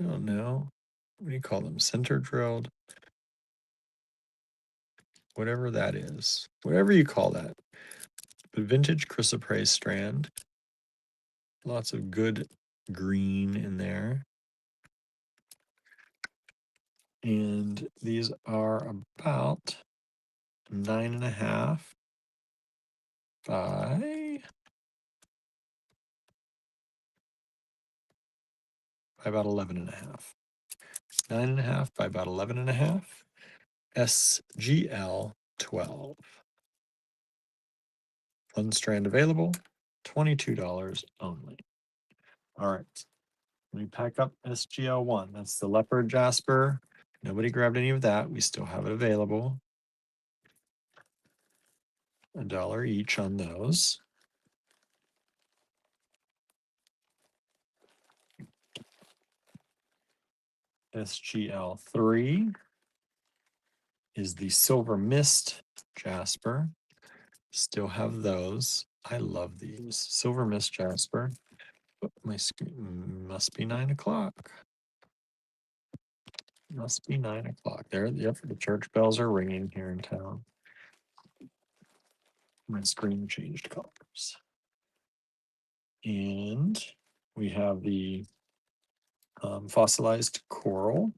I don't know. What do you call them? Center drilled? Whatever that is. Whatever you call that. But vintage chrysoprase strand. Lots of good green in there. And these are about 9.5 by about 11.5. 9.5 by about 11.5. SGL 12. 1 strand available, $22 only. All right. Let me pack up SGL 1. That's the leopard jasper. Nobody grabbed any of that. We still have it available. $1 each on those. SGL 3 is the silver mist jasper. Still have those. I love these. Silver Mist Jasper. Oh, my screen must be 9 o'clock. Must be 9 o'clock. There, yep, the church bells are ringing here in town. My screen changed colors. And we have the fossilized coral.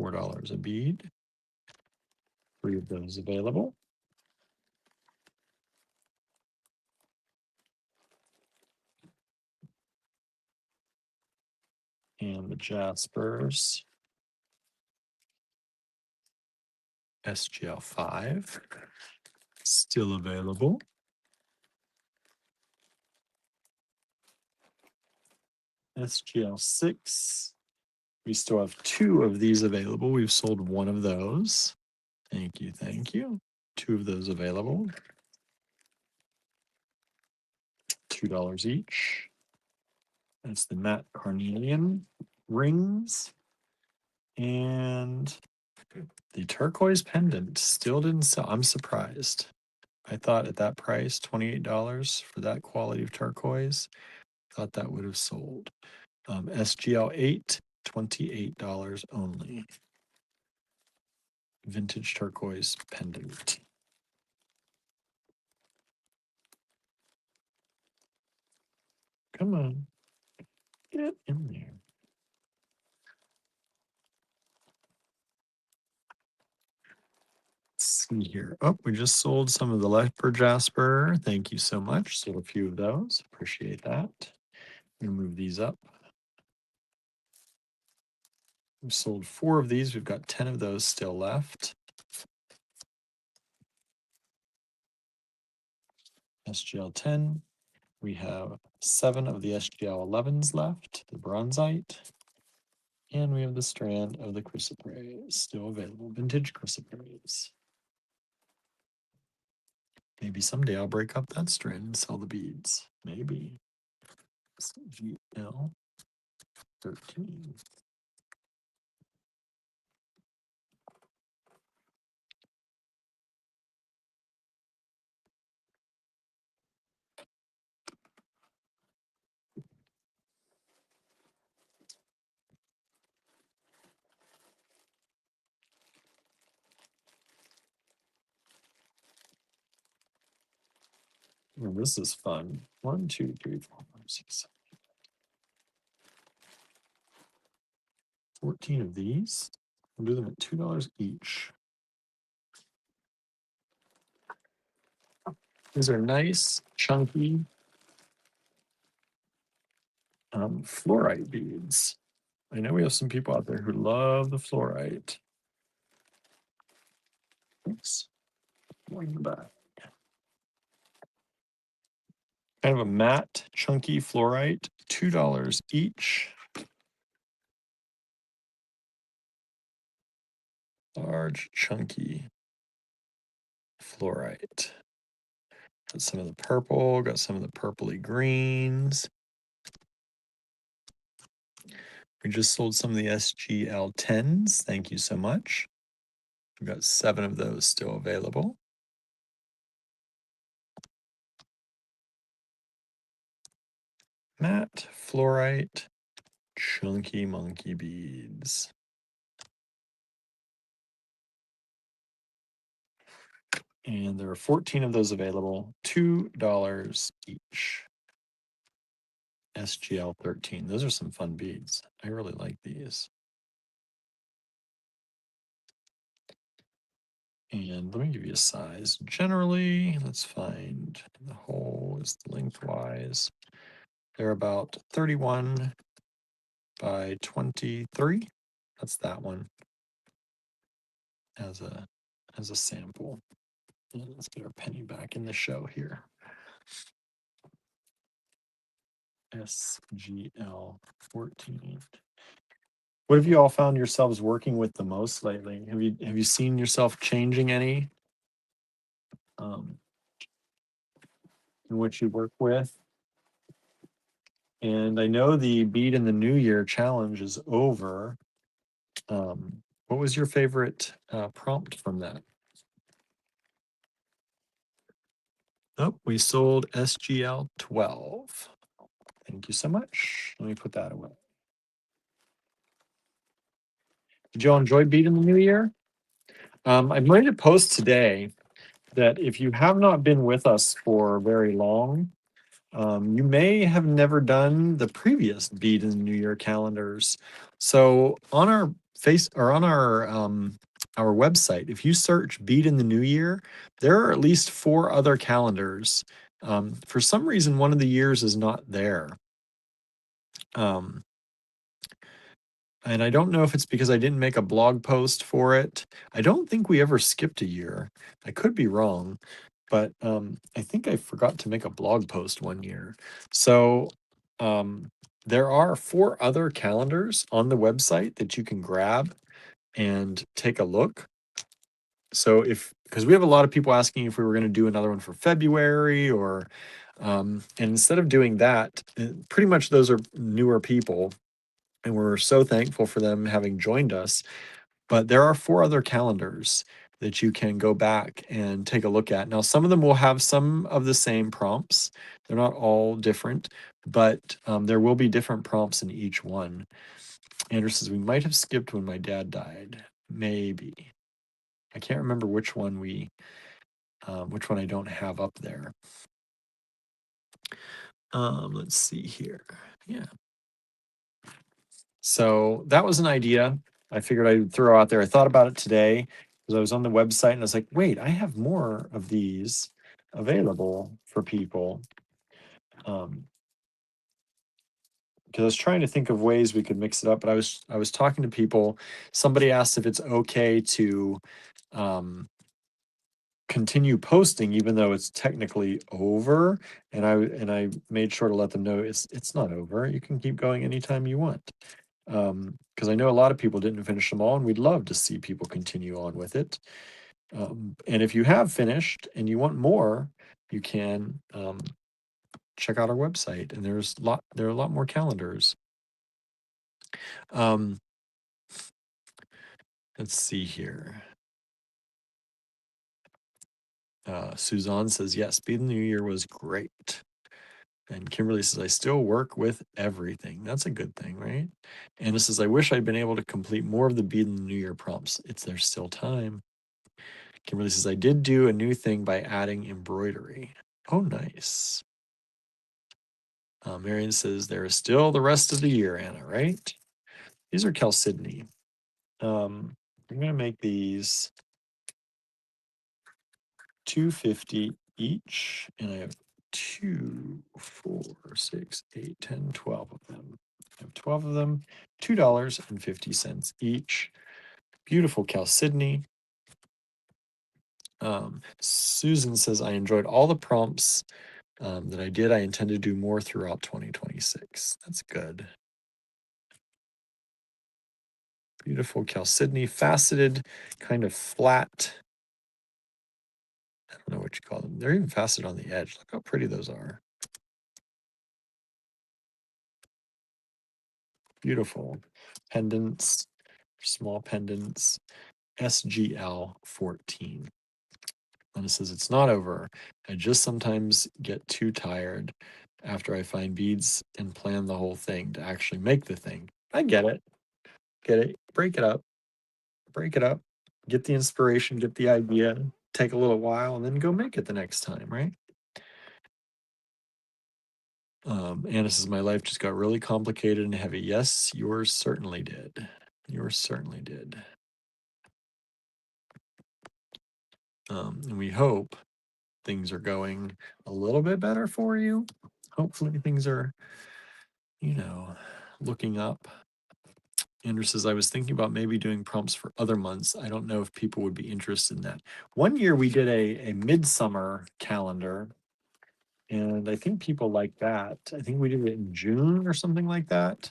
$4 a bead. 3 of those available. And the Jaspers. SGL5. Still available. SGL6. We still have 2 of these available. We've sold 1 of those. Thank you, thank you. 2 of those available. $2 each. That's the matte carnelian rings. And the turquoise pendant still didn't sell. I'm surprised. I thought at that price, $28 for that quality of turquoise, thought that would have sold. SGL8, $28 only. Vintage turquoise pendant. Come on. Get in there. Let's see here. Oh, we just sold some of the leopard jasper. Thank you so much. Sold a few of those. Appreciate that. We'll move these up. We've sold 4 of these. We've got 10 of those still left. SGL10. We have 7 of the SGL11s left, the bronzite. And we have the strand of the chrysoprase still available, vintage chrysoprase. Maybe someday I'll break up that strand and sell the beads. Maybe. GL 13. Oh, this is fun. 1, 2, 3, 4, 5, 6, 7. 14 of these. We'll do them at $2 each. These are nice, chunky fluorite beads. I know we have some people out there who love the fluorite. Oops. Going back. Kind of a matte, chunky fluorite, $2 each. Large, chunky fluorite. Got some of the purple, got some of the purpley greens. We just sold some of the SGL10s. Thank you so much. We've got 7 of those still available. Matte, fluorite, chunky monkey beads. And there are 14 of those available, $2 each. SGL 13. Those are some fun beads. I really like these. And let me give you a size. Generally, let's find the hole is lengthwise. They're about 31 by 23. That's that one as a sample. And let's get our penny back in the show here. SGL 14. What have you all found yourselves working with the most lately? Have you seen yourself changing any in what you work with? And I know the Bead in the New Year challenge is over. What was your favorite prompt from that? Oh, we sold SGL 12. Thank you so much. Let me put that away. Did y'all enjoy beating the new year? I'm going to post today that if you have not been with us for very long, you may have never done the previous beat in the new year calendars. So on our our website, if you search beat in the new year, there are at least 4 other calendars. For some reason, one of the years is not there. Um, and I don't know if it's because I didn't make a blog post for it. I don't think we ever skipped a year. I could be wrong, but I think I forgot to make a blog post one year. So there are 4 other calendars on the website that you can grab and take a look. So because we have a lot of people asking if we were going to do another one for February or, and instead of doing that, pretty much those are newer people and we're so thankful for them having joined us. But there are 4 other calendars that you can go back and take a look at. Now, some of them will have some of the same prompts. They're not all different, but there will be different prompts in each one. Andrew says, we might have skipped when my dad died. Maybe. I can't remember which one which one I don't have up there. Let's see here. Yeah. So that was an idea I figured I'd throw out there. I thought about it today because I was on the website and I was like, wait, I have more of these available for people. Because I was trying to think of ways we could mix it up, but I was talking to people. Somebody asked if it's okay to continue posting even though it's technically over, and I made sure to let them know it's not over. You can keep going anytime you want. Because I know a lot of people didn't finish them all, and we'd love to see people continue on with it. And if you have finished and you want more, you can check out our website, and there are a lot more calendars. Let's see here. Suzanne says, yes, Speed in the New Year was great. And Kimberly says, I still work with everything. That's a good thing, right? And this says, I wish I'd been able to complete more of the Beat in the New Year prompts. There's still time. Kimberly says, I did do a new thing by adding embroidery. Oh, nice. Marion says, there is still the rest of the year, Anna, right? These are chalcedony. I'm going to make these $2.50 each, and I have 2, 4, 6, 8, 10, 12 of them. I have 12 of them, $2.50 each. Beautiful chalcedony. Susan says, I enjoyed all the prompts that I did. I intend to do more throughout 2026. That's good. Beautiful chalcedony, faceted, kind of flat. I don't know what you call them. They're even faceted on the edge. Look how pretty those are. Beautiful pendants, small pendants, SGL 14. And it says, it's not over. I just sometimes get too tired after I find beads and plan the whole thing to actually make the thing. I get it. Get it. Break it up. Break it up. Get the inspiration, get the idea, take a little while, and then go make it the next time, right? Anna says, my life just got really complicated and heavy. Yes, yours certainly did. Yours certainly did. And we hope things are going a little bit better for you. Hopefully things are, looking up. Andrew says, I was thinking about maybe doing prompts for other months. I don't know if people would be interested in that. One year we did a midsummer calendar, and I think people like that. I think we did it in June or something like that.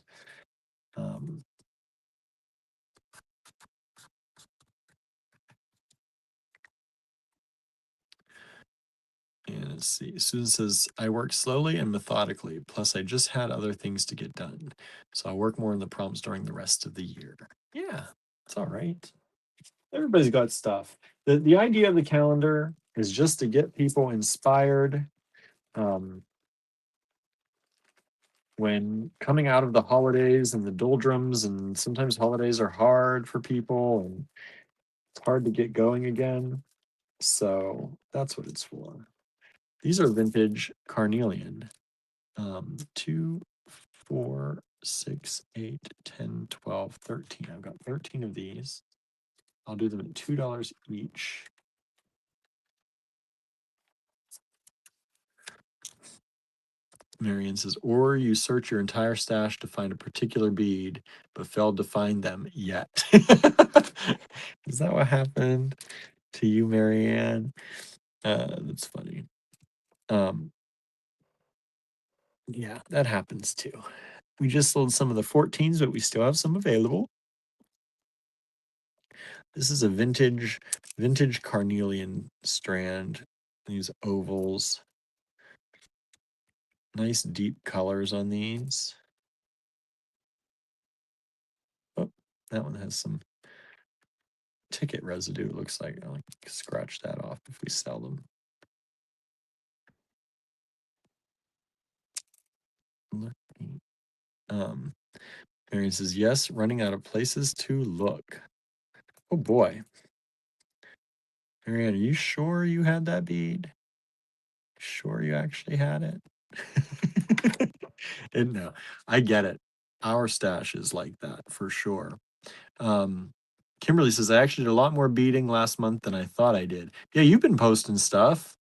And let's see. Susan says, I work slowly and methodically. Plus, I just had other things to get done. So I'll work more on the prompts during the rest of the year. Yeah. It's all right. Everybody's got stuff. The idea of the calendar is just to get people inspired when coming out of the holidays and the doldrums, and sometimes holidays are hard for people and it's hard to get going again. So that's what it's for. These are vintage carnelian. 2, 4, 6, 8, 10, 12, 13. I've got 13 of these. I'll do them at $2 each. Marion says, or you search your entire stash to find a particular bead, but failed to find them yet. Is that what happened to you, Marianne? That's funny. Yeah, that happens too. We just sold some of the 14s, but we still have some available. This is a vintage carnelian strand. These ovals. Nice deep colors on these. Oh, that one has some ticket residue, it looks like. I'll scratch that off if we sell them. Marion says, yes, running out of places to look. Oh boy. Marianne, are you sure you had that bead? Sure you actually had it? And no, I get it. Our stash is like that for sure. Kimberly says, I actually did a lot more beading last month than I thought I did. Yeah, you've been posting stuff.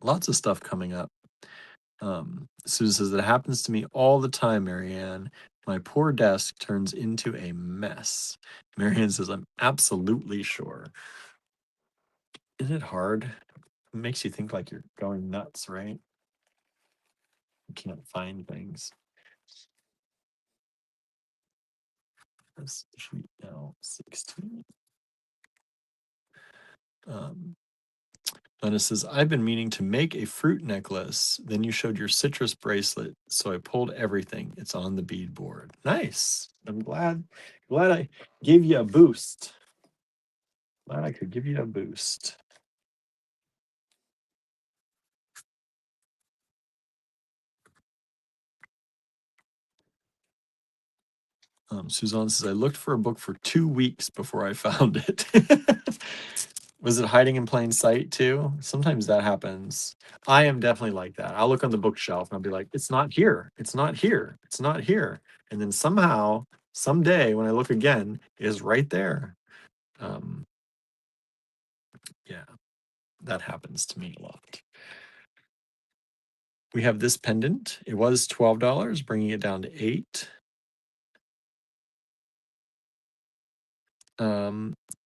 Lots of stuff coming up. Susan says, that happens to me all the time, Marianne. My poor desk turns into a mess. Marianne says, I'm absolutely sure. Isn't it hard? It makes you think like you're going nuts, right? You can't find things. That's sheet now 16. Donna says, I've been meaning to make a fruit necklace. Then you showed your citrus bracelet, so I pulled everything. It's on the bead board. Nice. I'm glad I gave you a boost. Glad I could give you a boost. Suzanne says, I looked for a book for 2 weeks before I found it. Was it hiding in plain sight too? Sometimes that happens. I am definitely like that. I'll look on the bookshelf and I'll be like, it's not here. It's not here. It's not here. And then somehow, someday when I look again, it is right there. Yeah, that happens to me a lot. We have this pendant. It was $12, bringing it down to 8.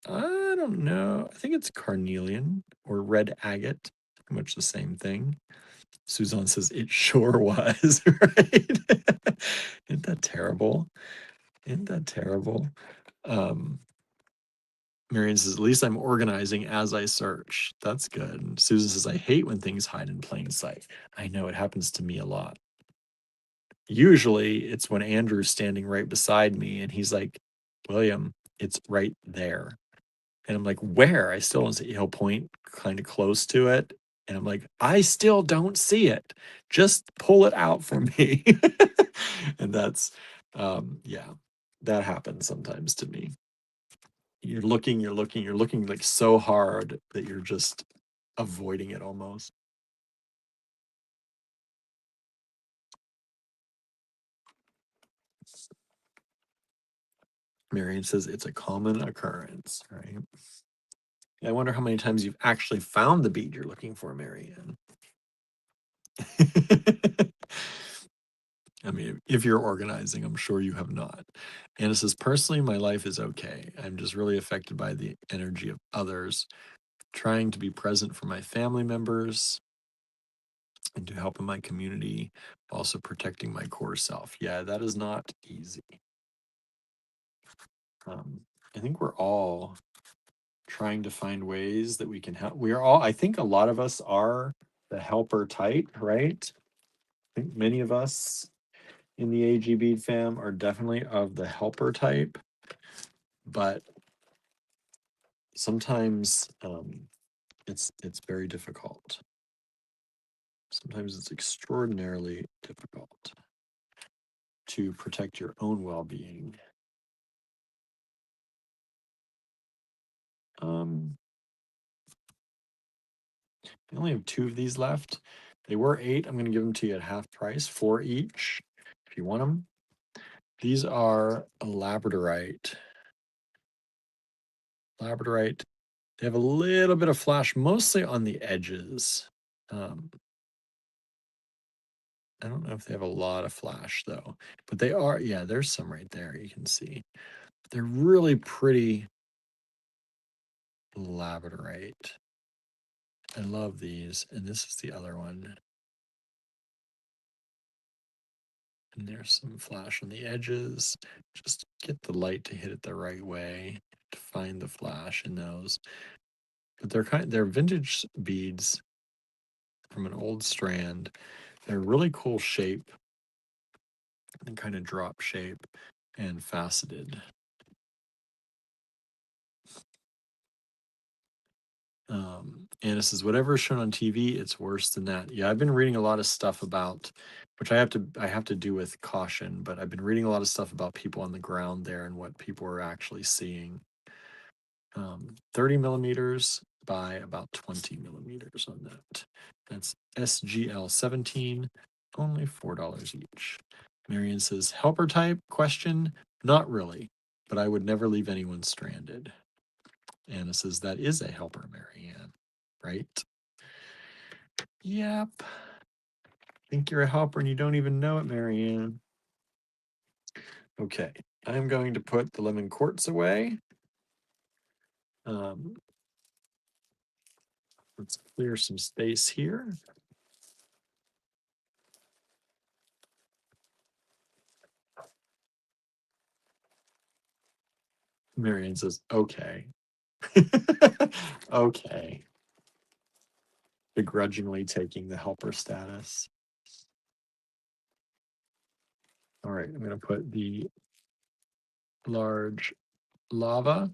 I don't know. I think it's carnelian or red agate, pretty much the same thing. Suzanne says it sure was, right? Isn't that terrible? Isn't that terrible? Marion says, at least I'm organizing as I search. That's good. And Susan says, I hate when things hide in plain sight. I know it happens to me a lot. Usually it's when Andrew's standing right beside me and he's like, William, it's right there. And I'm like, where? I still don't see. He'll point kind of close to it. And I'm like, I still don't see it. Just pull it out for me. And that's, yeah, that happens sometimes to me. You're looking like so hard that you're just avoiding it almost. Marion says it's a common occurrence, right? I wonder how many times you've actually found the bead you're looking for, Marianne. I mean, if you're organizing, I'm sure you have not. Anna says, personally, my life is okay. I'm just really affected by the energy of others, trying to be present for my family members and to help in my community, also protecting my core self. Yeah, that is not easy. I think we're all trying to find ways that we can help. We are all, I think a lot of us are the helper type, right? I think many of us in the AG Bead fam are definitely of the helper type. but sometimes it's very difficult. Sometimes it's extraordinarily difficult to protect your own well-being. I only have 2 of these left. They were 8. I'm going to give them to you at half price, 4 each, if you want them. These are a labradorite. Labradorite. They have a little bit of flash, mostly on the edges. I don't know if they have a lot of flash though, but they are, yeah, there's some right there you can see. They're really pretty labradorite. I love these. And this is the other one. And there's some flash on the edges. Just get the light to hit it the right way to find the flash in those. But they're vintage beads from an old strand. They're really cool shape and kind of drop shape and faceted. Anna says, whatever is shown on TV, it's worse than that. Yeah, I've been reading a lot of stuff about, which I have to do with caution, but I've been reading a lot of stuff about people on the ground there and what people are actually seeing. 30 millimeters by about 20 millimeters on that. That's SGL 17, only $4 each. Marion says, helper type question? Not really, but I would never leave anyone stranded. Anna says, that is a helper, Marianne, right? Yep. Think you're a helper and you don't even know it, Marianne. Okay, I'm going to put the lemon quartz away. Let's clear some space here. Marianne says, okay. Okay. Begrudgingly taking the helper status. All right, I'm going to put the large lava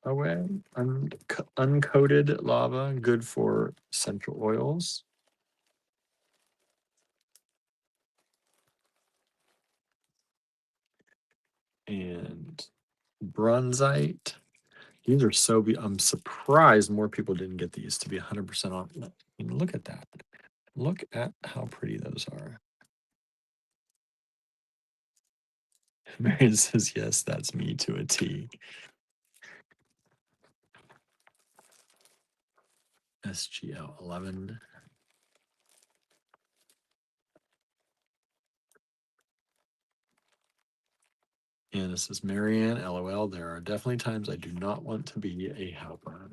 away. Uncoated lava, good for essential oils. And bronzite. These are so I'm surprised more people didn't get these to be 100% off. I mean, look at that. Look at how pretty those are. Marion says, yes, that's me to a T. SGL 11. And this is Marianne, LOL. There are definitely times I do not want to be a helper.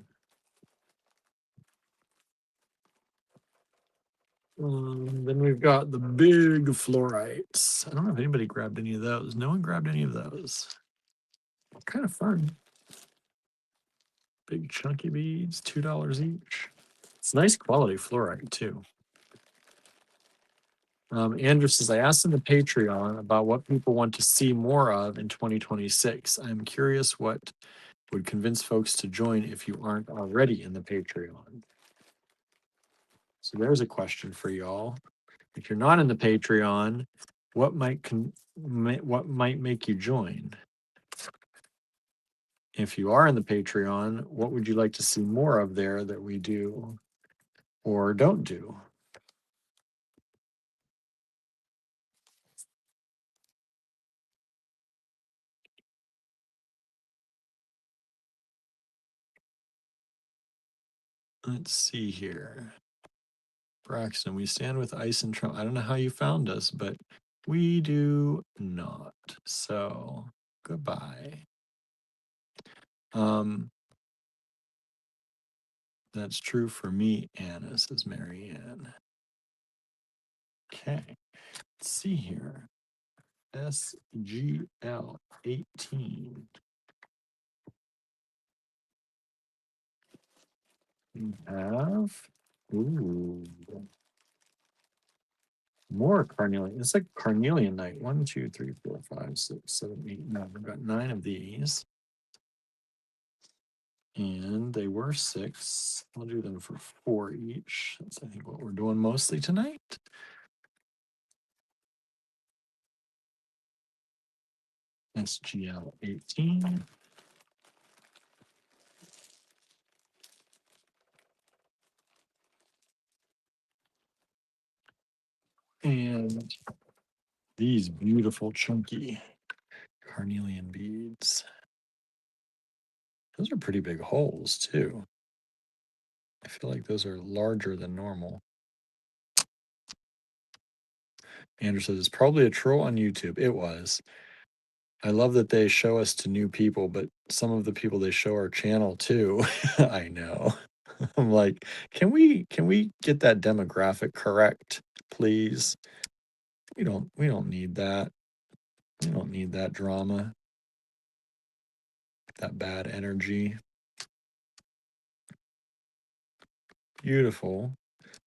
Then we've got the big fluorites. I don't know if anybody grabbed any of those. No one grabbed any of those. Kind of fun. Big chunky beads, $2 each. It's nice quality fluorite too. Andrew says, I asked in the Patreon about what people want to see more of in 2026. I'm curious what would convince folks to join if you aren't already in the Patreon. So there's a question for y'all. If you're not in the Patreon, what might make you join? If you are in the Patreon, what would you like to see more of there that we do or don't do? Let's see here. Braxton, we stand with ice and Trump. I don't know how you found us, but we do not. So goodbye. That's true for me, Anna, says Marianne. Okay, let's see here. SGL 18. We have, ooh, more carnelian. It's like carnelian night. 1, 2, 3, 4, 5, 6, 7, 8, 9. We've got 9 of these. And they were 6. I'll do them for 4 each. That's, I think, what we're doing mostly tonight. SGL 18. And these beautiful chunky carnelian beads. Those are pretty big holes too. I feel like those are larger than normal. Andrew says it's probably a troll on YouTube. It was. I love that they show us to new people, but some of the people they show our channel too. I know. I'm like, can we get that demographic correct, please? We don't need that. We don't need that drama, that bad energy. Beautiful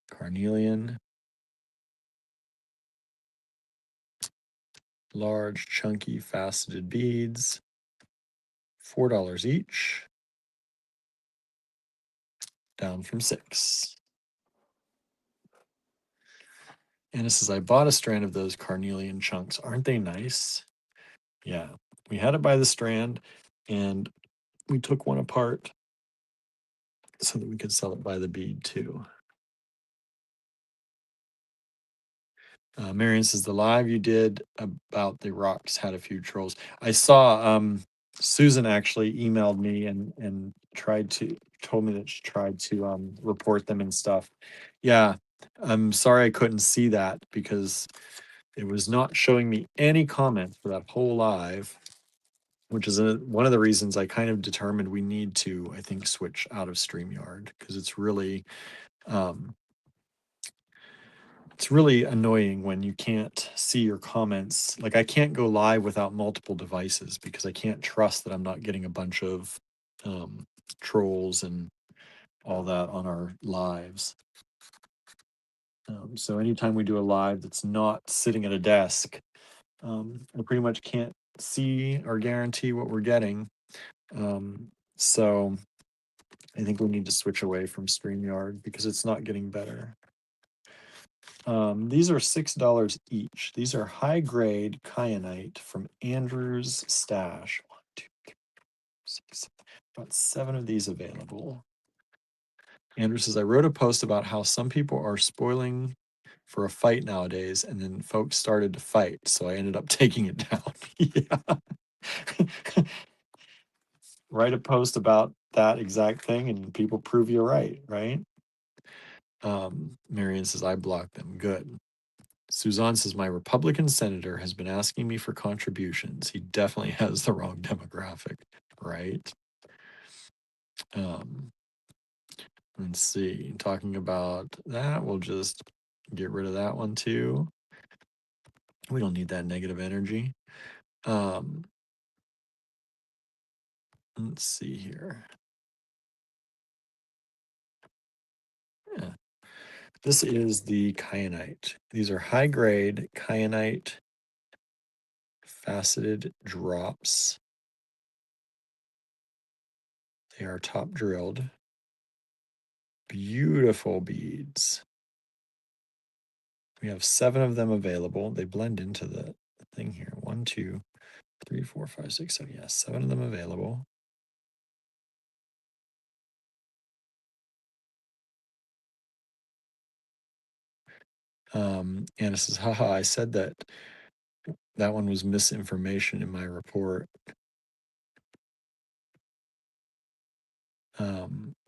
carnelian, large, chunky, faceted beads. $4 each. Down from 6. Anna says, I bought a strand of those carnelian chunks. Aren't they nice? Yeah. We had it by the strand and we took one apart so that we could sell it by the bead too. Marion says, the live you did about the rocks had a few trolls. I saw Susan actually emailed me and told me that she tried to report them and stuff. Yeah, I'm sorry I couldn't see that because it was not showing me any comments for that whole live, which is one of the reasons I kind of determined we need to, I think, switch out of StreamYard because um, it's really annoying when you can't see your comments. Like I can't go live without multiple devices because I can't trust that I'm not getting a bunch of um, trolls and all that on our lives. So anytime we do a live that's not sitting at a desk, I pretty much can't see or guarantee what we're getting. So I think we need to switch away from StreamYard because it's not getting better. These are $6 each. These are high grade kyanite from Andrew's stash. 1, 2, 3, 6. About 7 of these available. Andrew says, I wrote a post about how some people are spoiling for a fight nowadays, and then folks started to fight, so I ended up taking it down. Yeah. Write a post about that exact thing, and people prove you right, right? Marion says, I blocked them. Good. Suzanne says, my Republican senator has been asking me for contributions. He definitely has the wrong demographic, right? Let's see. Talking about that, we'll just get rid of that one too. We don't need that negative energy. Let's see here. Yeah. This is the kyanite. These are high grade kyanite faceted drops. They are top drilled. Beautiful beads. We have 7 of them available. They blend into the thing here. 1, 2, 3, 4, 5, 6, 7. Yes, 7 of them available. Anna says, haha, I said that one was misinformation in my report.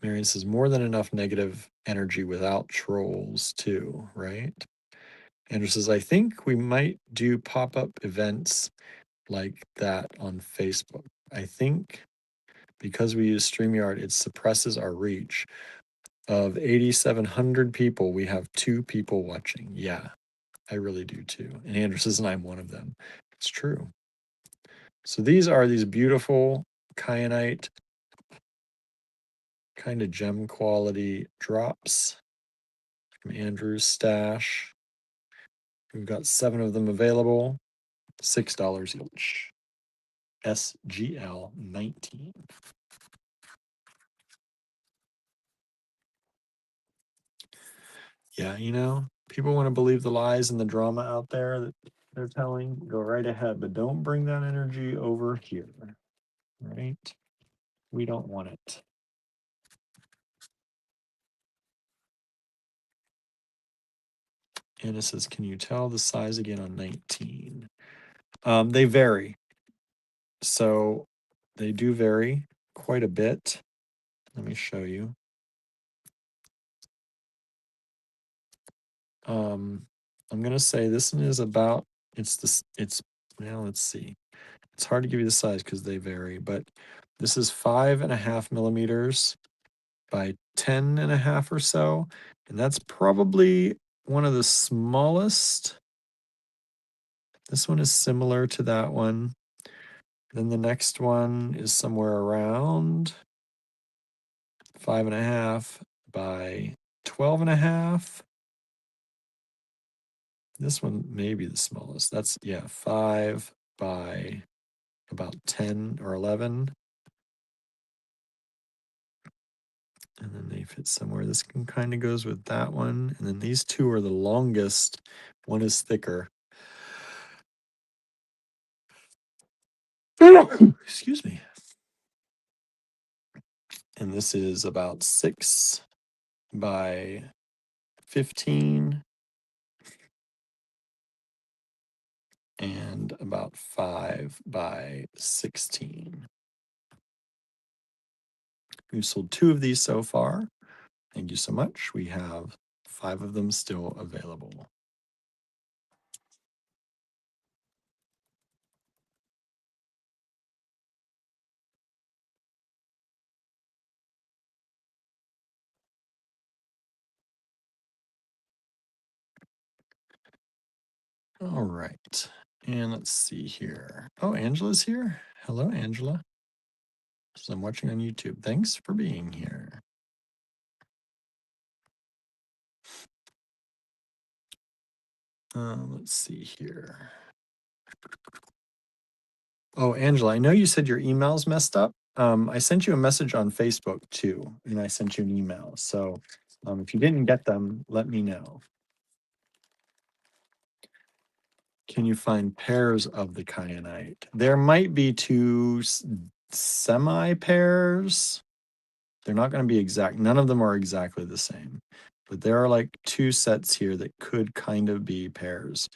Marion says, more than enough negative energy without trolls too, right? Andrew says, I think we might do pop-up events like that on Facebook. I think because we use StreamYard, it suppresses our reach. Of 8,700 people, we have 2 people watching. Yeah, I really do too. And Andrew says, and I'm one of them. It's true. So these are these beautiful kyanite, kind of gem quality drops from Andrew's stash. We've got 7 of them available, $6 each. SGL 19. Yeah, you know, people want to believe the lies and the drama out there that they're telling. Go right ahead, but don't bring that energy over here, right? We don't want it. Anna says, can you tell the size again on 19? They vary. So they do vary quite a bit. Let me show you. I'm gonna say this one is about, well, let's see. It's hard to give you the size because they vary, but this is 5.5 millimeters by 10.5 or so. And that's probably one of the smallest. This one is similar to that one. Then the next one is somewhere around 5.5 by 12.5. This one may be the smallest. That's, yeah, 5 by about 10 or 11. And then they fit somewhere. This can kind of goes with that one. And then these two are the longest. One is thicker. Excuse me. And this is about 6 by 15 and about 5 by 16. We've sold 2 of these so far. Thank you so much. We have 5 of them still available. All right. And let's see here. Oh, Angela's here. Hello, Angela. So I'm watching on YouTube. Thanks for being here. Let's see here. Oh, Angela, I know you said your email's messed up. I sent you a message on Facebook too, and I sent you an email. So if you didn't get them, let me know. Can you find pairs of the kyanite? There might be 2 semi pairs. They're not going to be exact. None of them are exactly the same, but there are like 2 sets here that could kind of be pairs.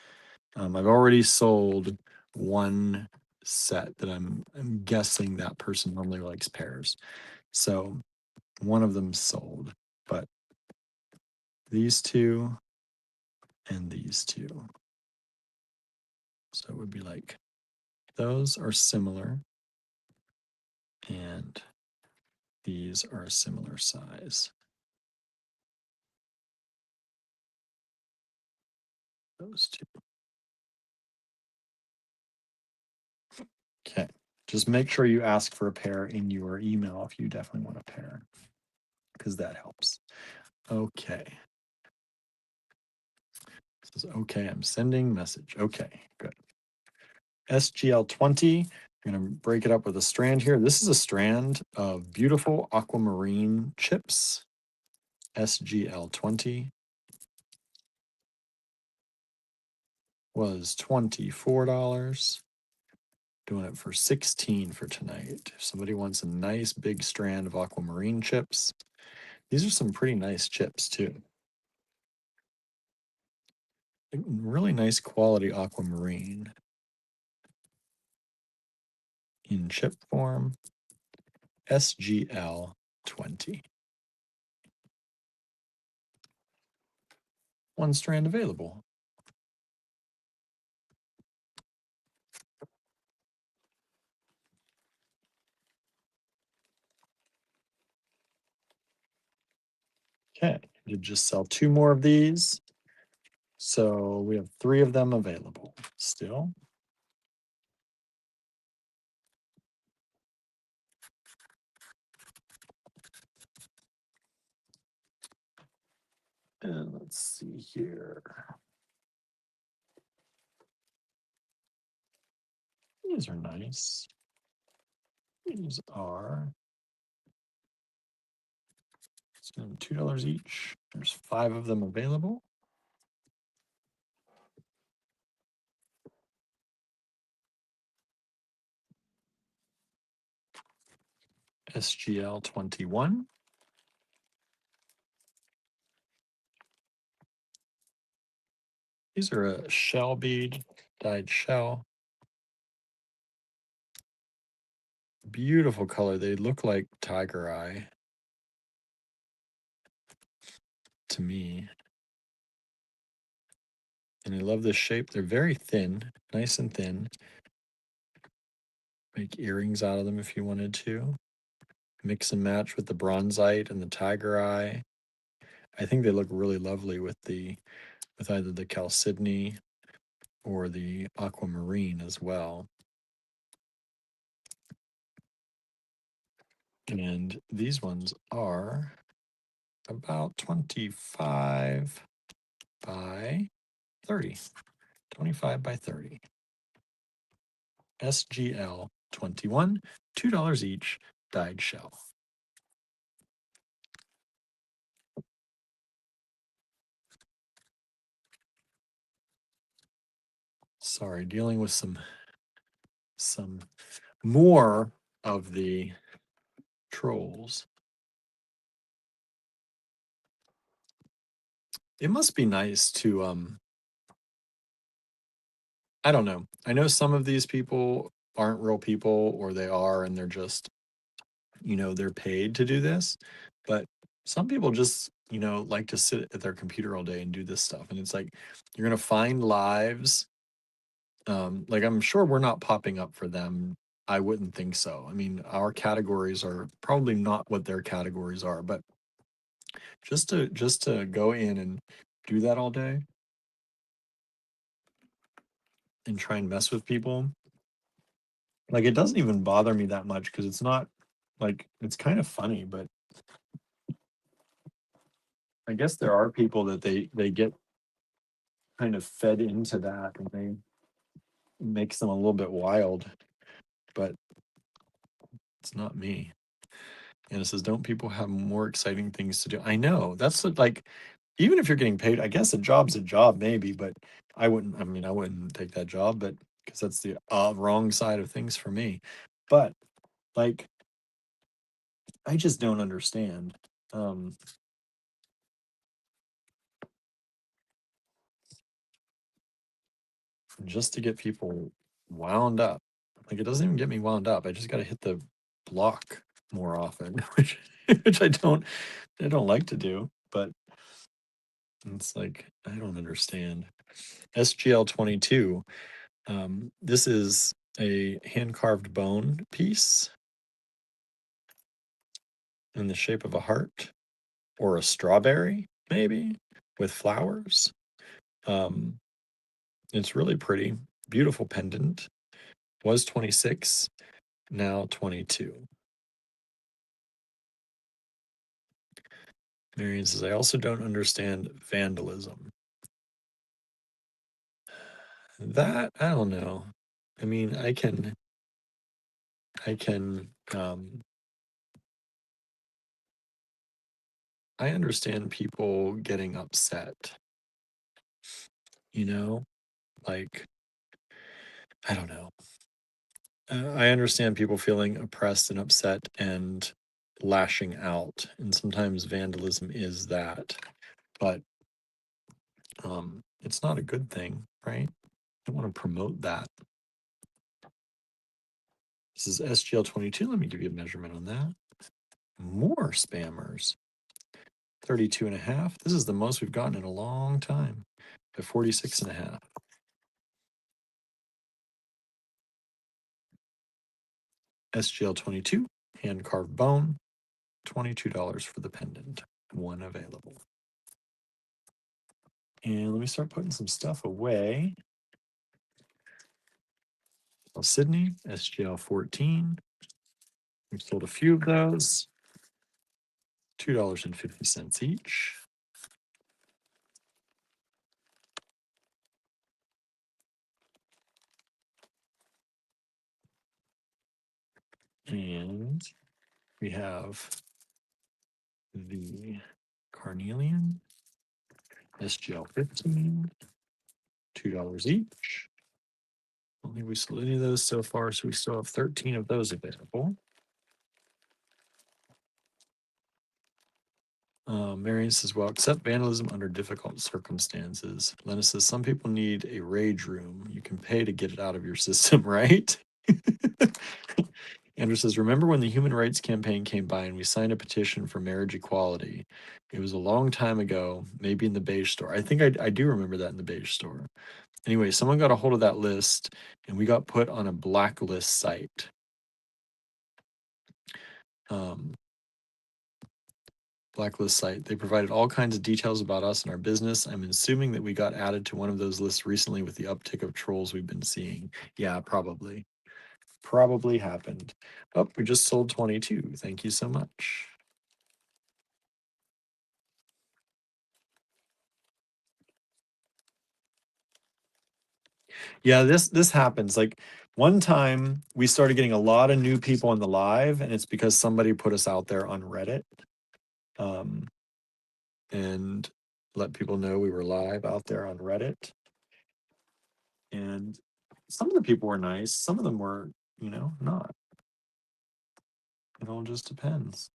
I've already sold 1 set that I'm guessing that person normally likes pairs. So one of them sold, but these 2 and these 2. So it would be like those are similar and these are a similar size. Those 2. Okay. Just make sure you ask for a pair in your email if you definitely want a pair, because that helps. Okay. This is okay. I'm sending message. Okay, good. SGL20. I'm going to break it up with a strand here. This is a strand of beautiful aquamarine chips. SGL20 was $24. Doing it for $16 for tonight. If somebody wants a nice big strand of aquamarine chips, these are some pretty nice chips too. Really nice quality aquamarine in chip form. SGL20. 1 strand available. Okay, you just sell 2 more of these. So we have 3 of them available still. And let's see here. These are nice. These are And $2 each. There's 5 of them available. SGL 21. These are a shell bead, dyed shell. Beautiful color. They look like tiger eye to me. And I love this shape. They're very thin, nice and thin. Make earrings out of them if you wanted to. Mix and match with the bronzite and the tiger eye. I think they look really lovely with either the chalcedony or the aquamarine as well. And these ones are about 25 by 30. 25 by 30. SGL 21, $2 each, dyed shell. Sorry, dealing with some more of the trolls. It must be nice to I don't know. I know some of these people aren't real people, or they are and they're just, they're paid to do this. But some people just, like to sit at their computer all day and do this stuff. And it's like you're gonna find lives. Like I'm sure we're not popping up for them. I wouldn't think so. I mean, our categories are probably not what their categories are, but just to go in and do that all day and try and mess with people, like it doesn't even bother me that much because it's not like it's kind of funny, but I guess there are people that they get kind of fed into that and they makes them a little bit wild, but it's not me. And it says, don't people have more exciting things to do? I know. That's like, even if you're getting paid, I guess a job's a job, maybe, but I wouldn't take that job, but because that's the wrong side of things for me. But like, I just don't understand. Just to get people wound up. Like, it doesn't even get me wound up. I just got to hit the block more often, which I don't like to do, but it's like, I don't understand. SGL 22. This is a hand carved bone piece in the shape of a heart or a strawberry, maybe with flowers. Um, it's really pretty, beautiful pendant. Was 26, now 22. Marion says, I also don't understand vandalism. That, I don't know. I mean, I understand people getting upset, you know, like, I don't know. I understand people feeling oppressed and upset and lashing out, and sometimes vandalism is that, but it's not a good thing, right? I want to promote that. This is SGL 22. Let me give you a measurement on that. More spammers. 32 and a half. This is the most we've gotten in a long time at 46 and a half. SGL 22, hand carved bone, $22 for the pendant. One available. And let me start putting some stuff away. Sydney, SGL 14. We've sold a few of those. $2.50 each. And we have the carnelian. SGL 15, $2 each. I don't think we sold any of those so far, so we still have 13 of those available. Marion says, well, accept vandalism under difficult circumstances. Lena says, some people need a rage room. You can pay to get it out of your system, right? Andrew says, remember when the Human Rights Campaign came by and we signed a petition for marriage equality? It was a long time ago, maybe in the beige store. I think I do remember that in the beige store. Anyway, someone got a hold of that list and we got put on a blacklist site. Blacklist site. They provided all kinds of details about us and our business. I'm assuming that we got added to one of those lists recently with the uptick of trolls we've been seeing. Yeah, probably. Probably happened. Oh, we just sold 22. Thank you so much. Yeah, this happens. Like one time we started getting a lot of new people on the live, and it's because somebody put us out there on Reddit. And let people know we were live out there on Reddit. And some of the people were nice, some of them were, not. It all just depends.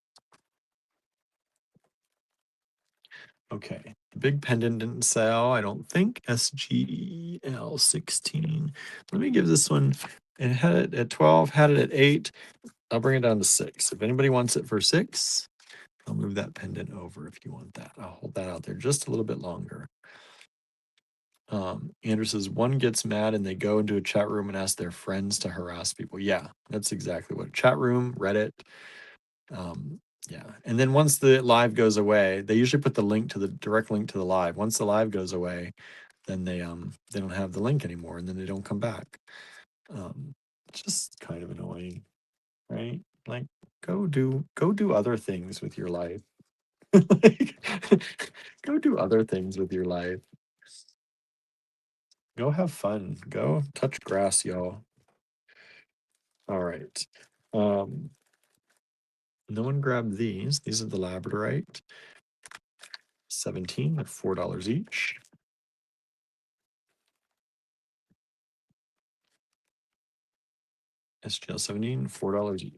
Okay, the big pendant didn't sell, I don't think. SGL 16. Let me give this one, it had it at 12, had it at 8. I'll bring it down to 6. If anybody wants it for 6, I'll move that pendant over if you want that. I'll hold that out there just a little bit longer. Andrew says, one gets mad and they go into a chat room and ask their friends to harass people. Yeah, that's exactly what. Chat room, Reddit. Yeah. And then once the live goes away, they usually put the direct link to the live. Once the live goes away, then they don't have the link anymore and then they don't come back. It's just kind of annoying, right? Like go do other things with your life. Like, go do other things with your life. Go have fun. Go touch grass, y'all. All right. No one grabbed these. These are the labradorite. 17 at $4 each. SGL 17, $4 each.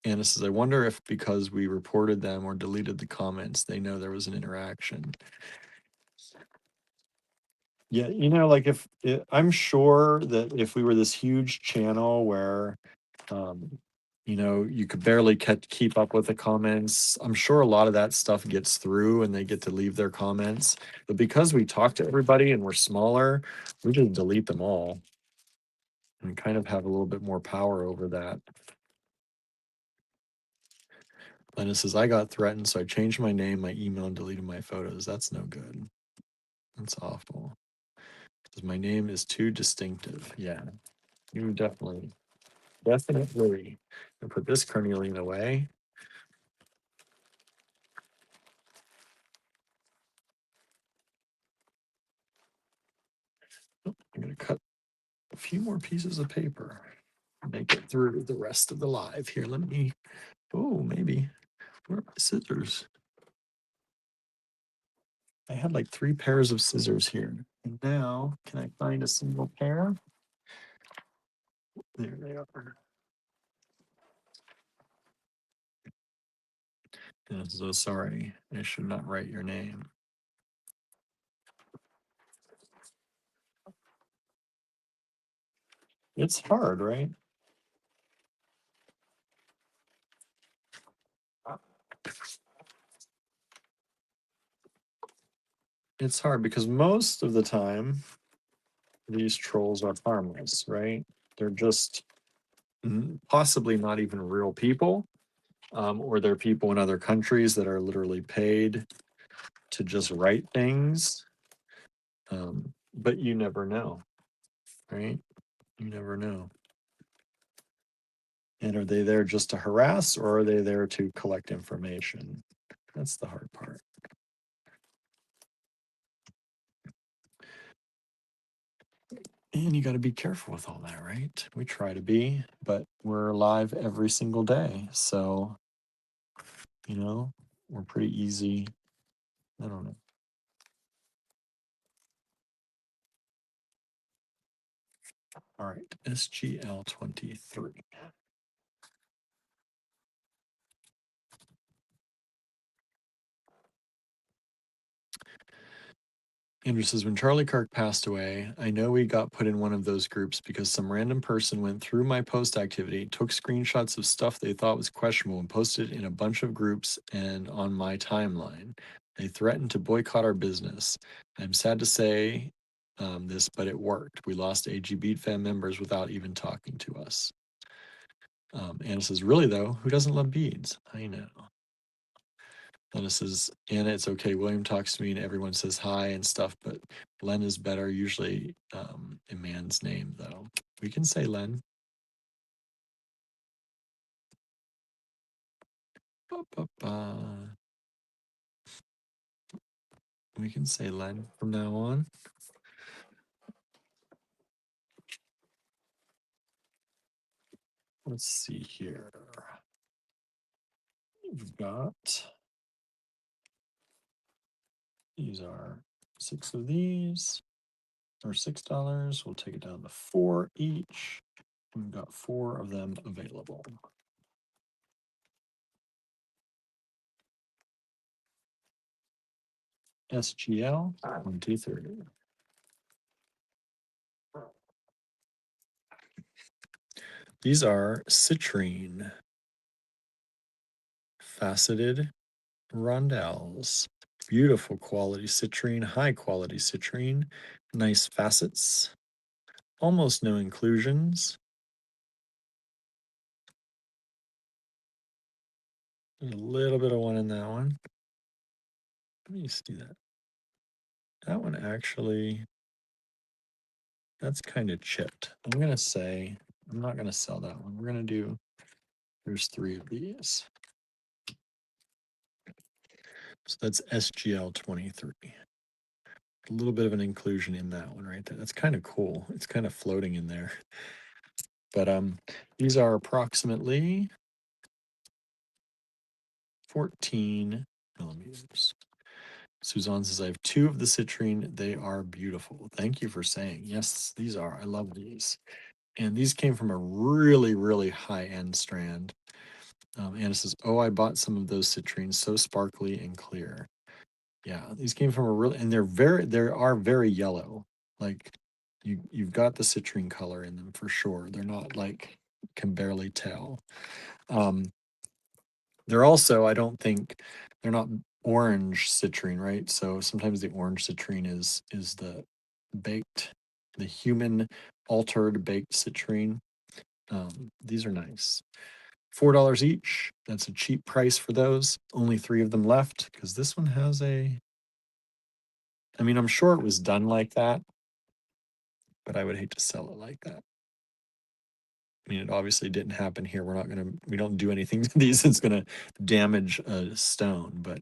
Anna says, I wonder if because we reported them or deleted the comments, they know there was an interaction. Yeah, like I'm sure that if we were this huge channel where, you could barely keep up with the comments, I'm sure a lot of that stuff gets through and they get to leave their comments. But because we talk to everybody and we're smaller, we just delete them all and kind of have a little bit more power over that. Lena says, I got threatened, so I changed my name, my email, and deleted my photos. That's no good. That's awful. Because my name is too distinctive. Yeah, you definitely. And put this carnelian away. Oh, I'm going to cut a few more pieces of paper. Make it through the rest of the live here. Let me, maybe. Where are my scissors? I had like 3 pairs of scissors here. And now, can I find a single pair? There they are. I'm so sorry. I should not write your name. It's hard, right? It's hard because most of the time, these trolls are harmless, right? They're just possibly not even real people, or they're people in other countries that are literally paid to just write things. But you never know, right? You never know. And are they there just to harass or are they there to collect information? That's the hard part. And you got to be careful with all that, right? We try to be, but we're live every single day. So, we're pretty easy. I don't know. All right, SGL 23. Andrew says, when Charlie Kirk passed away, I know we got put in one of those groups because some random person went through my post activity, took screenshots of stuff they thought was questionable, and posted it in a bunch of groups and on my timeline. They threatened to boycott our business. I'm sad to say this, but it worked. We lost AG Beat fan members without even talking to us. Anna says, really though, who doesn't love beads? I know. Lena says, Anna, it's okay. William talks to me and everyone says hi and stuff, but Len is better, usually a man's name, though. We can say Len. We can say Len from now on. Let's see here. We've got, these are 6 of these, or $6. We'll take it down to 4 each. We've got 4 of them available. SGL 23. These are citrine faceted rondelles. Beautiful quality citrine, high quality citrine, nice facets, almost no inclusions. There's a little bit of one in that one. Let me see that. That one actually, that's kind of chipped. I'm going to say, I'm not going to sell that one. We're going to do, there's 3 of these. So that's SGL 23. A little bit of an inclusion in that one right there. That's kind of cool. It's kind of floating in there. But these are approximately 14 millimeters. Suzanne says, I have 2 of the citrine. They are beautiful. Thank you for saying. Yes, these are. I love these. And these came from a really, really high-end strand. Anna says, oh, I bought some of those citrines, so sparkly and clear. Yeah, these came from a really, and they are very yellow. Like you've got the citrine color in them for sure. They're not like, can barely tell. They're also, I don't think, they're not orange citrine, right? So sometimes the orange citrine is the baked, the human altered baked citrine. These are nice. $4 each. That's a cheap price for those. Only 3 of them left because this one has a, I mean, I'm sure it was done like that, but I would hate to sell it like that. I mean, it obviously didn't happen here. We don't do anything to these that's going to damage a stone, but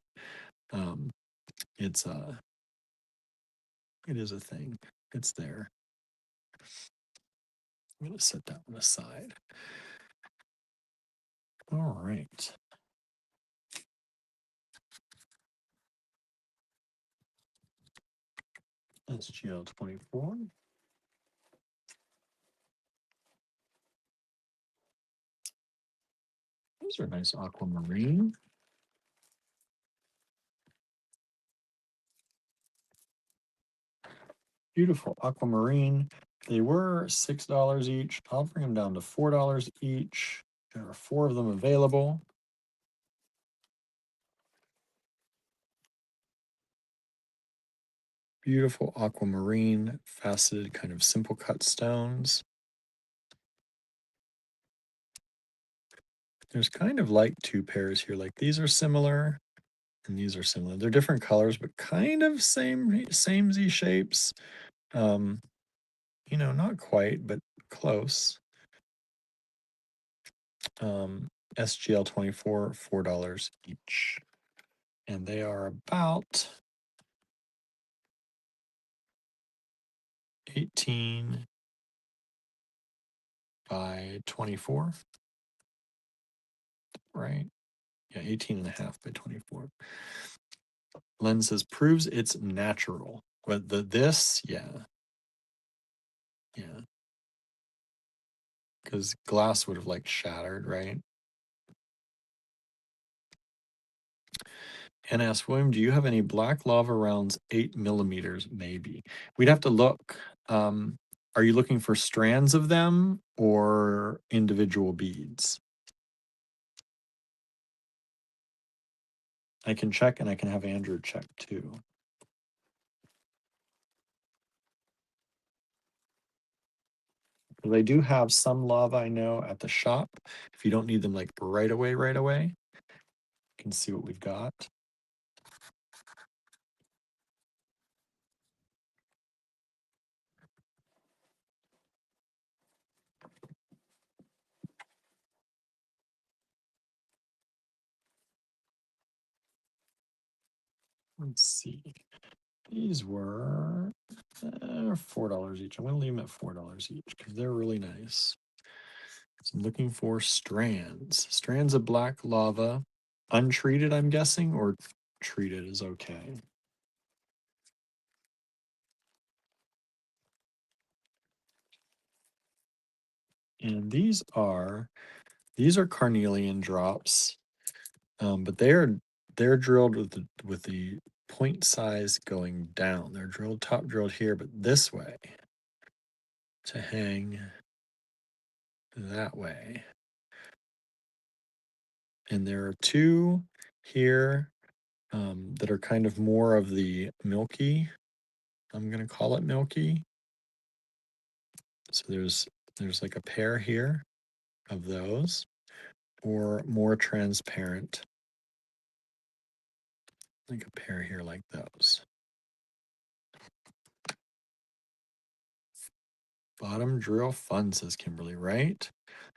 it's it is a thing. It's there. I'm going to set that one aside. All right. SGL 24. These are nice aquamarine. Beautiful aquamarine. They were $6 each. I'll bring them down to $4 each. There are 4 of them available. Beautiful aquamarine, faceted, kind of simple cut stones. There's kind of like 2 pairs here. Like these are similar and these are similar. They're different colors, but kind of samey shapes. Not quite, but close. SGL 24, $4 each. And they are about 18 by 24, right? Yeah, 18.5 by 24. Lens says proves it's natural. But this, yeah. Yeah. Because glass would have like shattered, right? And asked William, do you have any black lava rounds 8 millimeters? Maybe. We'd have to look. Are you looking for strands of them or individual beads? I can check and I can have Andrew check too. They do have some lava, I know, at the shop. If you don't need them like right away, you can see what we've got. Let's see. These were $4 each. I'm going to leave them at $4 each because they're really nice. So I'm looking for strands. Strands of black lava. Untreated, I'm guessing, or treated is okay. And these are carnelian drops, but they're drilled with the point size going down. They're top drilled here, but this way to hang that way. And there are two here that are kind of more of the milky. I'm gonna call it milky. So there's like a pair here of those, or more transparent, like a pair here like those. Bottom drill fun, says Kimberly, right?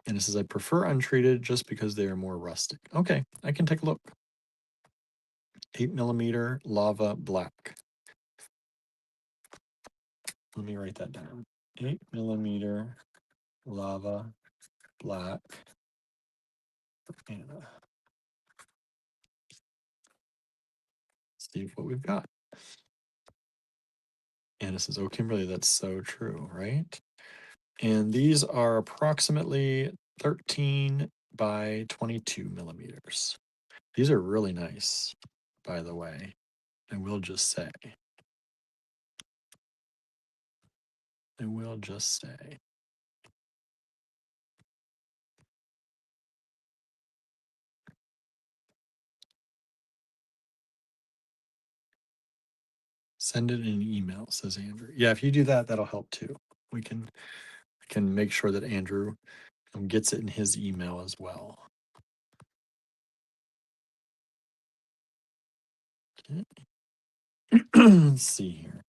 And it says, I prefer untreated just because they are more rustic. Okay, I can take a look. 8 millimeter lava black. Let me write that down. 8 millimeter lava black. And see what we've got. And it says, oh, Kimberly, that's so true, right? And these are approximately 13 by 22 millimeters. These are really nice, by the way. I will just say. I will just say. Send it in an email, says Andrew. Yeah, if you do that, that'll help too. We can make sure that Andrew gets it in his email as well. Okay. Let's see here.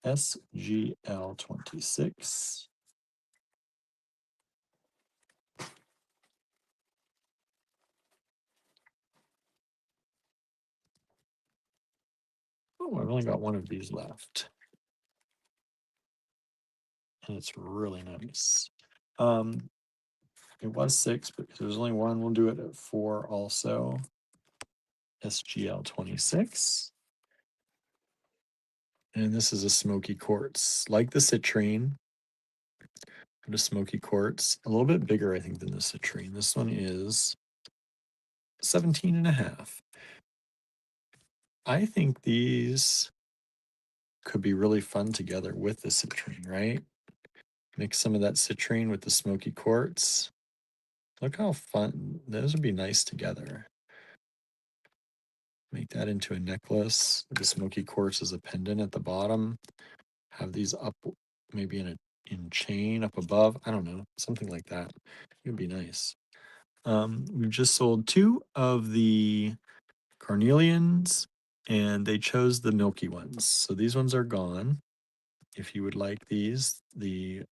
SGL26. Oh, I've only got one of these left. And it's really nice. It was 6, but there's only one. We'll do it at 4 also. SGL26. And this is a smoky quartz, like the citrine. The smoky quartz, a little bit bigger, I think, than the citrine. This one is 17.5. I think these could be really fun together with the citrine, right? Mix some of that citrine with the smoky quartz. Look how fun. Those would be nice together. Make that into a necklace. The smoky quartz as a pendant at the bottom. Have these up maybe in chain up above. I don't know. Something like that. It would be nice. We've just sold 2 of the carnelians and they chose the milky ones. So these ones are gone. If you would like these, the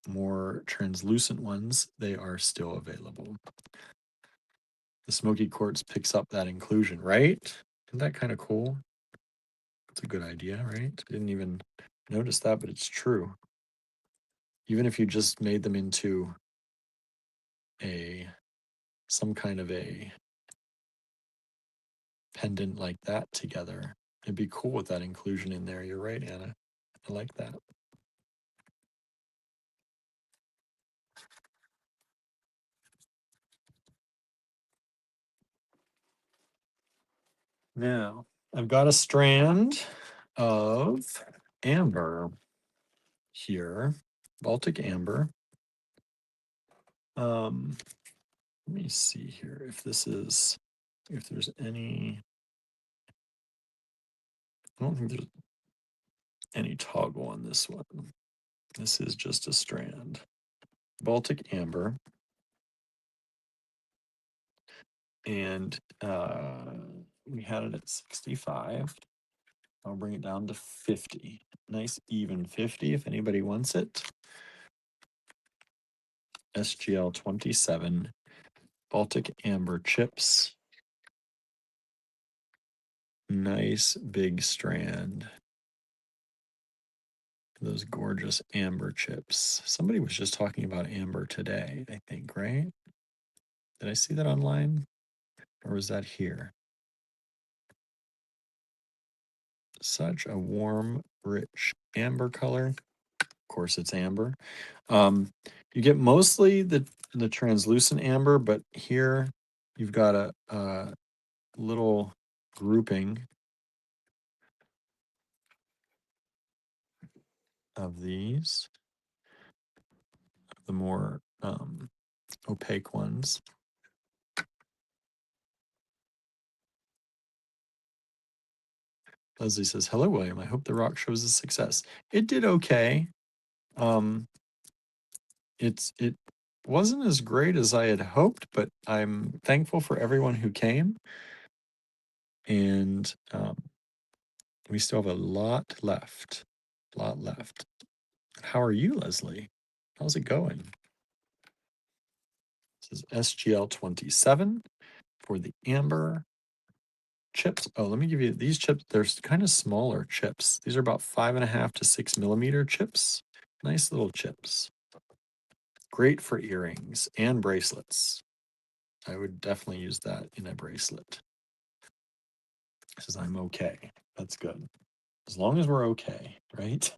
more translucent ones, they are still available. The smoky quartz picks up that inclusion, right? Isn't that kind of cool? It's a good idea, right? I didn't even notice that, but it's true. Even if you just made them into some kind of a pendant like that together. It'd be cool with that inclusion in there. You're right, Anna. I like that. Now, I've got a strand of amber here, Baltic amber. Let me see here if there's any, I don't think there's any toggle on this one. This is just a strand. Baltic amber. And we had it at 65. I'll bring it down to 50. Nice even 50 if anybody wants it. SGL 27 Baltic amber chips. Nice big strand. Those gorgeous amber chips. Somebody was just talking about amber today, I think, right? Did I see that online? Or was that here? Such a warm, rich amber color. Of course, it's amber. You get mostly the translucent amber, but here you've got a little grouping of these, the more opaque ones. Leslie says, "Hello, William. I hope the rock show is a success." It did okay. It wasn't as great as I had hoped, but I'm thankful for everyone who came. And we still have a lot left. How are you, Leslie? How's it going? This is SGL 27 for the amber chips. Oh, let me give you these chips. They're kind of smaller chips. These are about 5.5 to 6 millimeter chips. Nice little chips. Great for earrings and bracelets. I would definitely use that in a bracelet. Says I'm okay. That's good. As long as we're okay, right?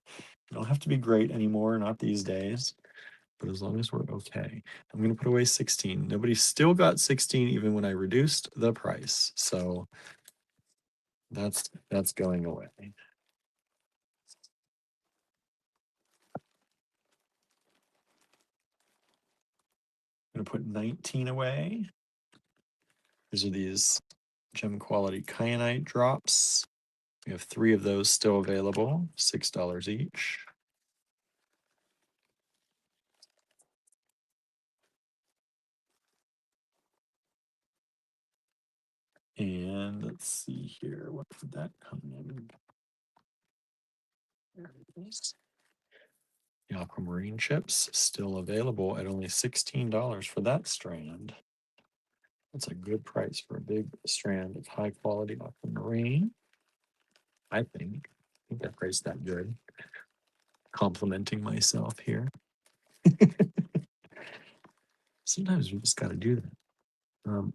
We don't have to be great anymore, not these days. But as long as we're okay. I'm going to put away 16. Nobody still got 16 even when I reduced the price. So that's going away. I'm going to put 19 away. These are these gem quality kyanite drops. We have 3 of those still available, $6 each. And let's see here, what did that come in? There it is. The aquamarine chips still available at only $16 for that strand. That's a good price for a big strand of high quality aquamarine. I think I priced that good. Complimenting myself here. Sometimes we just got to do that.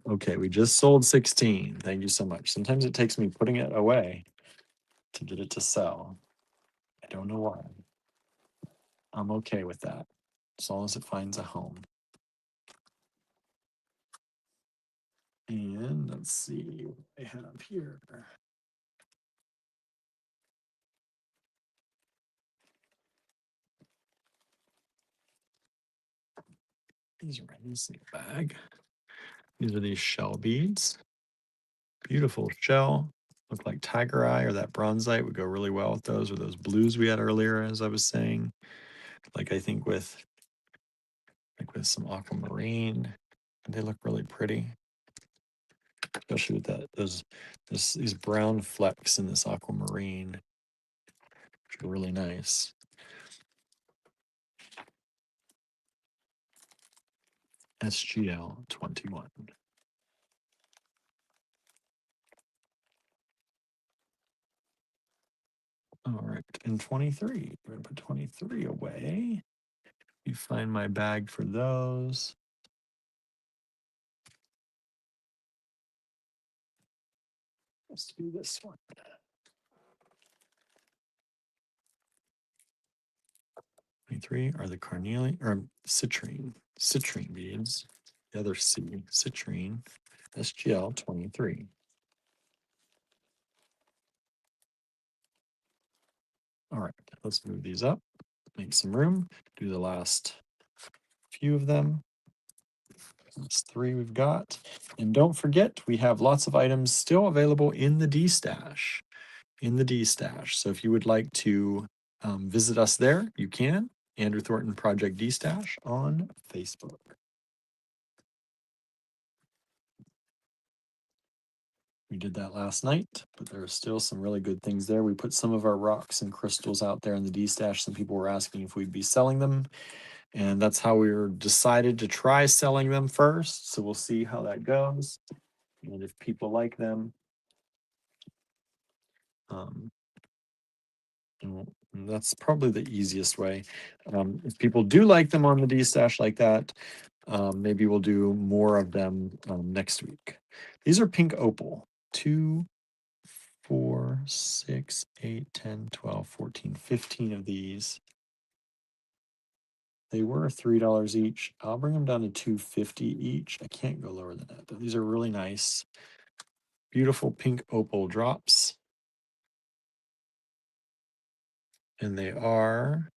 Okay, we just sold 16. Thank you so much. Sometimes it takes me putting it away to get it to sell. I don't know why. I'm okay with that as long as it finds a home. And let's see what I have here. These are in this bag. These are these shell beads. Beautiful shell. Look like tiger eye or that bronzite would go really well with those, or those blues we had earlier, as I was saying. Like I think with some aquamarine, they look really pretty. Especially with these brown flecks in this aquamarine, which are really nice. SGL 21. All right, and 23. We're gonna put 23 away. You find my bag for those. Let's do this one. 23 are the carnelian or citrine beads. The other C, citrine, SGL 23. All right, let's move these up, make some room, do the last few of them. That's 3 we've got. And don't forget, we have lots of items still available in the D stash. So if you would like to visit us there, you can. Andrew Thornton Project D Stash on Facebook. We did that last night, but there are still some really good things there. We put some of our rocks and crystals out there in the D stash. Some people were asking if we'd be selling them, and that's how we were decided to try selling them first. So we'll see how that goes, and if people like them. And that's probably the easiest way. If people do like them on the D stash like that, maybe we'll do more of them next week. These are pink opal. 2, 4, 6, 8, 10, 12, 14, 15 of these. They were $3 each. I'll bring them down to $2.50 each. I can't go lower than that, but these are really nice. Beautiful pink opal drops. And they are,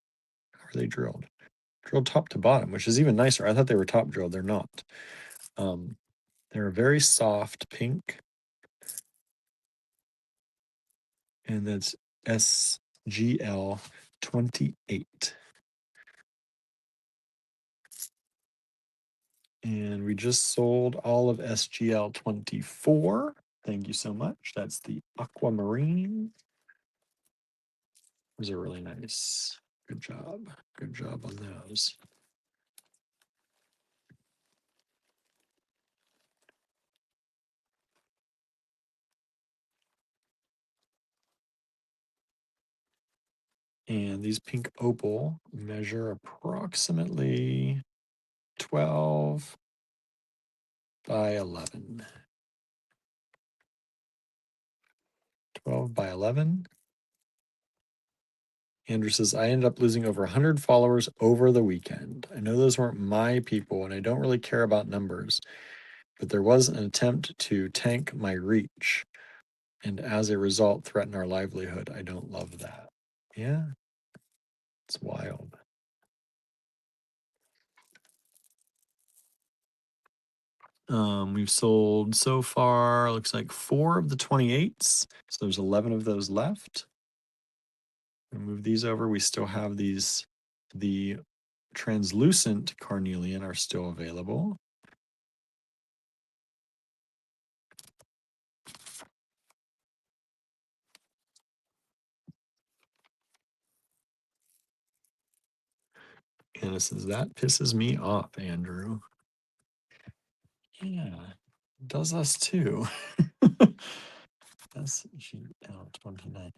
how are they drilled? Drilled top to bottom, which is even nicer. I thought they were top drilled. They're not. They're a very soft pink. And that's SGL 28. And we just sold all of SGL 24. Thank you so much. That's the aquamarine. Those are really nice. Good job. Good job on those. And these pink opal measure approximately 12 by 11. 12 by 11. Andrew says, I ended up losing over 100 followers over the weekend. I know those weren't my people, and I don't really care about numbers, but there was an attempt to tank my reach, and as a result, threaten our livelihood. I don't love that. Yeah, it's wild. We've sold so far, looks like 4 of the 28s. So there's 11 of those left. Move these over. We still have these. The translucent carnelian are still available. And it says, that pisses me off, Andrew. Yeah, it does us too. That's 29.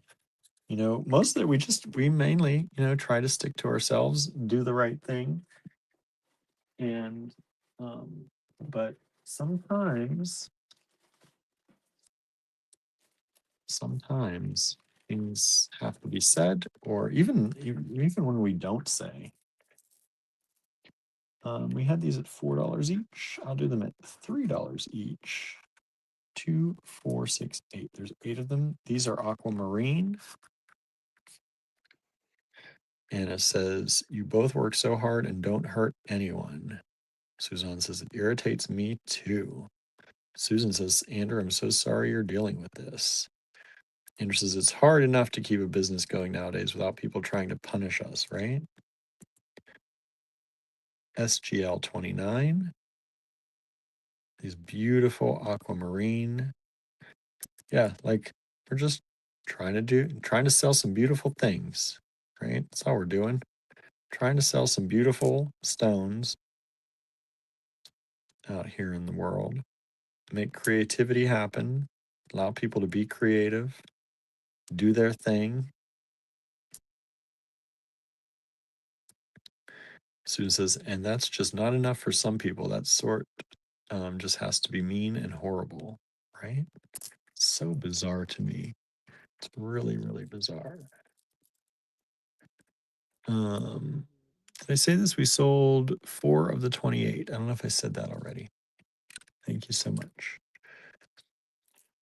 You know, most of it, we mainly, try to stick to ourselves, do the right thing. And, but sometimes things have to be said, or even when we don't say. We had these at $4 each. I'll do them at $3 each. 2, 4, 6, 8. There's 8 of them. These are aquamarine. And it says, you both work so hard and don't hurt anyone. Suzanne says, it irritates me too. Susan says, Andrew, I'm so sorry you're dealing with this. Andrew says, it's hard enough to keep a business going nowadays without people trying to punish us, right? SGL 29. These beautiful aquamarine. Yeah, like we're just trying to sell some beautiful things, right? That's all we're doing. Trying to sell some beautiful stones out here in the world. Make creativity happen. Allow people to be creative, do their thing. Susan says, and that's just not enough for some people. That sort just has to be mean and horrible, right? So bizarre to me. It's really, really bizarre. Did I say this? We sold 4 of the 28. I don't know if I said that already. Thank you so much.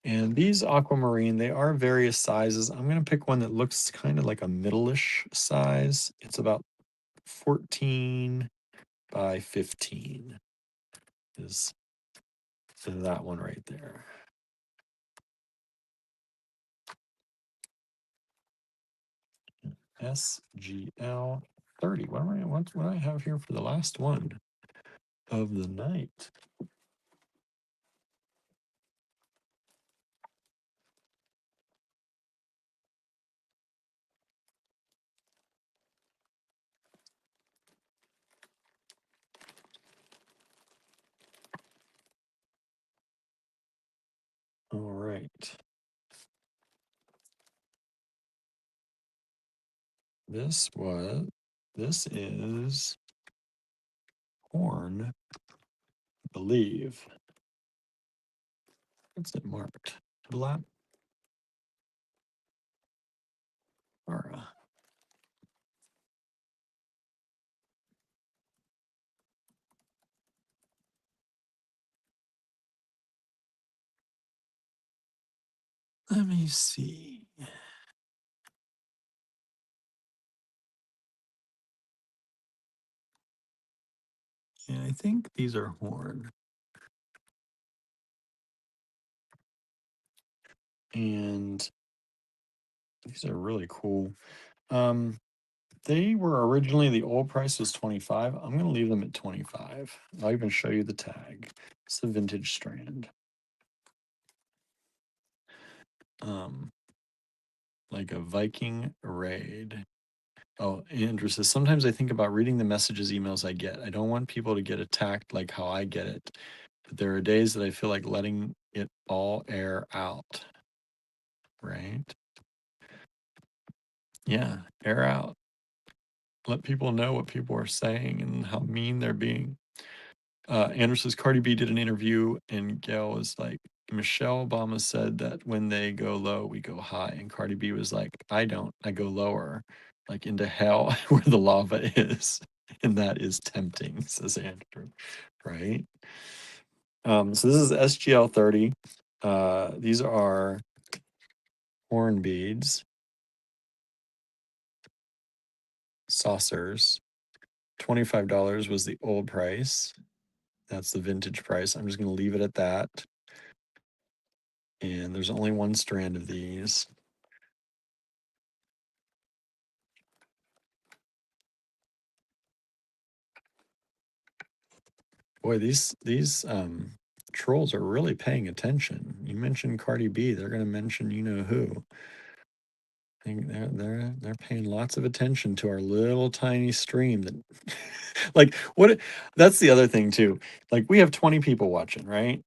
And these aquamarine, they are various sizes. I'm going to pick one that looks kind of like a middle-ish size. It's about 14 by 15 is that one right there. SGL 30. What do I have here for the last one of the night? All right. This is horn, I believe. What's it marked? Black. Ara. Let me see. Yeah, I think these are horn. And these are really cool. They were originally, the old price was 25. I'm going to leave them at 25. I'll even show you the tag. It's the vintage strand. Like a Viking raid. Oh, Andrew says, sometimes I think about reading the messages, emails I get. I don't want people to get attacked like how I get it. But there are days that I feel like letting it all air out. Right? Yeah, air out. Let people know what people are saying and how mean they're being. Andrew says, Cardi B did an interview, and Gail was like, Michelle Obama said that when they go low, we go high. And Cardi B was like, I don't, I go lower, like into hell where the lava is. And that is tempting, says Andrew. Right? So this is SGL 30. These are horn beads, saucers. $25 was the old price. That's the vintage price. I'm just going to leave it at that. And there's only one strand of these. Boy, these trolls are really paying attention. You mentioned Cardi B, they're gonna mention you know who. I think they're paying lots of attention to our little tiny stream that like what that's the other thing too. Like we have 20 people watching, right?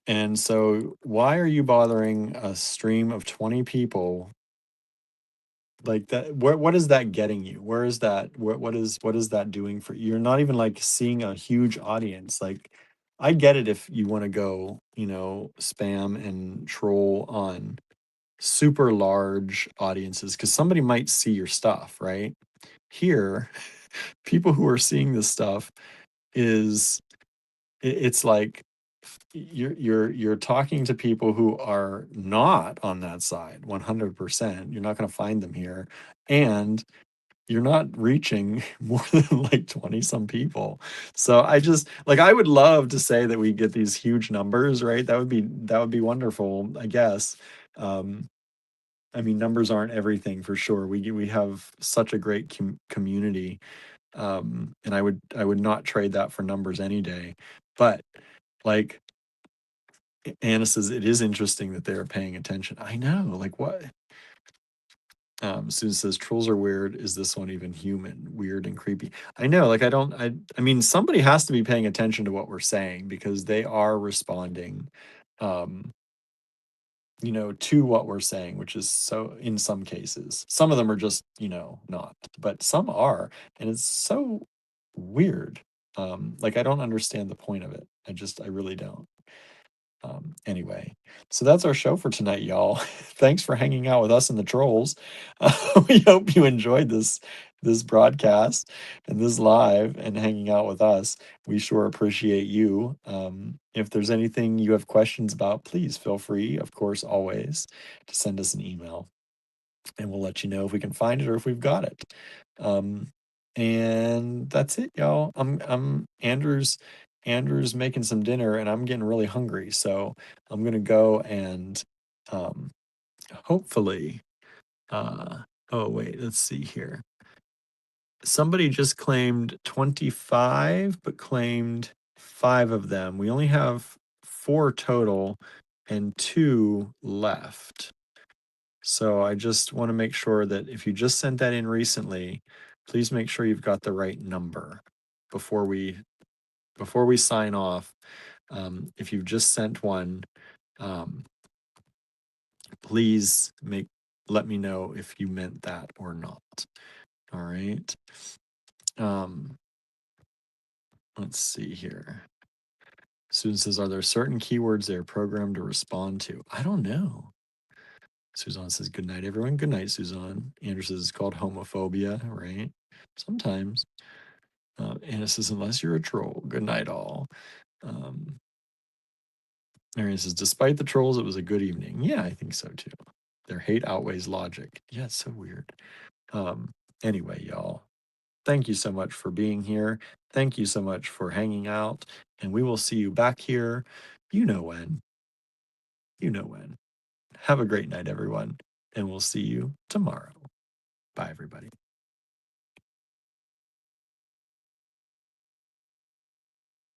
And so why are you bothering a stream of 20 people like that? What is that getting you? Where is that? What is that doing for you? You're not even like seeing a huge audience. Like I get it if you want to go, spam and troll on super large audiences because somebody might see your stuff, right? Here, people who are seeing this stuff is it's like you're talking to people who are not on that side 100%. You're not going to find them here, and you're not reaching more than like 20 some people. So I just like I would love to say that we get these huge numbers, right? That would be wonderful, I guess. um I mean, numbers aren't everything for sure. We have such a great community, and I would not trade that for numbers any day. But like Anna says, it is interesting that they're paying attention. I know, like what? Susan says trolls are weird. Is this one even human? Weird and creepy. I know, like I mean, somebody has to be paying attention to what we're saying because they are responding, um, to what we're saying, which is so in some cases. Some of them are just, not, but some are, and it's so weird. Like I don't understand the point of it. I really don't. Anyway, so that's our show for tonight, y'all. Thanks for hanging out with us and the trolls. We hope you enjoyed this broadcast and this live and hanging out with us. We sure appreciate you. If there's anything you have questions about, please feel free, of course, always to send us an email, and we'll let you know if we can find it or if we've got it. Um, and that's it, y'all. I'm Andrew's making some dinner, and I'm getting really hungry, so I'm gonna go and um, hopefully. Oh wait, let's see here. Somebody just claimed 25, but claimed 5 of them. We only have 4 total, and 2 left. So I just want to make sure that if you just sent that in recently, please make sure you've got the right number before we sign off. If you've just sent one, um, please let me know if you meant that or not. All right. Um, let's see here. Susan says, are there certain keywords they're programmed to respond to? I don't know. Suzanne says, good night, everyone. Good night, Suzanne. Andrew says it's called homophobia, right? Sometimes. Anna says, unless you're a troll, good night, all. Marion says, despite the trolls, it was a good evening. Yeah, I think so too. Their hate outweighs logic. Yeah, it's so weird. Um, anyway, y'all, thank you so much for being here. Thank you so much for hanging out. And we will see you back here. You know when. You know when. Have a great night, everyone. And we'll see you tomorrow. Bye, everybody.